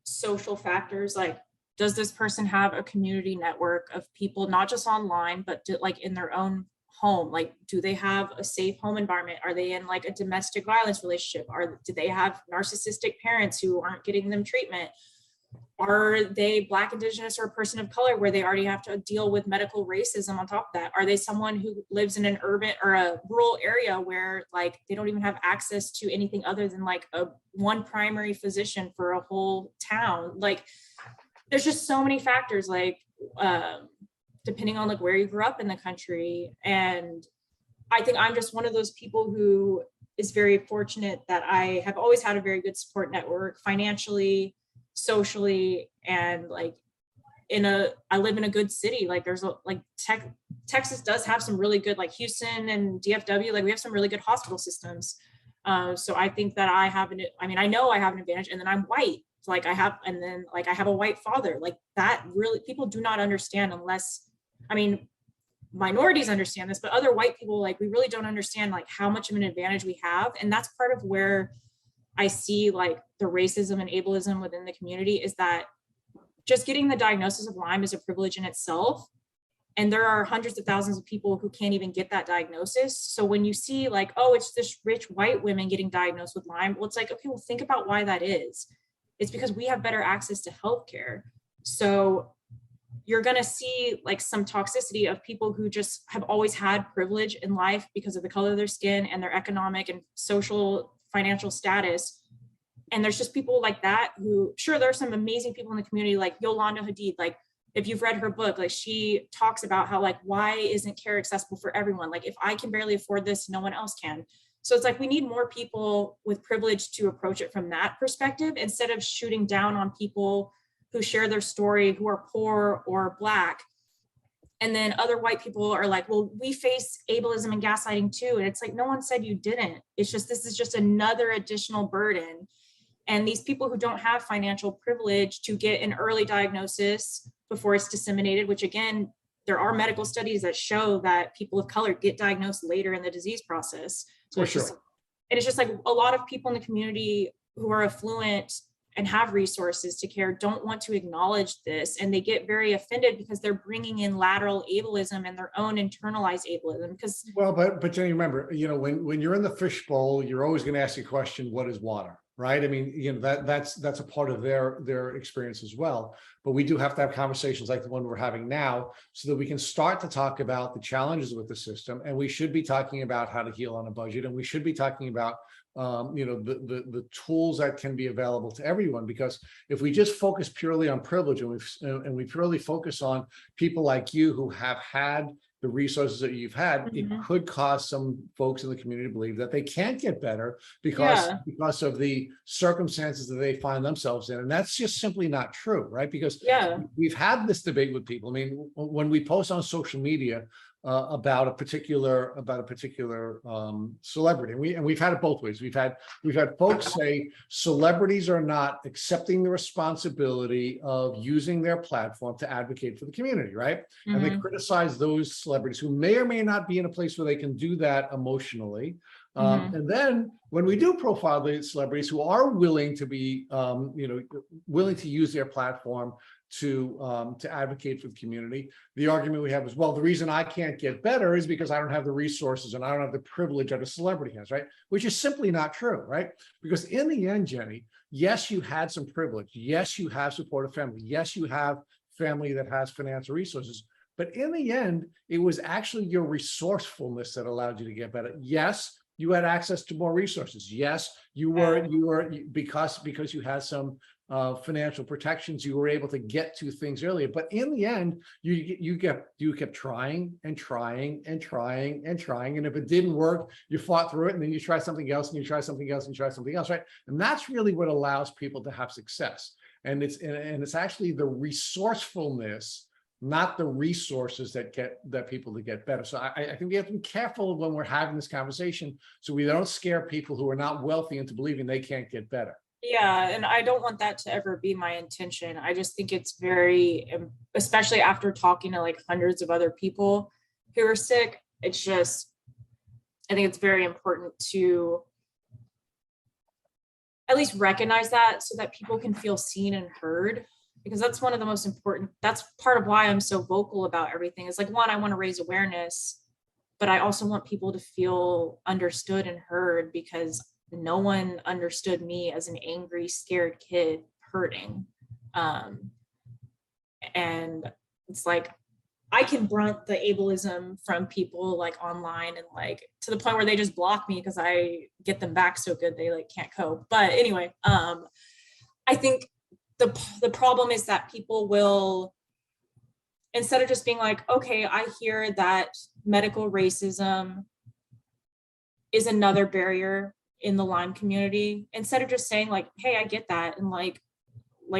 social factors. Like, does this person have a community network of people, not just online, but in their own home? Like, do they have a safe home environment? Are they in a domestic violence relationship? Do they have narcissistic parents who aren't getting them treatment? Are they Black, Indigenous, or a person of color where they already have to deal with medical racism on top of that? Are they someone who lives in an urban or a rural area where like they don't even have access to anything other than like one primary physician for a whole town? Like there's just so many factors, like depending on like where you grew up in the country. And I think I'm just one of those people who is very fortunate that I have always had a very good support network financially, socially, and like I live in a good city. Like there's Texas does have some really good, like Houston and DFW, like we have some really good hospital systems. So I think that I know I have an advantage, and then I'm white. Like I have a white father. Like that really people do not understand unless, minorities understand this, but other white people, like we really don't understand like how much of an advantage we have. And that's part of where I see like the racism and ableism within the community, is that just getting the diagnosis of Lyme is a privilege in itself. And there are hundreds of thousands of people who can't even get that diagnosis. So when you see like, oh, it's this rich white women getting diagnosed with Lyme, well, it's like, okay, well, think about why that is. It's because we have better access to healthcare. So you're going to see like some toxicity of people who just have always had privilege in life because of the color of their skin and their economic and social financial status. And there's just people like that who, sure, there are some amazing people in the community, like Yolanda Hadid. Like if you've read her book, like she talks about how like, why isn't care accessible for everyone? Like if I can barely afford this, no one else can. So it's like we need more people with privilege to approach it from that perspective, instead of shooting down on people who share their story, who are poor or Black. And then other white people are like, well, we face ableism and gaslighting too. And it's like, no one said you didn't. It's just, this is just another additional burden. And these people who don't have financial privilege to get an early diagnosis before it's disseminated, which again, there are medical studies that show that people of color get diagnosed later in the disease process. So it's just like a lot of people in the community who are affluent and have resources to care don't want to acknowledge this, and they get very offended because they're bringing in lateral ableism and their own internalized ableism. Because but Jenny, remember, when you're in the fishbowl, you're always going to ask the question, what is water, right? I mean, that's a part of their experience as well. But we do have to have conversations like the one we're having now, so that we can start to talk about the challenges with the system. And we should be talking about how to heal on a budget, and we should be talking about the tools that can be available to everyone. Because if we just focus purely on privilege, and we purely focus on people like you who have had the resources that you've had, it could cause some folks in the community to believe that they can't get better because of the circumstances that they find themselves in. And that's just simply not true, right? Because we've had this debate with people. I mean, when we post on social media about a particular celebrity, and we've had it both ways. We've had folks say celebrities are not accepting the responsibility of using their platform to advocate for the community, right? And they criticize those celebrities who may or may not be in a place where they can do that emotionally. And then when we do profile the celebrities who are willing to be, willing to use their platform to advocate for the community, the argument we have is, well, the reason I can't get better is because I don't have the resources and I don't have the privilege that a celebrity has, right? Which is simply not true, right? Because in the end, Jenny, yes, you had some privilege. Yes, you have supportive family. Yes, you have family that has financial resources. But in the end, it was actually your resourcefulness that allowed you to get better. Yes, you had access to more resources. Yes, you were because you had some financial protections, you were able to get to things earlier. But in the end, you kept trying and trying and trying and trying. And if it didn't work, you fought through it, and then you try something else, and you try something else, and you try something else, right? And that's really what allows people to have success. And it's actually the resourcefulness, not the resources that people to get better. So I think we have to be careful when we're having this conversation, so we don't scare people who are not wealthy into believing they can't get better. Yeah, and I don't want that to ever be my intention. I just think it's very, especially after talking to like hundreds of other people who are sick, it's just, I think it's very important to at least recognize that, so that people can feel seen and heard, because that's one of the most important, that's part of why I'm so vocal about everything. It's like, one, I want to raise awareness, but I also want people to feel understood and heard, because no one understood me as an angry, scared kid hurting. And it's like, I can brunt the ableism from people like online and like to the point where they just block me because I get them back so good they like can't cope. But anyway, I think the problem is that people will, instead of just being like, okay, I hear that medical racism is another barrier in the Lyme community, instead of just saying like, hey, I get that, and like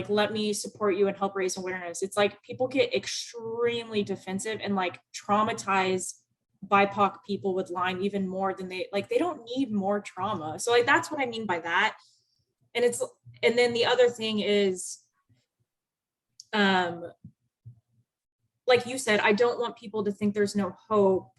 let me support you and help raise awareness. It's like people get extremely defensive and like traumatize BIPOC people with Lyme even more than they don't need more trauma. So like that's what I mean by that. And then the other thing is, like you said, I don't want people to think there's no hope.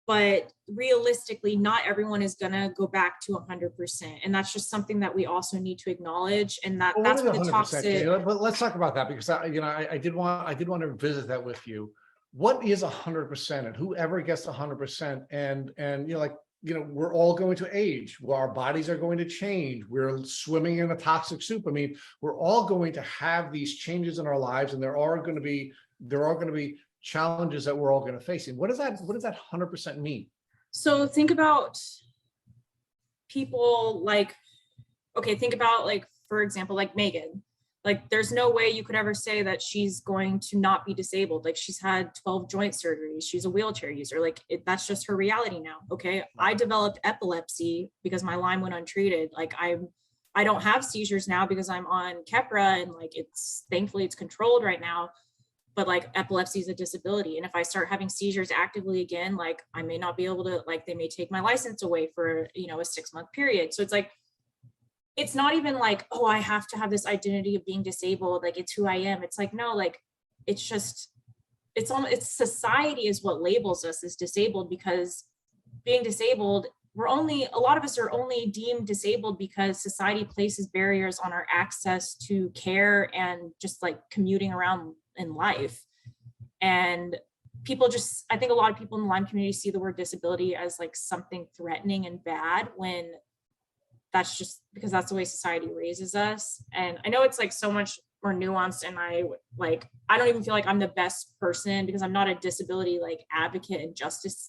But realistically, not everyone is gonna go back to 100%, and that's just something that we also need to acknowledge. And that's what the toxic. But let's talk about that, because I did want to visit that with you. What is 100%, and whoever gets 100%, and we're all going to age. Well, our bodies are going to change. We're swimming in a toxic soup. I mean, we're all going to have these changes in our lives, and there are going to be challenges that we're all going to face. And what does that 100% mean? So think about people like, okay, think about like, for example, like Megan. Like there's no way you could ever say that she's going to not be disabled. Like she's had 12 joint surgeries. She's a wheelchair user. Like that's just her reality now. Okay. I developed epilepsy because my Lyme went untreated. Like I don't have seizures now because I'm on Keppra, and like thankfully it's controlled right now. But like epilepsy is a disability. And if I start having seizures actively again, like I may not be able to, like they may take my license away for, a 6-month period. So it's like, it's not even like, oh, I have to have this identity of being disabled. Like it's who I am. It's like, no, like, it's just, it's society is what labels us as disabled, because being disabled, a lot of us are only deemed disabled because society places barriers on our access to care and just like commuting around in life. And I think a lot of people in the Lyme community see the word disability as like something threatening and bad, when that's just because that's the way society raises us. And I know it's like so much more nuanced, and I don't even feel like I'm the best person, because I'm not a disability like advocate and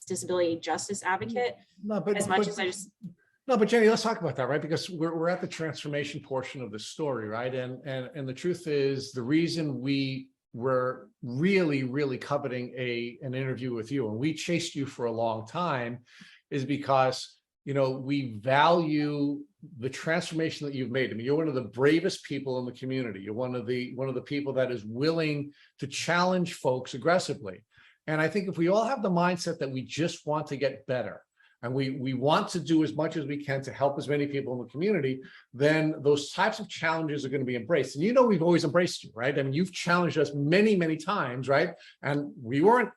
disability justice advocate. No, but Jeni, let's talk about that, right? Because we're at the transformation portion of the story, right? And the truth is, the reason we were really, really coveting an interview with you, and we chased you for a long time, is because we value the transformation that you've made. I mean, you're one of the bravest people in the community. You're one of the people that is willing to challenge folks aggressively. And I think if we all have the mindset that we just want to get better, and we want to do as much as we can to help as many people in the community, then those types of challenges are going to be embraced. And we've always embraced you, right? I mean, you've challenged us many, many times, right? And we weren't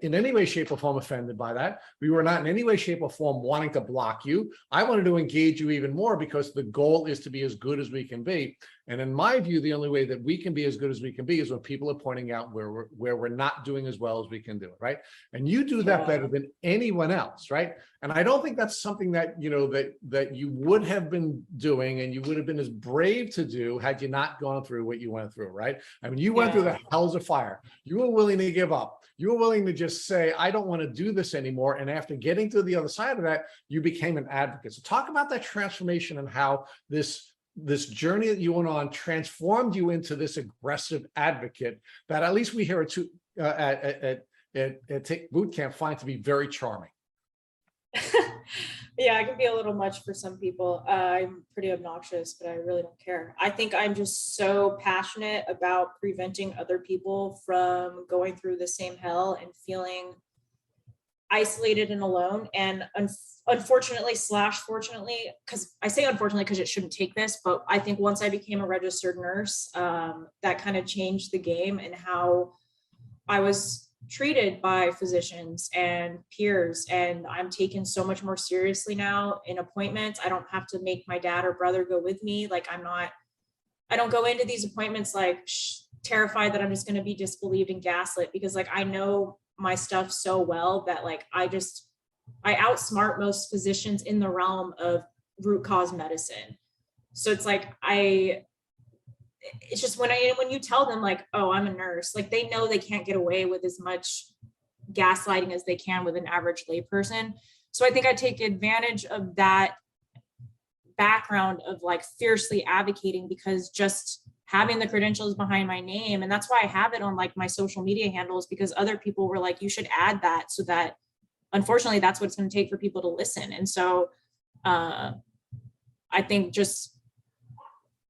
in any way, shape, or form offended by that. We were not in any way, shape, or form wanting to block you. I wanted to engage you even more, because the goal is to be as good as we can be. And in my view, the only way that we can be as good as we can be is when people are pointing out where we're not doing as well as we can do it, right? And you do that better than anyone else, right? And I don't think that's something that that you would have been doing, and you would have been as brave to do had you not gone through what you went through, right? I mean, you went through the hells of fire. You were willing to give up. You were willing to just say, I don't want to do this anymore. And after getting to the other side of that, you became an advocate. So talk about that transformation and how this journey that you went on transformed you into this aggressive advocate that at least we here at Boot Camp find to be very charming. Yeah, it can be a little much for some people. I'm pretty obnoxious, but I really don't care. I think I'm just so passionate about preventing other people from going through the same hell and feeling isolated and alone. And unfortunately / fortunately, because I say unfortunately because it shouldn't take this, but I think once I became a registered nurse, that kind of changed the game and how I was treated by physicians and peers. And I'm taken so much more seriously now in appointments. I don't have to make my dad or brother go with me. Like I don't go into these appointments like terrified that I'm just going to be disbelieved and gaslit, because like I know my stuff so well that like I outsmart most physicians in the realm of root cause medicine. So it's like, it's just when you tell them like, oh, I'm a nurse, like they know they can't get away with as much gaslighting as they can with an average layperson. So I think I take advantage of that background of like fiercely advocating, because just having the credentials behind my name, and that's why I have it on like my social media handles, because other people were like, you should add that, so that unfortunately that's what it's going to take for people to listen. And so I think just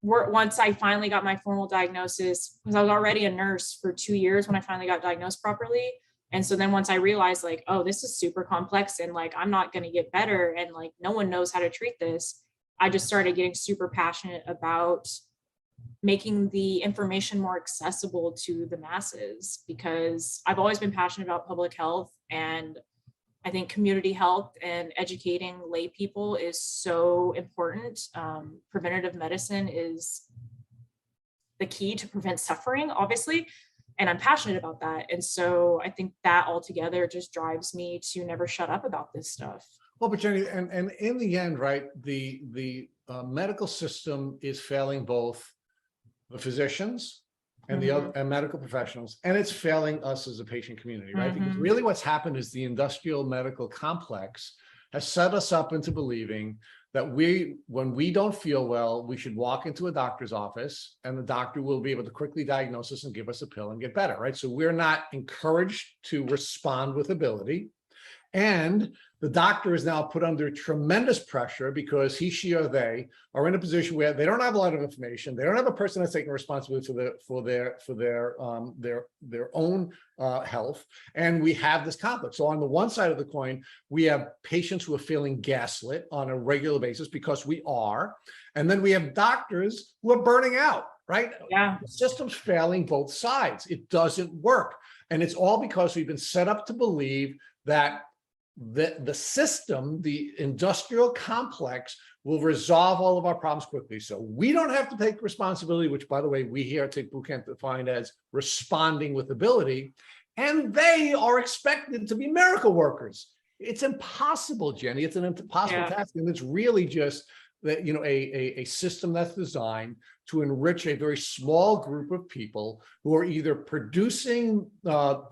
once I finally got my formal diagnosis, because I was already a nurse for 2 years when I finally got diagnosed properly. And so then once I realized like, oh, this is super complex and like, I'm not going to get better and like, no one knows how to treat this, I just started getting super passionate about making the information more accessible to the masses, because I've always been passionate about public health. And I think community health and educating lay people is so important. Preventative medicine is the key to prevent suffering, obviously. And I'm passionate about that. And so I think that altogether just drives me to never shut up about this stuff. Well, but Jeni, and in the end, right, the medical system is failing both the physicians and the other and medical professionals, and it's failing us as a patient community, right? Because really what's happened is the industrial medical complex has set us up into believing that when we don't feel well, we should walk into a doctor's office and the doctor will be able to quickly diagnose us and give us a pill and get better, right? So we're not encouraged to respond with ability. And the doctor is now put under tremendous pressure because he, she, or they are in a position where they don't have a lot of information. They don't have a person that's taking responsibility for their own health. And we have this conflict. So on the one side of the coin, we have patients who are feeling gaslit on a regular basis, because we are. And then we have doctors who are burning out, right? Yeah. The system's failing both sides. It doesn't work. And it's all because we've been set up to believe that the system, the industrial complex, will resolve all of our problems quickly. So we don't have to take responsibility, which, by the way, we here at Take Bootcamp define as responding with ability, and they are expected to be miracle workers. It's impossible, Jeni. It's an impossible task, and it's really just that, a system that's designed to enrich a very small group of people who are either producing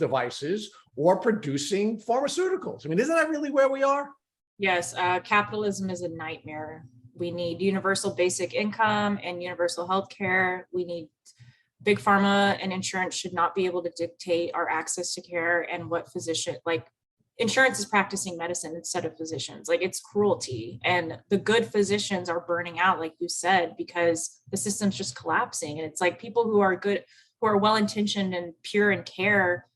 devices or producing pharmaceuticals. I mean, isn't that really where we are? Yes, capitalism is a nightmare. We need universal basic income and universal health care. We need big pharma, and insurance should not be able to dictate our access to care and what physician, like insurance is practicing medicine instead of physicians. Like, it's cruelty. And the good physicians are burning out, like you said, because the system's just collapsing. And it's like people who are good, who are well-intentioned and pure in care,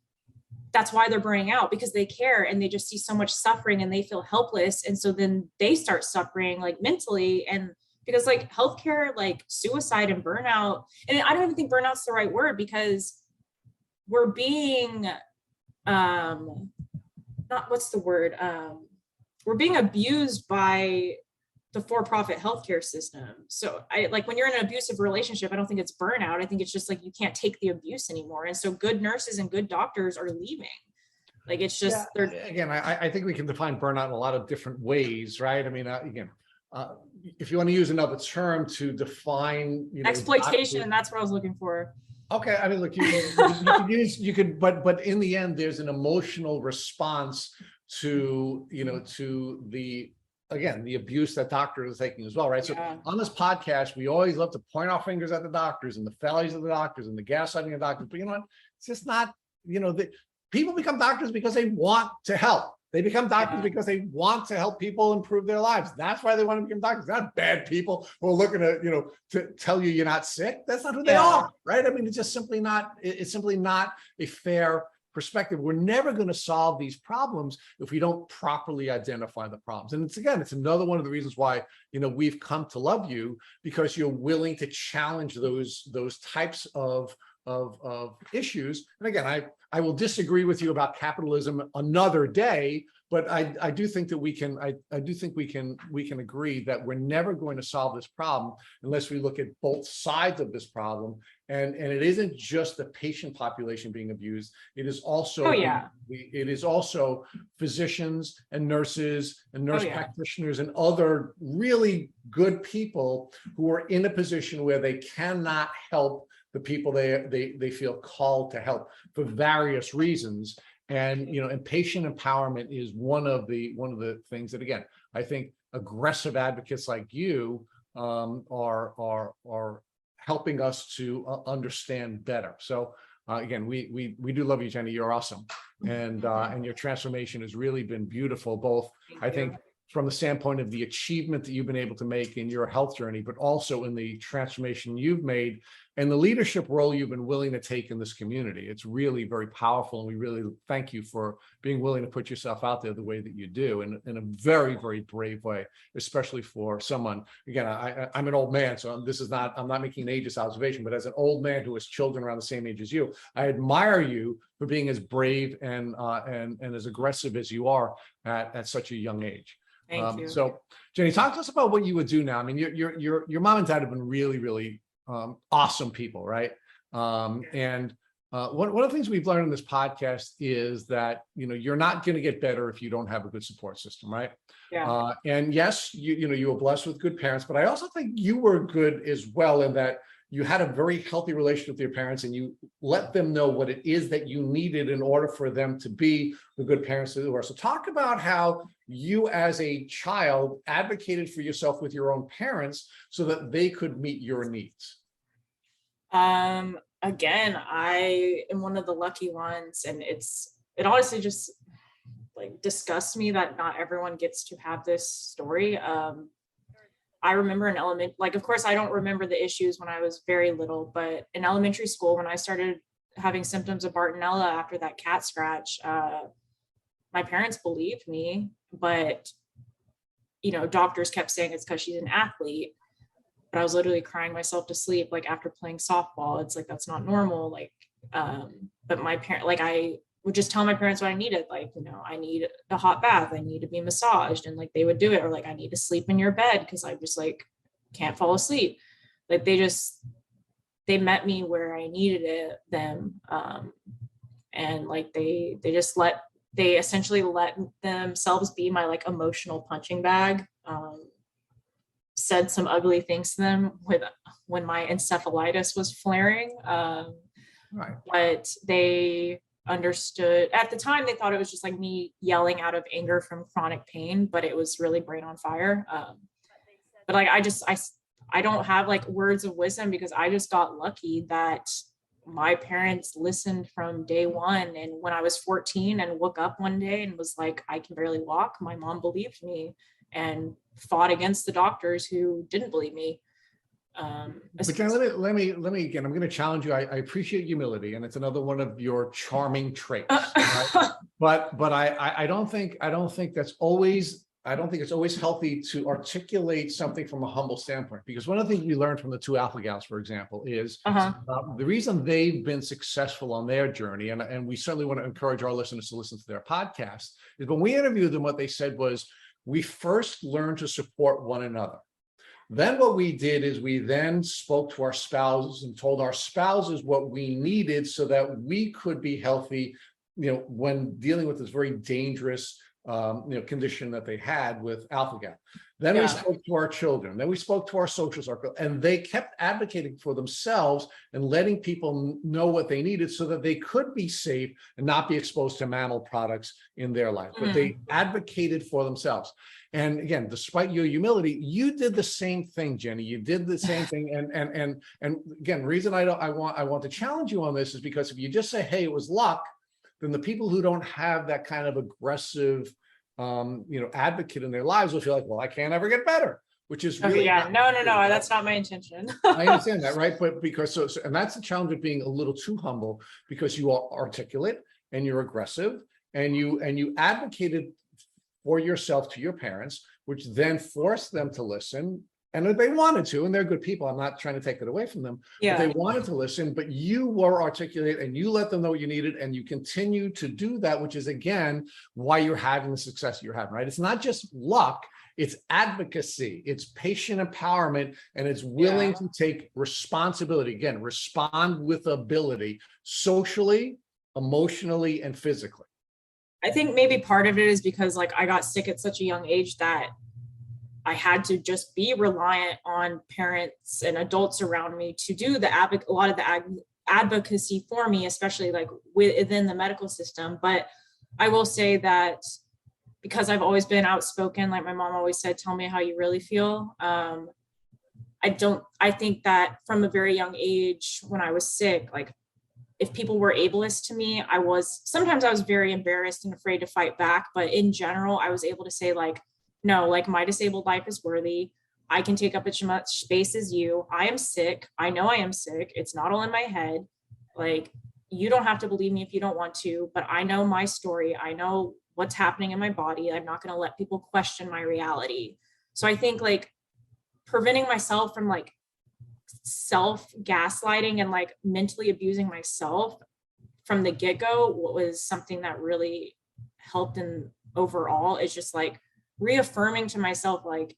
that's why they're burning out, because they care and they just see so much suffering and they feel helpless. And so then they start suffering like mentally. And because like healthcare, like suicide and burnout, and I don't even think burnout's the right word, because we're being, we're being abused by the for-profit healthcare system. So I like, when you're in an abusive relationship, I don't think it's burnout. I think it's just like you can't take the abuse anymore. And so good nurses and good doctors are leaving. Like, it's just again, I think we can define burnout in a lot of different ways, right? I mean, if you want to use another term to define, exploitation, that's what I was looking for. Okay, I mean, look, you could, but in the end, there's an emotional response to the abuse that doctors are taking as well, right? So on this podcast, we always love to point our fingers at the doctors and the failures of the doctors and the gaslighting of doctors. But you know what? It's just not, people become doctors because they want to help. They become doctors because they want to help people improve their lives. That's why they want to become doctors. They're not bad people who are looking to tell you you're not sick. That's not who they are, right? I mean, it's just simply not, it's simply not a fair perspective. We're never going to solve these problems if we don't properly identify the problems. And it's another one of the reasons why, we've come to love you, because you're willing to challenge those types of of issues. And again, I will disagree with you about capitalism another day, but I do think that we can agree that we're never going to solve this problem unless we look at both sides of this problem. And it isn't just the patient population being abused. It is also it is also physicians and nurses and nurse practitioners and other really good people who are in a position where they cannot help the people they feel called to help for various reasons. And and patient empowerment is one of the things that, again, I think aggressive advocates like you are helping us to understand better. So again, we do love you, Jeni. You're awesome, and your transformation has really been beautiful. Both, I think, from the standpoint of the achievement that you've been able to make in your health journey, but also in the transformation you've made and the leadership role you've been willing to take in this community. It's really very powerful, and we really thank you for being willing to put yourself out there the way that you do, in a very, very brave way, especially for someone. Again, I'm an old man, so I'm not making an ageist observation, but as an old man who has children around the same age as you, I admire you for being as brave and as aggressive as you are at such a young age. Thank you. So, Jeni, talk to us about what you would do now. I mean, your mom and dad have been really, really awesome people, right? And one of the things we've learned in this podcast is that you're not going to get better if you don't have a good support system, right? Yeah. And yes, you were blessed with good parents, but I also think you were good as well in that you had a very healthy relationship with your parents, and you let them know what it is that you needed in order for them to be the good parents that they were. So talk about how you as a child advocated for yourself with your own parents so that they could meet your needs. Again, I am one of the lucky ones, and it honestly just like disgusts me that not everyone gets to have this story. I remember in of course, I don't remember the issues when I was very little, but in elementary school, when I started having symptoms of Bartonella after that cat scratch, my parents believed me, but, doctors kept saying it's because she's an athlete, but I was literally crying myself to sleep, like after playing softball. It's like, that's not normal. But my parent, I would just tell my parents what I needed. I need a hot bath. I need to be massaged. And they would do it. Or I need to sleep in your bed because I just can't fall asleep. They met me where I needed them. And they essentially let themselves be my emotional punching bag. Said some ugly things to them when my encephalitis was flaring. Right. But they understood at the time. They thought it was just me yelling out of anger from chronic pain, but it was really brain on fire. But I don't have words of wisdom because I just got lucky that my parents listened from day one. And when I was 14 and woke up one day and was like, I can barely walk, my mom believed me and fought against the doctors who didn't believe me. But Jen, let me again, I'm going to challenge you. I appreciate humility, and it's another one of your charming traits. Right? But I don't think it's always healthy to articulate something from a humble standpoint, because one of the things we learned from the two alpha gals, for example, is the reason they've been successful on their journey, and we certainly want to encourage our listeners to listen to their podcast, is when we interviewed them, what they said was, we first learned to support one another. Then what we did is we then spoke to our spouses and told our spouses what we needed so that we could be healthy, when dealing with this very dangerous, condition that they had with alpha-gal. Then we spoke to our children. Then we spoke to our social circle, and they kept advocating for themselves and letting people know what they needed so that they could be safe and not be exposed to mammal products in their life. But they advocated for themselves. And again, despite your humility, you did the same thing, Jeni. You did the same thing. And again, the reason I want to challenge you on this is because if you just say, hey, it was luck, then the people who don't have that kind of aggressive, advocate in their lives will feel like, well, I can't ever get better, which is really no, that's not my intention. I understand that, right? But because and that's the challenge of being a little too humble, because you are articulate and you're aggressive and you advocated for yourself to your parents, which then forced them to listen. And if they wanted to, and they're good people, I'm not trying to take it away from them, but they wanted to listen, but you were articulate and you let them know what you needed, and you continue to do that, which is, again, why you're having the success you're having, right? It's not just luck, it's advocacy, it's patient empowerment, and it's willing to take responsibility. Again, respond with ability, socially, emotionally, and physically. I think maybe part of it is because like I got sick at such a young age that I had to just be reliant on parents and adults around me to do a lot of the advocacy for me, especially like within the medical system. But I will say that because I've always been outspoken, like my mom always said, tell me how you really feel. I think that from a very young age, when I was sick, like if people were ableist to me, sometimes I was very embarrassed and afraid to fight back. But in general, I was able to say like, no, like my disabled life is worthy. I can take up as much space as you. I am sick. I know I am sick. It's not all in my head. Like, you don't have to believe me if you don't want to, but I know my story. I know what's happening in my body. I'm not going to let people question my reality. So I think like preventing myself from like self gaslighting and like mentally abusing myself from the get-go was something that really helped. And overall, it's just like reaffirming to myself, like,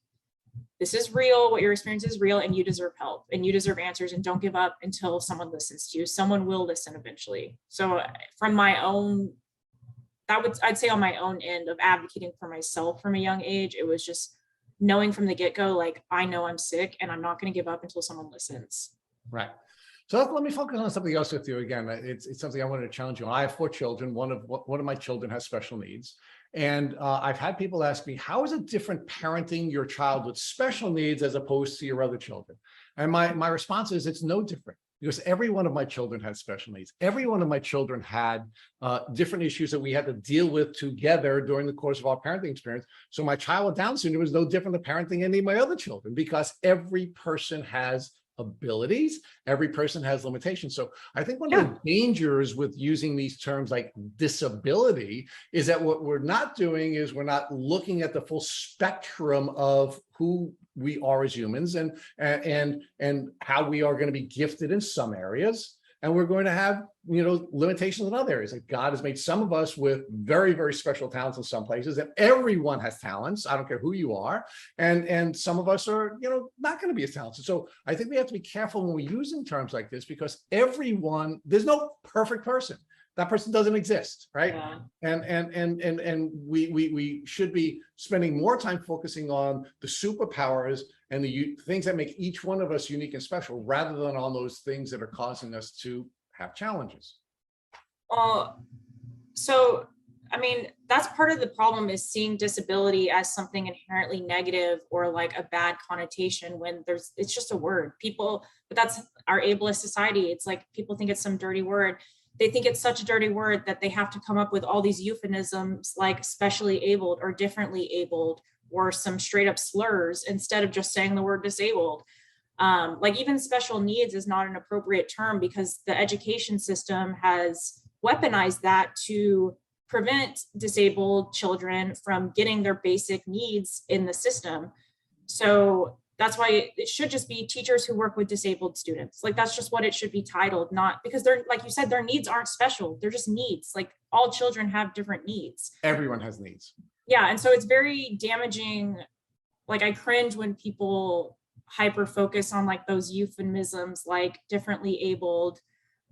this is real, what your experience is real, and you deserve help and you deserve answers, and don't give up until someone listens to you. Someone will listen eventually. So from my own, I'd say on my own end of advocating for myself from a young age, it was just knowing from the get-go, like, I know I'm sick and I'm not going to give up until someone listens. Right. So let me focus on something else with you again. It's something I wanted to challenge you on. I have 4 children. One of my children has special needs. And I've had people ask me, how is it different parenting your child with special needs as opposed to your other children? And my response is, it's no different, because every one of my children had special needs. Every one of my children had different issues that we had to deal with together during the course of our parenting experience. So my child with Down syndrome was no different than parenting any of my other children, because every person has abilities, every person has limitations. So I think one of the dangers with using these terms like disability is that what we're not doing is we're not looking at the full spectrum of who we are as humans, and how we are going to be gifted in some areas, and we're going to have, limitations in other areas. Like, God has made some of us with very, very special talents in some places, and everyone has talents. I don't care who you are. And some of us are, not going to be as talented. So I think we have to be careful when we're using terms like this, because there's no perfect person. That person doesn't exist, right? Yeah. And we should be spending more time focusing on the superpowers and the things that make each one of us unique and special, rather than on those things that are causing us to have challenges. So, I mean, that's part of the problem, is seeing disability as something inherently negative or like a bad connotation, when it's just a word. But that's our ableist society. It's like people think it's some dirty word. They think it's such a dirty word that they have to come up with all these euphemisms like specially abled or differently abled, or some straight up slurs, instead of just saying the word disabled. Like, even special needs is not an appropriate term, because the education system has weaponized that to prevent disabled children from getting their basic needs in the system. So that's why it should just be teachers who work with disabled students. Like, that's just what it should be titled, not because they're, like you said, their needs aren't special. They're just needs. Like, all children have different needs. Everyone has needs. Yeah. And so it's very damaging. Like, I cringe when people hyper focus on like those euphemisms like differently abled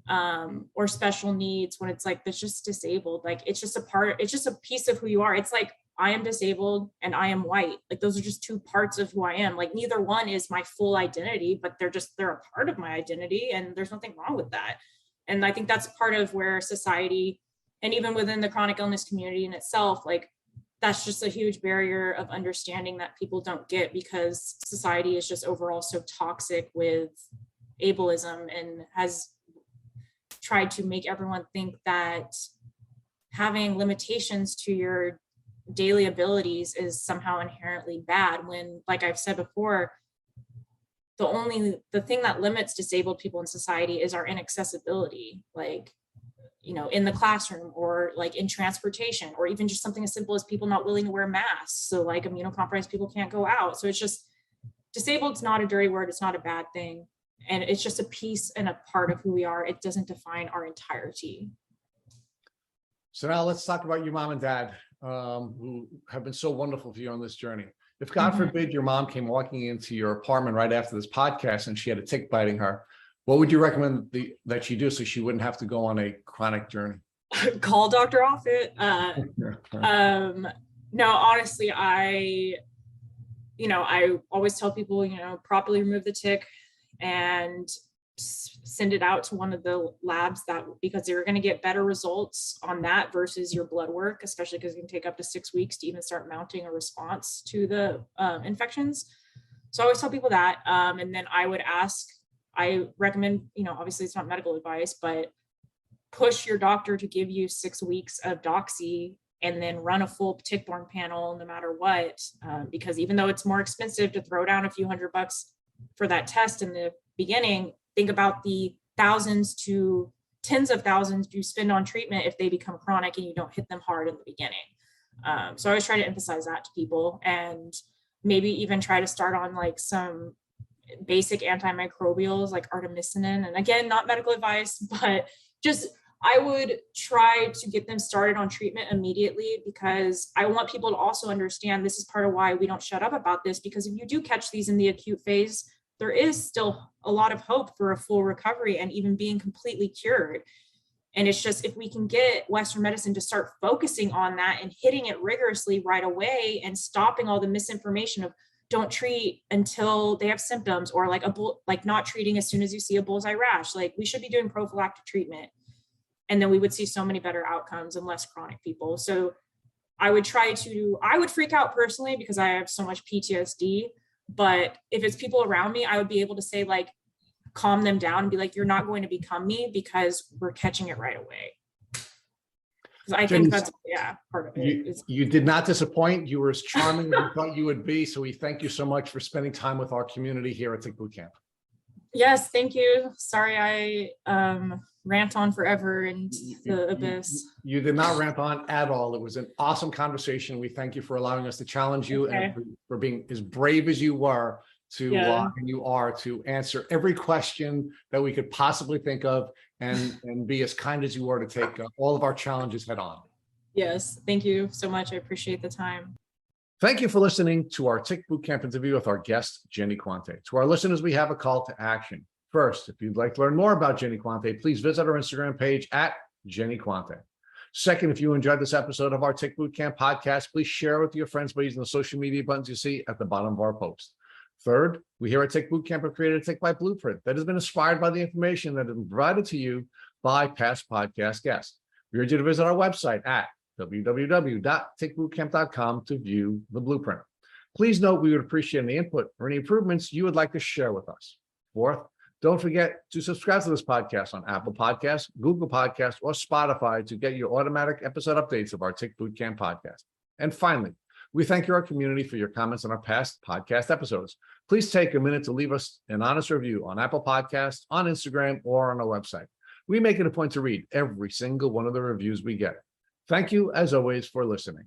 or special needs, when it's like, that's just disabled. Like, it's just a piece of who you are. It's like, I am disabled and I am white. Like, those are just 2 parts of who I am. Like, neither one is my full identity, but they're a part of my identity, and there's nothing wrong with that. And I think that's part of where society, and even within the chronic illness community in itself, like, that's just a huge barrier of understanding that people don't get, because society is just overall so toxic with ableism, and has tried to make everyone think that having limitations to your daily abilities is somehow inherently bad, when, like I've said before, the thing that limits disabled people in society is our inaccessibility, like, in the classroom, or like in transportation, or even just something as simple as people not willing to wear masks. So like, immunocompromised people can't go out. So it's just, Disabled is not a dirty word. It's not a bad thing. And it's just a piece and a part of who we are. It doesn't define our entirety. So now let's talk about your mom and dad, who have been so wonderful for you on this journey. If God forbid your mom came walking into your apartment right after this podcast and she had a tick biting her, what would you recommend that she do so she wouldn't have to go on a chronic journey? Call Dr. Offit. No, honestly, I always tell people, properly remove the tick and send it out to one of the labs because they're going to get better results on that versus your blood work, especially because it can take up to 6 weeks to even start mounting a response to the infections. So I always tell people that. And then I recommend, obviously it's not medical advice, but push your doctor to give you 6 weeks of doxy and then run a full tick-borne panel no matter what. Because even though it's more expensive to throw down a few $100 for that test in the beginning, think about the thousands to tens of thousands you spend on treatment if they become chronic and you don't hit them hard in the beginning. So I always try to emphasize that to people, and maybe even try to start on like some basic antimicrobials like artemisinin. And again, not medical advice, but just I would try to get them started on treatment immediately, because I want people to also understand this is part of why we don't shut up about this, because if you do catch these in the acute phase, there is still a lot of hope for a full recovery and even being completely cured. And it's just, if we can get Western medicine to start focusing on that and hitting it rigorously right away and stopping all the misinformation of don't treat until they have symptoms, or like not treating as soon as you see a bullseye rash. Like, we should be doing prophylactic treatment. And then we would see so many better outcomes and less chronic people. So I would freak out personally because I have so much PTSD. But if it's people around me, I would be able to say, like, calm them down and be like, you're not going to become me because we're catching it right away. I think that's part of it. You did not disappoint. You were as charming as we thought you would be. So we thank you so much for spending time with our community here at Tick Boot Camp. Yes, thank you. Sorry, I rant on forever and the abyss. You did not rant on at all. It was an awesome conversation. We thank you for allowing us to challenge you and for being as brave as you were and you are to answer every question that we could possibly think of, and be as kind as you were to take all of our challenges head on. Yes, thank you so much. I appreciate the time. Thank you for listening to our Tick Boot Camp interview with our guest, Jeni Quante. To our listeners, we have a call to action. First, if you'd like to learn more about Jeni Quante, please visit our Instagram page at Jeni Quante. Second, if you enjoyed this episode of our Tick Boot Camp podcast, please share it with your friends by using the social media buttons you see at the bottom of our post. Third, we here at Tick Boot Camp have created a Tick Bite Blueprint that has been inspired by the information that has been provided to you by past podcast guests. We urge you to visit our website at www.tickbootcamp.com to view the blueprint. Please note we would appreciate any input or any improvements you would like to share with us. Fourth, don't forget to subscribe to this podcast on Apple Podcasts, Google Podcasts, or Spotify to get your automatic episode updates of our Tick Boot Camp podcast. And finally, we thank our community for your comments on our past podcast episodes. Please take a minute to leave us an honest review on Apple Podcasts, on Instagram, or on our website. We make it a point to read every single one of the reviews we get. Thank you, as always, for listening.